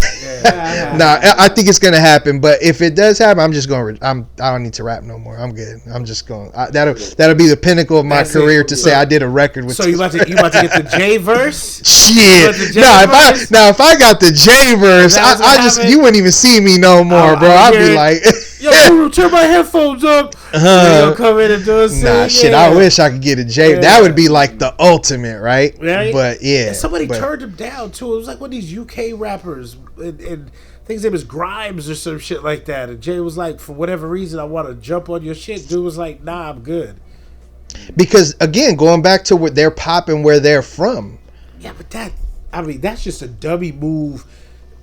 Speaker 3: I think it's gonna happen. But if it does happen, I'm just going. I don't need to rap no more. I'm good. I'm just going. That'll be the pinnacle of my career to say I did a record with.
Speaker 1: So you about to get the J verse?
Speaker 3: Shit. If I got the J verse, I just you wouldn't even see me no more, bro. I'd be like,
Speaker 1: yo, turn my headphones up. You'll come in and do a scene.
Speaker 3: Nah, shit. I wish I could get a J. That would be like the ultimate, right?
Speaker 1: Right.
Speaker 3: But yeah.
Speaker 1: And somebody turned him down too. It was like one of these UK rappers, and I think his name is Grimes or some shit like that. And Jay was like, for whatever reason, I want to jump on your shit. Dude was like, nah, I'm good.
Speaker 3: Because again, going back to what they're popping, where they're from.
Speaker 1: Yeah, but that's just a dummy move,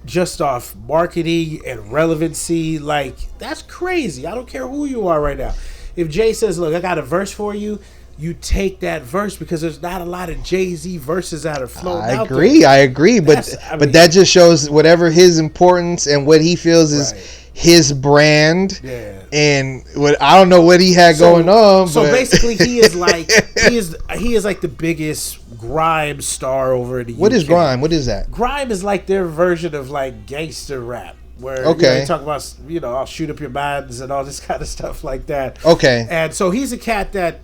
Speaker 1: just off marketing and relevancy. Like, that's crazy. I don't care who you are right now. If Jay says, look, I got a verse for you, you take that verse, because there's not a lot of Jay-Z verses that are floating out there.
Speaker 3: I agree, but that just shows whatever his importance and what he feels is his brand. Yeah. And I don't know what he had going on.
Speaker 1: So basically, he is like the biggest grime star over in the UK.
Speaker 3: What is grime? What is that?
Speaker 1: Grime is like their version of like gangster rap, where they talk about, I'll shoot up your minds and all this kind of stuff like that.
Speaker 3: Okay.
Speaker 1: And so he's a cat that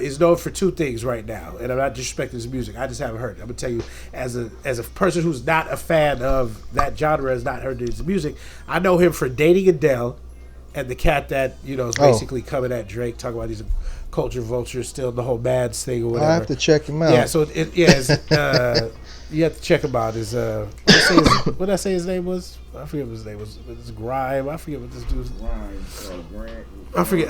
Speaker 1: is known for two things right now, and I'm not disrespecting his music. I just haven't heard it. I'm gonna tell you, as a person who's not a fan of that genre, has not heard his music. I know him for Dating Adele, and the cat that is basically coming at Drake, talking about these culture vultures, still the whole Mads thing or whatever.
Speaker 3: I have to check him out.
Speaker 1: Yeah, so you have to check him out. What did I say his name was? I forget what his name was. It's Grime. I forget what this dude's.
Speaker 2: Grime.
Speaker 1: I forget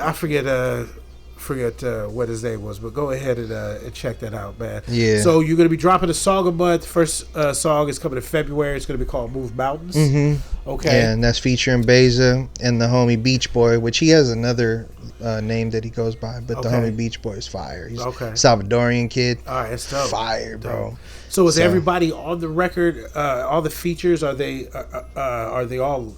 Speaker 1: what his name was. But go ahead and check that out, man.
Speaker 3: Yeah.
Speaker 1: So you're gonna be dropping a song a month. First song is coming in February. It's gonna be called Move Mountains.
Speaker 3: Mm-hmm.
Speaker 1: Okay.
Speaker 3: Yeah, and that's featuring Beza and the homie Beach Boy, which he has another name that he goes by, but the homie Beach Boy is fire. He's a Salvadorian kid.
Speaker 1: All right, it's dope.
Speaker 3: Fire, bro.
Speaker 1: So is everybody on the record? All the features, are they all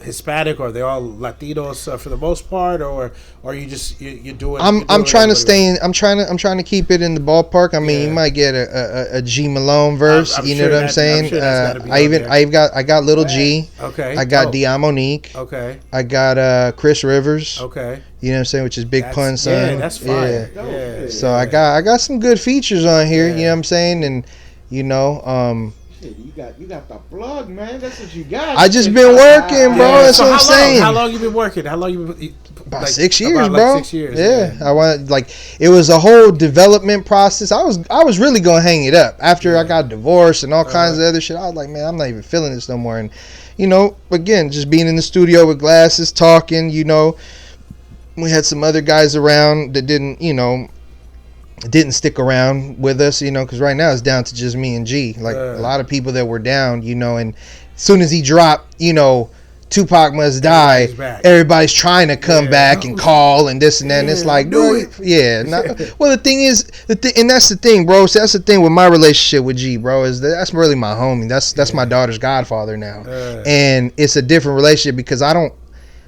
Speaker 1: Hispanic, or are they all Latinos for the most part, or are you just you're doing?
Speaker 3: I'm trying to stay in. I'm trying to keep it in the ballpark. I mean, you might get a G Malone verse.
Speaker 1: I'm
Speaker 3: you
Speaker 1: sure
Speaker 3: know what I'm saying? I got Little G.
Speaker 1: Okay.
Speaker 3: I got Diamonique.
Speaker 1: Okay.
Speaker 3: I got Chris Rivers.
Speaker 1: Okay.
Speaker 3: You know what I'm saying, which is Big Pun son.
Speaker 1: Yeah, that's fire. Yeah.
Speaker 3: So I got some good features on here. You know what I'm saying, and
Speaker 2: You got the plug, man. That's what you got.
Speaker 3: I just been working, bro. That's what I'm saying.
Speaker 1: How long you been working? How long you been?
Speaker 3: About 6 years, bro.
Speaker 1: 6 years.
Speaker 3: Yeah, I want it was a whole development process. I was really gonna hang it up after I got divorced and all kinds of other shit. I was like, man, I'm not even feeling this no more. And again, just being in the studio with Glasses, talking. We had some other guys around that didn't stick around with us, because right now it's down to just me and G. Like a lot of people that were down, and as soon as he dropped, Tupac must die, everybody's trying to come back and call and this and that. And it's like, bro, well, the thing is, and that's the thing, bro. So that's the thing with my relationship with G, bro, is that's really my homie. That's my daughter's godfather now, and it's a different relationship because I don't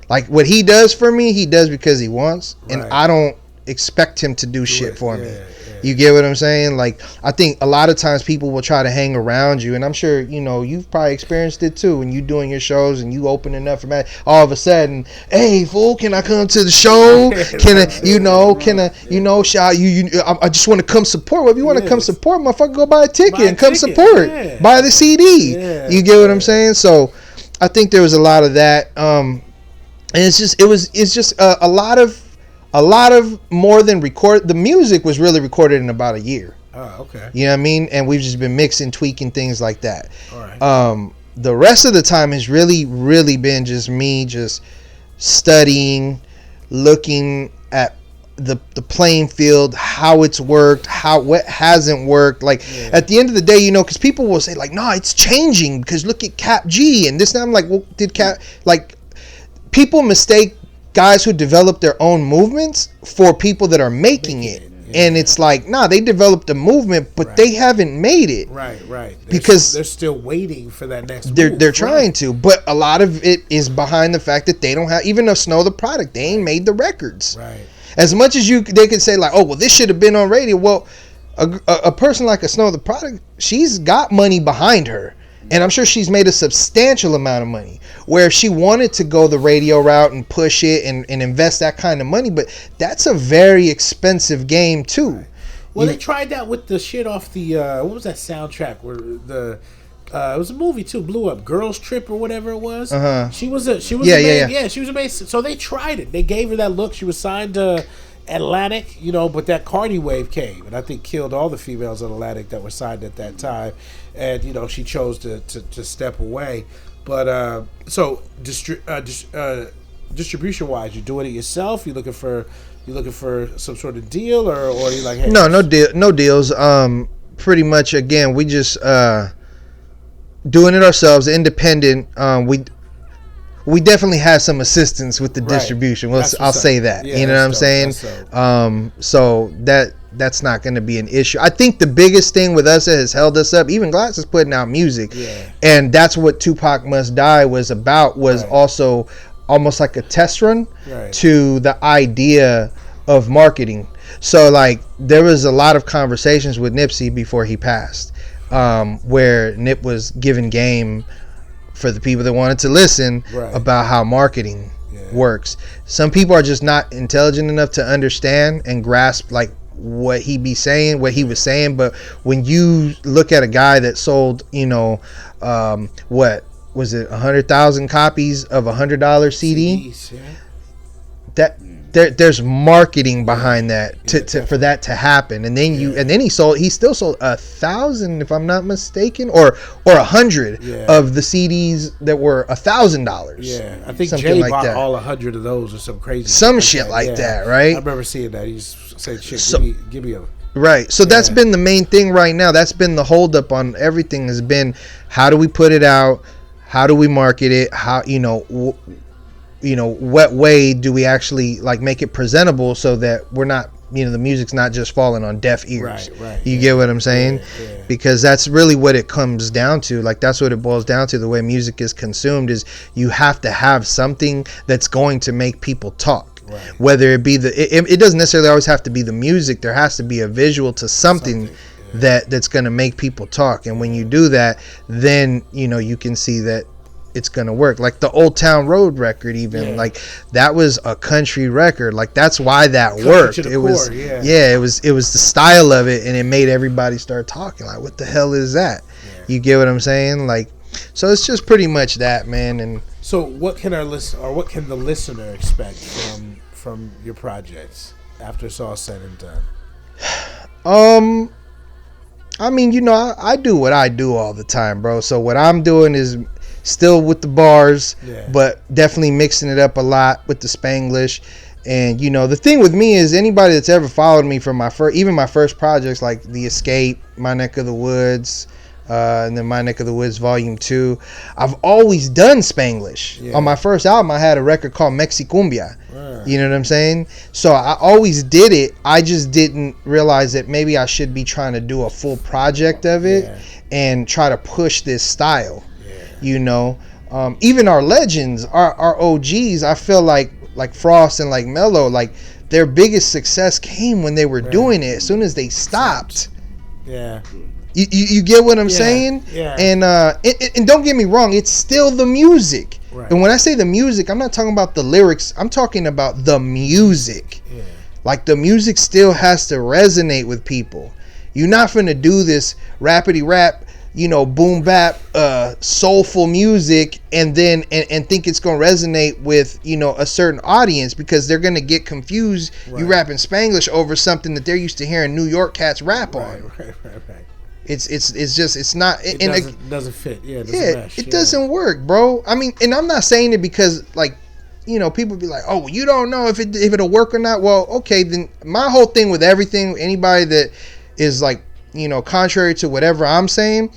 Speaker 3: like what he does for me. He does because he wants, and I don't expect him to do shit for me. You get what I'm saying? Like, I think a lot of times people will try to hang around you, and I'm sure, you know, you've probably experienced it too when you doing your shows and you opening up for that. All of a sudden, hey, fool, can I come to the show? Shout you? I just want to come support. Well, if you want to come support, motherfucker, go buy a ticket and come support. Buy the CD. You get what I'm saying? So, I think there was a lot of that. And it's just a lot of more than record. The music was really recorded in about a year.
Speaker 1: Oh, okay.
Speaker 3: You know what I mean? And we've just been mixing, tweaking things like that.
Speaker 1: All right.
Speaker 3: The rest of the time has really, really been just me just studying, looking at the playing field, how it's worked, what hasn't worked. Like at the end of the day, you know, because people will say like, no, it's changing because look at Cap G and this. And I'm like, well, people mistake guys who develop their own movements for people that are making it. And it's like, nah, they developed a movement, but they haven't made it.
Speaker 1: Right.
Speaker 3: Because
Speaker 1: they're still waiting for that next
Speaker 3: move. They're trying to, but a lot of it is behind the fact that they don't have, even though Snow the product, they ain't made the records.
Speaker 1: Right.
Speaker 3: As much as they could say like, oh, well, this should have been on radio. Well, a person like a Snow the product, she's got money behind her. And I'm sure she's made a substantial amount of money where if she wanted to go the radio route and push it and invest that kind of money. But that's a very expensive game, too. Right.
Speaker 1: Well, they tried that with the shit off the, what was that soundtrack where it was a movie, too, blew up. Girls Trip or whatever it was.
Speaker 3: Uh-huh.
Speaker 1: She was amazing. So they tried it. They gave her that look. She was signed to Atlantic, you know, but that Cardi wave came and I think killed all the females on Atlantic that were signed at that time. And, you know, she chose to step away. But so distribution wise, you're doing it yourself? You looking for some sort of deal or are you like, hey,
Speaker 3: no deals. Pretty much again, we just doing it ourselves, independent. We definitely have some assistance with the distribution. Well, I'll say that. You know what I'm saying? So that's not going to be an issue. I think the biggest thing with us that has held us up, even Glass is putting out music, and that's what Tupac Must Die was about. Was also almost like a test run to the idea of marketing. So like there was a lot of conversations with Nipsey before he passed, where Nip was giving game for the people that wanted to listen about how marketing works. Some people are just not intelligent enough to understand and grasp like what he was saying. But when you look at a guy that sold, you know, what was it, 100,000 copies of $100 CD?
Speaker 1: CDs,
Speaker 3: that there's marketing behind that for that to happen, and then he still sold 1,000 if I'm not mistaken, or 100 of the CDs that were $1,000.
Speaker 1: Yeah, I think Jay like bought all 100 of those or some crazy
Speaker 3: shit like that, right?
Speaker 1: I remember seeing that. He said, "Shit, give me a."
Speaker 3: Right. So that's been the main thing right now. That's been the holdup on everything. Has been how do we put it out? How do we market it? How what way do we actually like make it presentable so that we're not, the music's not just falling on deaf ears.
Speaker 1: Right.
Speaker 3: You get what I'm saying?
Speaker 1: Yeah.
Speaker 3: Because that's really what it comes down to. Like that's what it boils down to. The way music is consumed is you have to have something that's going to make people talk. Right. Whether it be it doesn't necessarily always have to be the music. There has to be a visual to something. That's going to make people talk. And when you do that, then you can see that it's gonna work. Like the Old Town Road record, even like that was a country record. Like that's why that worked. It was it was the style of it, and it made everybody start talking. Like, what the hell is that? You get what I'm saying? Like, so it's just pretty much that, man. And
Speaker 1: so, what can the listener expect from your projects after it's all said and done?
Speaker 3: I mean, I do what I do all the time, bro. So what I'm doing is still with the bars, but definitely mixing it up a lot with the Spanglish. And the thing with me is anybody that's ever followed me from my first projects like The Escape, My Neck of the Woods, and then My Neck of the Woods Volume 2. I've always done Spanglish. Yeah. On my first album, I had a record called Mexicumbia. Wow. You know what I'm saying? So I always did it. I just didn't realize that maybe I should be trying to do a full project of it and try to push this style. Yeah. You know, even our legends, our OGs, I feel like Frost and like Mello, like their biggest success came when they were doing it. As soon as they stopped. Yeah. You get what I'm saying? Yeah. And don't get me wrong, it's still the music. Right. And when I say the music, I'm not talking about the lyrics. I'm talking about the music. Yeah. Like the music still has to resonate with people. You're not finna do this rapidy rap, you know, boom bap, soulful music, and then and think it's gonna resonate with, you know, a certain audience, because they're gonna get confused. Right. You rapping Spanglish over something that they're used to hearing New York cats rap on. Right. It's just it's not. It
Speaker 1: doesn't fit. Yeah, it doesn't mesh.
Speaker 3: It doesn't work, bro. I mean, and I'm not saying it because, like, you know, people be like, oh, well, you don't know if it'll work or not. Well, okay, then my whole thing with everything, anybody that is like, you know, contrary to whatever I'm saying,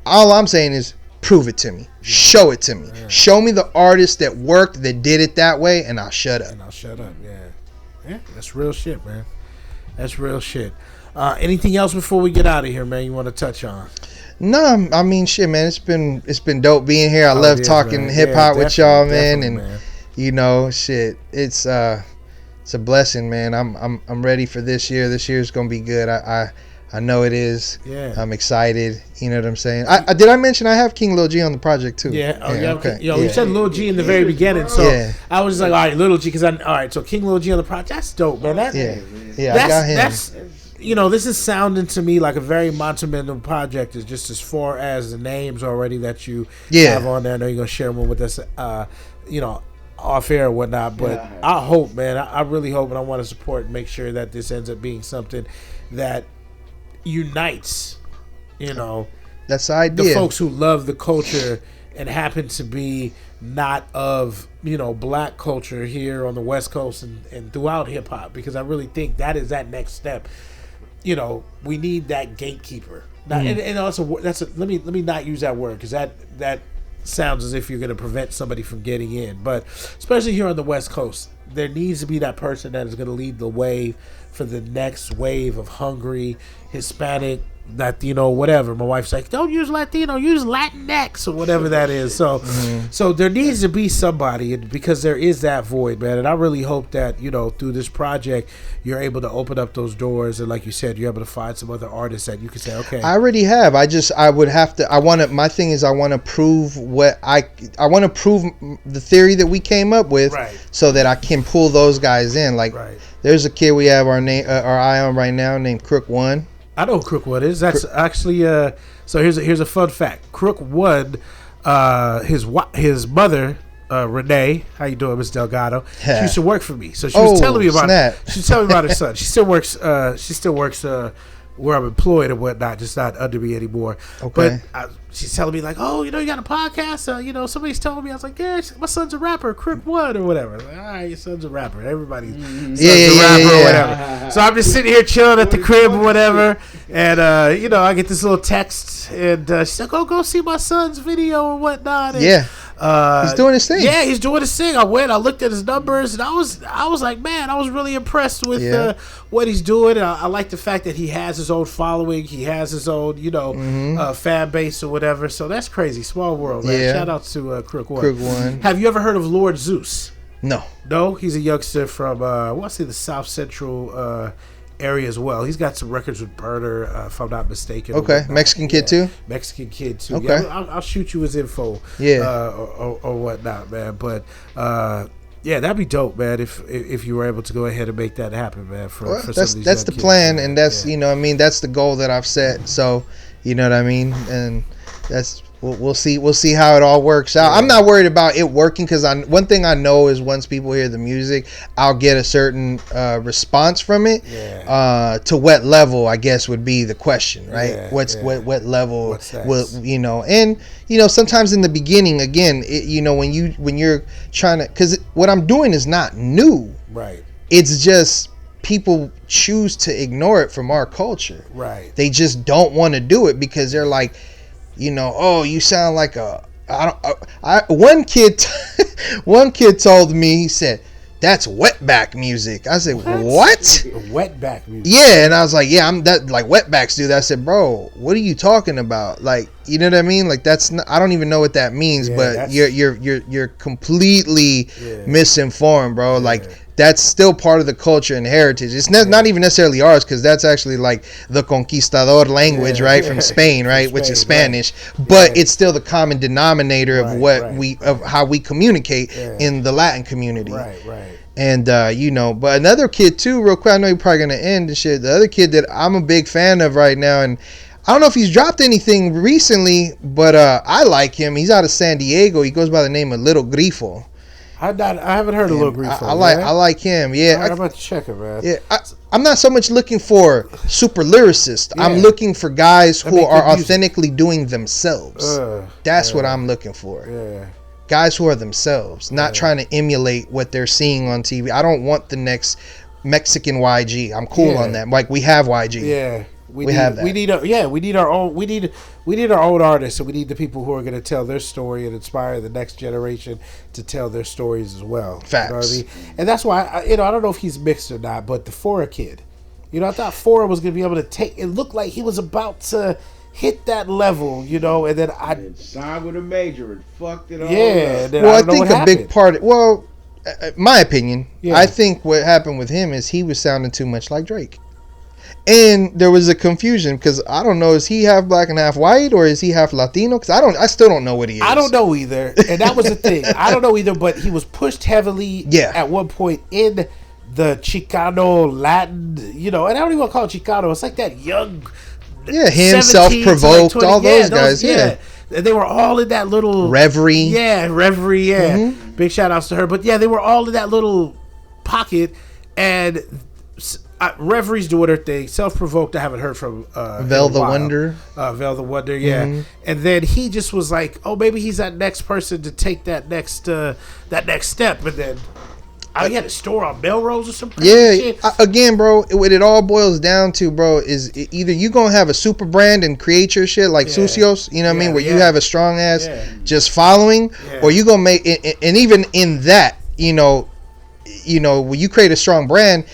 Speaker 3: all I'm saying is prove it to me. Show it to me. Yeah. Show me the artist that worked, that did it that way, and I'll shut up.
Speaker 1: Yeah, that's real shit, man. That's real shit. Anything else before we get out of here, man, you want to touch on?
Speaker 3: No, I mean, shit, man, it's been dope being here. I love talking hip hop with y'all, man, and man. You know, shit, it's a blessing, man. I'm ready for this year. This year's gonna be good. I know it is. Yeah. I'm excited. You know what I'm saying? Did I mention I have King Lil G on the project too?
Speaker 1: Yeah. Oh, yeah. Okay. You said Lil G in the very beginning, so I was just like, all right, Lil G, because all right, so King Lil G on the project. That's dope, man. I got him. That's, you know, this is sounding to me like a very monumental project, is just as far as the names already that you have on there. I know you're going to share them with us, you know, off air or whatnot. But I hope, man, I really hope, and I want to support and make sure that this ends up being something that unites, you know,
Speaker 3: that's the idea.
Speaker 1: The folks who love the culture and happen to be not of, you know, black culture here on the West Coast and throughout hip hop, because I really think that is that next step. You know, we need that gatekeeper. Now, and also let me not use that word, because that sounds as if you're going to prevent somebody from getting in. But especially here on the West Coast, there needs to be that person that is going to lead the way for the next wave of hungry Hispanic, Latino, whatever. My wife's like, don't use Latino, use Latinx or whatever that is. So so there needs to be somebody, because there is that void, man. And I really hope that, you know, through this project, you're able to open up those doors, and like you said, you're able to find some other artists that you can say, okay.
Speaker 3: I already have. My thing is, I want to prove the theory that we came up with, so that I can pull those guys in. Like, there's a kid we have our eye on right now named Crook One.
Speaker 1: I know who Crook One is. That's actually so here's a fun fact. Crook One, his mother, Renee, how you doing, Miss Delgado? She used to work for me, so she was telling me about her son. She still works where I'm employed and whatnot, just not under me anymore. Okay. But she's telling me like, oh, you know, you got a podcast. You know, somebody's telling me. I was like, yeah, my son's a rapper, Crook One or whatever. Like, all right, your son's a rapper. Everybody's son's a rapper or whatever. So I'm just sitting here chilling at the crib or whatever, and you know, I get this little text, and she's like, oh, go see my son's video or whatnot. And,
Speaker 3: he's doing his thing.
Speaker 1: Yeah, he's doing his thing. I looked at his numbers, and I was like, man, I was really impressed with what he's doing. And I like the fact that he has his own following. He has his own, you know, fan base or whatever. So that's crazy. Small world, man. Yeah. Shout out to Crook One. Have you ever heard of Lord Zeus? No, he's a youngster from I want to say the South Central area as well. He's got some records with Burner, if I'm not mistaken.
Speaker 3: Okay, Mexican kid too.
Speaker 1: Okay, I'll shoot you his info. Or whatnot, man. But yeah, that'd be dope, man. If you were able to go ahead and make that happen, man.
Speaker 3: That's the plan, and that's you know, I mean, that's the goal that I've set. So, you know what I mean, and that's. We'll see how it all works out. I'm not worried about it working, because one thing I know is once people hear the music, I'll get a certain response from it. To what level, I guess, would be the question, right? What level will, you know? And you know, sometimes in the beginning, again, you know, when you're trying to, because what I'm doing is not new,
Speaker 1: right?
Speaker 3: It's just people choose to ignore it from our culture.
Speaker 1: Right.
Speaker 3: They just don't want to do it because they're like, oh, you sound like a. One kid told me, he said, "That's wetback music." I said, "What?"
Speaker 1: Wetback music.
Speaker 3: Yeah, and I was like, "Yeah, I'm that like wetbacks do that." I said, "Bro, what are you talking about? Like, you know what I mean? Like that's not, I don't even know what that means, but you're completely misinformed, bro. Yeah. Like that's still part of the culture and heritage. It's not even necessarily ours because that's actually like the conquistador language, right, from Spain, right, which is Spanish. Right. But it's still the common denominator of of how we communicate in the Latin community.
Speaker 1: Right.
Speaker 3: And but another kid too, real quick. I know you're probably gonna end and shit. The other kid that I'm a big fan of right now, and I don't know if he's dropped anything recently, but I like him. He's out of San Diego. He goes by the name of Little Grifo.
Speaker 1: I haven't heard of Lil Grifo.
Speaker 3: I like him. Yeah,
Speaker 1: right, I'm about to check it, man.
Speaker 3: Yeah, I'm not so much looking for super lyricists. Yeah. I'm looking for guys who are authentically doing themselves. That's what I'm looking for.
Speaker 1: Yeah,
Speaker 3: guys who are themselves, not trying to emulate what they're seeing on TV. I don't want the next Mexican YG. I'm cool on that. Like we have YG.
Speaker 1: Yeah.
Speaker 3: We have that.
Speaker 1: We need our own. We need our own artists, and we need the people who are going to tell their story and inspire the next generation to tell their stories as well.
Speaker 3: Facts.
Speaker 1: You know what I mean? And that's why I don't know if he's mixed or not, but the Fora kid, I thought Fora was going to be able to take. It looked like he was about to hit that level, and then I
Speaker 2: signed with a major and fucked it all.
Speaker 1: Yeah.
Speaker 2: Up.
Speaker 3: Well, I think a big part. My opinion. Yeah. I think what happened with him is he was sounding too much like Drake. And there was a confusion because I don't know, is he half black and half white or is he half Latino? Because I still don't know what he is.
Speaker 1: I don't know either, and that was the thing. I don't know either, but he was pushed heavily at one point in the Chicano Latin, and I don't even want to call it Chicano. It's like that young,
Speaker 3: him self-provoked, like all those guys,
Speaker 1: And they were all in that little
Speaker 3: Reverie.
Speaker 1: Yeah. Mm-hmm. Big shout outs to her, but they were all in that little pocket and. Reverie's doing her thing. Self-provoked. I haven't heard from
Speaker 3: Vel the Wonder.
Speaker 1: Vel the Wonder, yeah. Mm-hmm. And then he just was like, "Oh, maybe he's that next person to take that next step." And then he had a store on Melrose or something.
Speaker 3: Yeah. Again, bro, what it all boils down to, bro, is either you gonna have a super brand and create your shit like Sucios, you know what I mean, where you have a strong ass just following, or you gonna make and even in that, when you create a strong brand.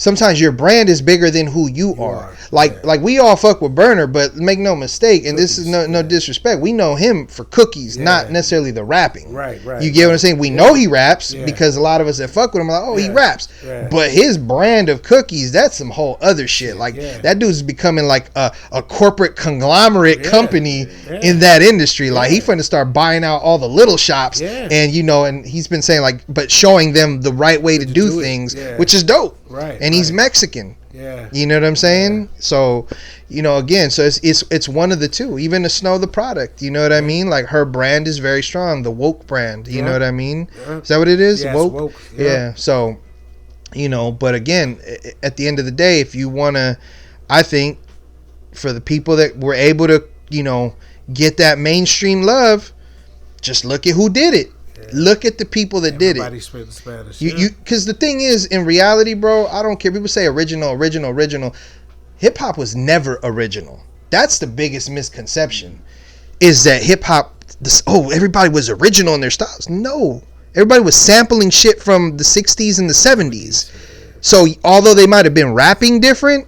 Speaker 3: Sometimes your brand is bigger than who you are. Like we all fuck with Burner, but make no mistake, and this is no disrespect. We know him for cookies, not necessarily the rapping.
Speaker 1: Right.
Speaker 3: You get what I'm saying? We know he raps because a lot of us that fuck with him are like, he raps. Yeah. But his brand of cookies, that's some whole other shit. Like that dude's becoming like a corporate conglomerate company in that industry. Like he finna start buying out all the little shops, and and he's been saying like, but showing them the right way to do things, which is dope.
Speaker 1: Right.
Speaker 3: And he's Mexican.
Speaker 1: Yeah.
Speaker 3: You know what I'm saying? Yeah. So, again, so it's one of the two. Even the Snow the product, you know what I mean? Like her brand is very strong, the woke brand. You know what I mean? Yeah. Is that what it is?
Speaker 1: Yeah,
Speaker 3: woke? Yeah. So, but again, at the end of the day, if you wanna, I think, for the people that were able to, get that mainstream love, just look at who did it. Look at the people that did it.
Speaker 1: Everybody spit Spanish.
Speaker 3: Because the thing is, in reality, bro, I don't care. People say original. Hip hop was never original. That's the biggest misconception. Is that hip hop? Everybody was original in their styles. No, everybody was sampling shit from the '60s and the '70s. So although they might have been rapping different,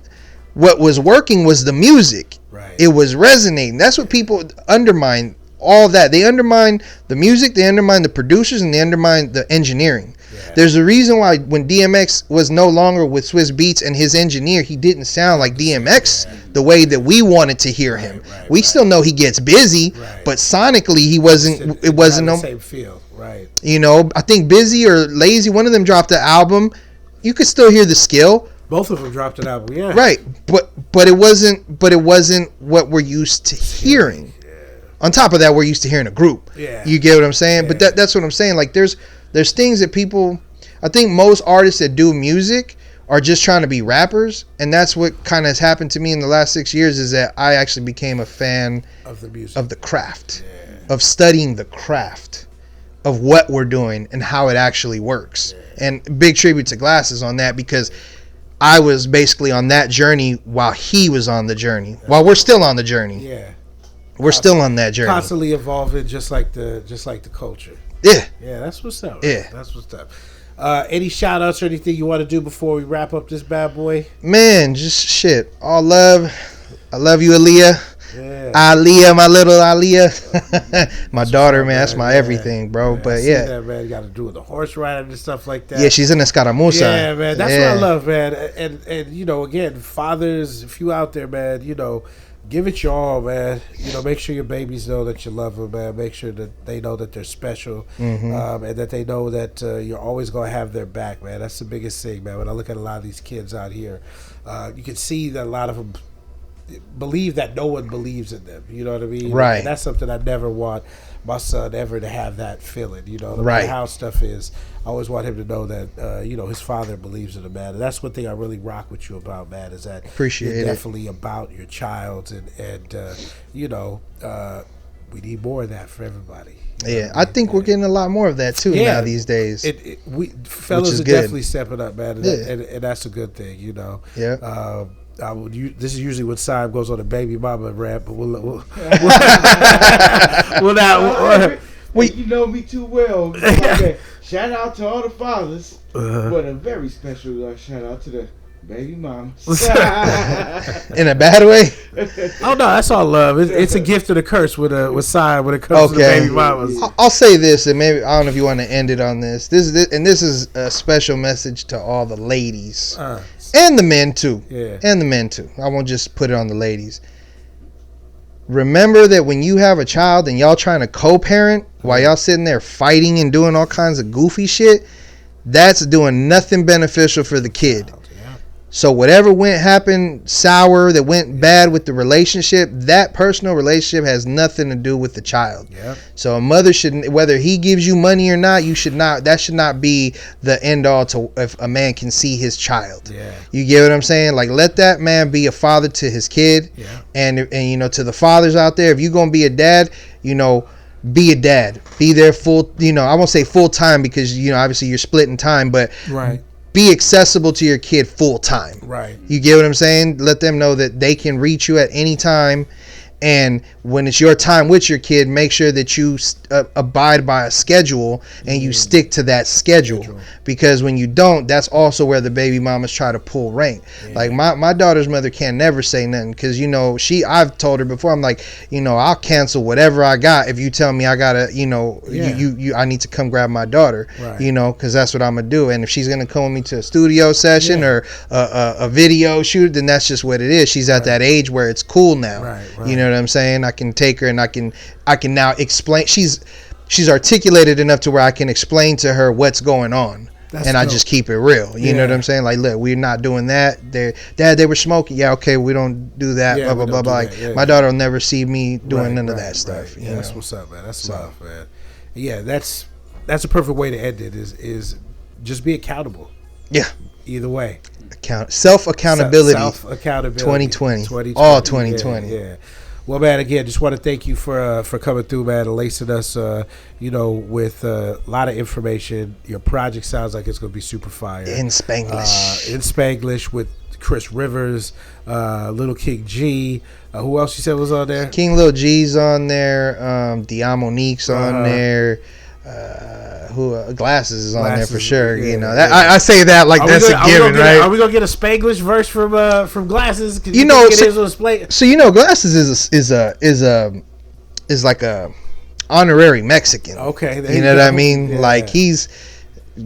Speaker 3: what was working was the music.
Speaker 1: Right.
Speaker 3: It was resonating. That's what people undermine. All that they undermine the music, they undermine the producers, and they undermine the engineering. There's a reason why when DMX was no longer with Swiss Beats and his engineer, he didn't sound like DMX the way that we wanted to hear him. We still know he gets busy, but sonically he wasn't. It wasn't
Speaker 1: the same feel, right?
Speaker 3: I think Busy or Lazy, one of them dropped the album. You could still hear the skill.
Speaker 1: Both of them dropped an album, yeah.
Speaker 3: Right, but it wasn't what we're used to hearing. On top of that, we're used to hearing a group. Yeah. You get what I'm saying? Yeah. But that's what I'm saying. Like there's things that people, I think most artists that do music are just trying to be rappers, and that's what kind of has happened to me in the last 6 years is that I actually became a fan
Speaker 1: of the music,
Speaker 3: of the craft, of studying the craft of what we're doing and how it actually works And big tribute to Glasses on that, because I was basically on that journey while he was on the journey. While we're still on the journey.
Speaker 1: Yeah.
Speaker 3: We're still on that journey.
Speaker 1: Constantly evolving, just like the culture.
Speaker 3: Yeah.
Speaker 1: Yeah, that's what's up.
Speaker 3: Yeah.
Speaker 1: That's what's up. Any shout outs or anything you want to do before we wrap up this bad boy?
Speaker 3: Man, just shit. All love. I love you, Aaliyah.
Speaker 1: Yeah.
Speaker 3: Aaliyah, my little Aaliyah. My daughter, man. That's my everything, bro.
Speaker 1: Man,
Speaker 3: but
Speaker 1: yeah. That, man. You got to do with the horse riding and stuff like that.
Speaker 3: Yeah, she's in Escaramuza.
Speaker 1: Yeah, man. That's what I love, man. And you know, again, fathers, if you out there, man, you know, give it your all, man. You know, make sure your babies know that you love them, man. Make sure that they know that they're special, and that they know that you're always going to have their back, man. That's the biggest thing, man. When I look at a lot of these kids out here, you can see that a lot of them believe that no one believes in them. You know what I mean?
Speaker 3: Right.
Speaker 1: And that's something I never want my son ever to have that feeling. You know, no
Speaker 3: right.
Speaker 1: matter how stuff is, I always want him to know that you know, his father believes in him, man. And that's one thing I really rock with you about, man, is that you're definitely about your child, and you know, we need more of that for everybody.
Speaker 3: Yeah, I think we're getting a lot more of that too now these days.
Speaker 1: We fellas are definitely stepping up, man, and that's a good thing, you know.
Speaker 3: Yeah.
Speaker 1: This is usually when Simon goes on a baby mama rap, but we'll not.
Speaker 2: You know me too well. Okay. Shout out to all the fathers, but a very special shout out to the baby mamas.
Speaker 3: In a bad way?
Speaker 1: Oh no, that's all love. It's a gift and a curse with Simon when it comes to the baby mamas.
Speaker 3: I'll say this, and maybe I don't know if you want to end it on this. This is a special message to all the ladies. And the men too.
Speaker 1: Yeah.
Speaker 3: And the men too. I won't just put it on the ladies. Remember that when you have a child and y'all trying to co-parent while y'all sitting there fighting and doing all kinds of goofy shit, that's doing nothing beneficial for the kid. So whatever happened sour, that went bad with the relationship, that personal relationship has nothing to do with the child.
Speaker 1: Yep.
Speaker 3: So a mother shouldn't, whether he gives you money or not, that should not be the end all to if a man can see his child.
Speaker 1: Yeah.
Speaker 3: You get what I'm saying? Like, let that man be a father to his kid.
Speaker 1: Yeah.
Speaker 3: And you know, to the fathers out there, if you're gonna be a dad, you know, be a dad. Be there full, you know, I won't say full time because, you know, obviously you're splitting time, but
Speaker 1: right.
Speaker 3: Be accessible to your kid full time.
Speaker 1: Right.
Speaker 3: You get what I'm saying? Let them know that they can reach you at any time. And when it's your time with your kid, make sure that you abide by a schedule and you stick to that schedule. Because when you don't, that's also where the baby mamas try to pull rank. Yeah. Like my daughter's mother can't never say nothing because, you know, I've told her before, I'm like, you know, I'll cancel whatever I got if you tell me I gotta, you know, I need to come grab my daughter, right. You know, because that's what I'm gonna do. And if she's gonna come with me to a studio session or a video shoot, then that's just what it is. She's at that age where it's cool now.
Speaker 1: Right.
Speaker 3: You know what I'm saying? I can take her and I can now explain. She's articulated enough to where I can explain to her what's going on. That's and dope. I just keep it real. You know what I'm saying? Like, look, we're not doing that. Dad, they were smoking. Yeah, okay, we don't do that. Blah blah blah blah. Like, my daughter will never see me doing none of that stuff.
Speaker 1: Yeah, that's what's up, man. That's love, man. Yeah, that's a perfect way to end it. Is just be accountable.
Speaker 3: Yeah.
Speaker 1: Either way.
Speaker 3: Self accountability.
Speaker 1: 2020.
Speaker 3: All 2020.
Speaker 1: Yeah. Well, man, again, just want to thank you for coming through, man, and lacing us, you know, with a lot of information. Your project sounds like it's going to be super fire.
Speaker 3: In Spanglish.
Speaker 1: With Chris Rivers, Little King G. Who else you said was on there?
Speaker 3: King Lil G's on there. Diamonique's on there. Glasses is on there for sure. Yeah, you know that I say that like that's a given, right?
Speaker 1: Are we gonna get a Spanglish verse from Glasses?
Speaker 3: You know, so you know, Glasses is like a honorary Mexican.
Speaker 1: Okay,
Speaker 3: you know what I mean? Yeah. Like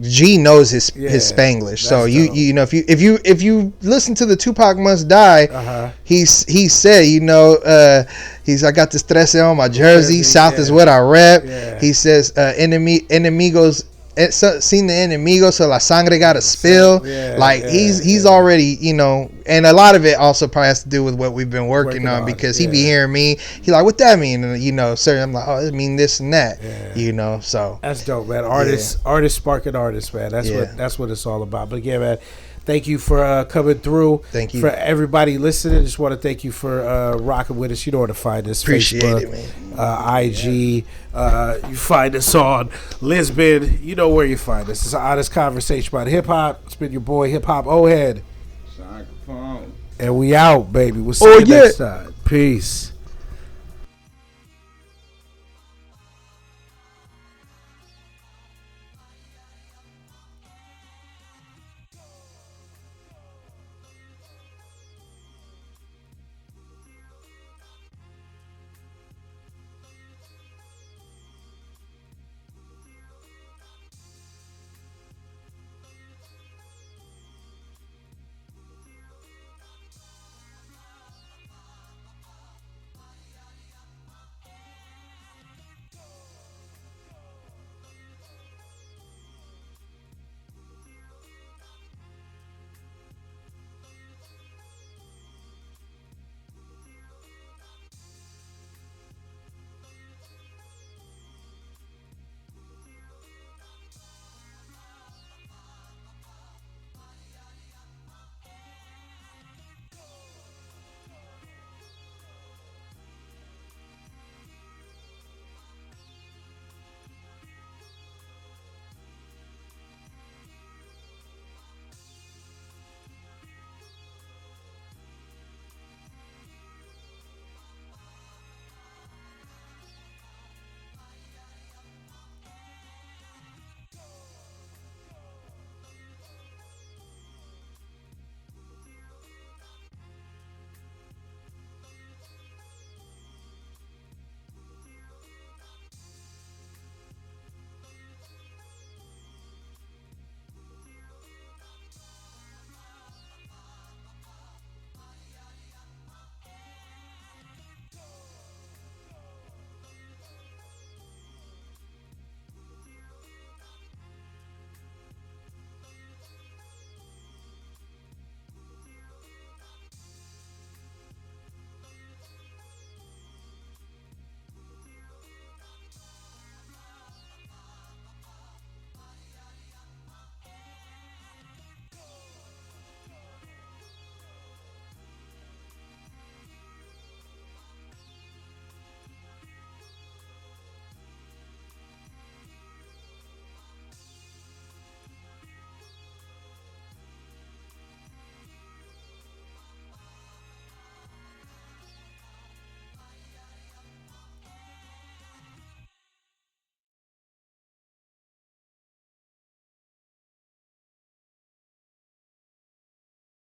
Speaker 3: G knows his Spanglish. So you know, if you listen to the Tupac Must Die, he said, you know, I got this 13 on my jersey. South is what I rep. Yeah. He says, enemigos. Sin the enemigo, so la sangre got to spill. He's already, you know, and a lot of it also probably has to do with what we've been working on because he be hearing me. He like, what that mean? And, you know, sir, I'm like, oh, it mean this and that. You know, so
Speaker 1: that's dope, man. Artists sparking artists, man. That's what it's all about. But again, man, Thank you for coming through.
Speaker 3: Thank you.
Speaker 1: For everybody listening, just want to thank you for rocking with us. You know where to find us.
Speaker 3: Appreciate
Speaker 1: Facebook,
Speaker 3: it, man.
Speaker 1: IG. You find us on Lisbon. You know where you find us. It's an honest conversation about hip-hop. It's been your boy, Hip Hop O-Head.
Speaker 2: Sim Kapone.
Speaker 1: And we out, baby. We'll see you next time. Peace.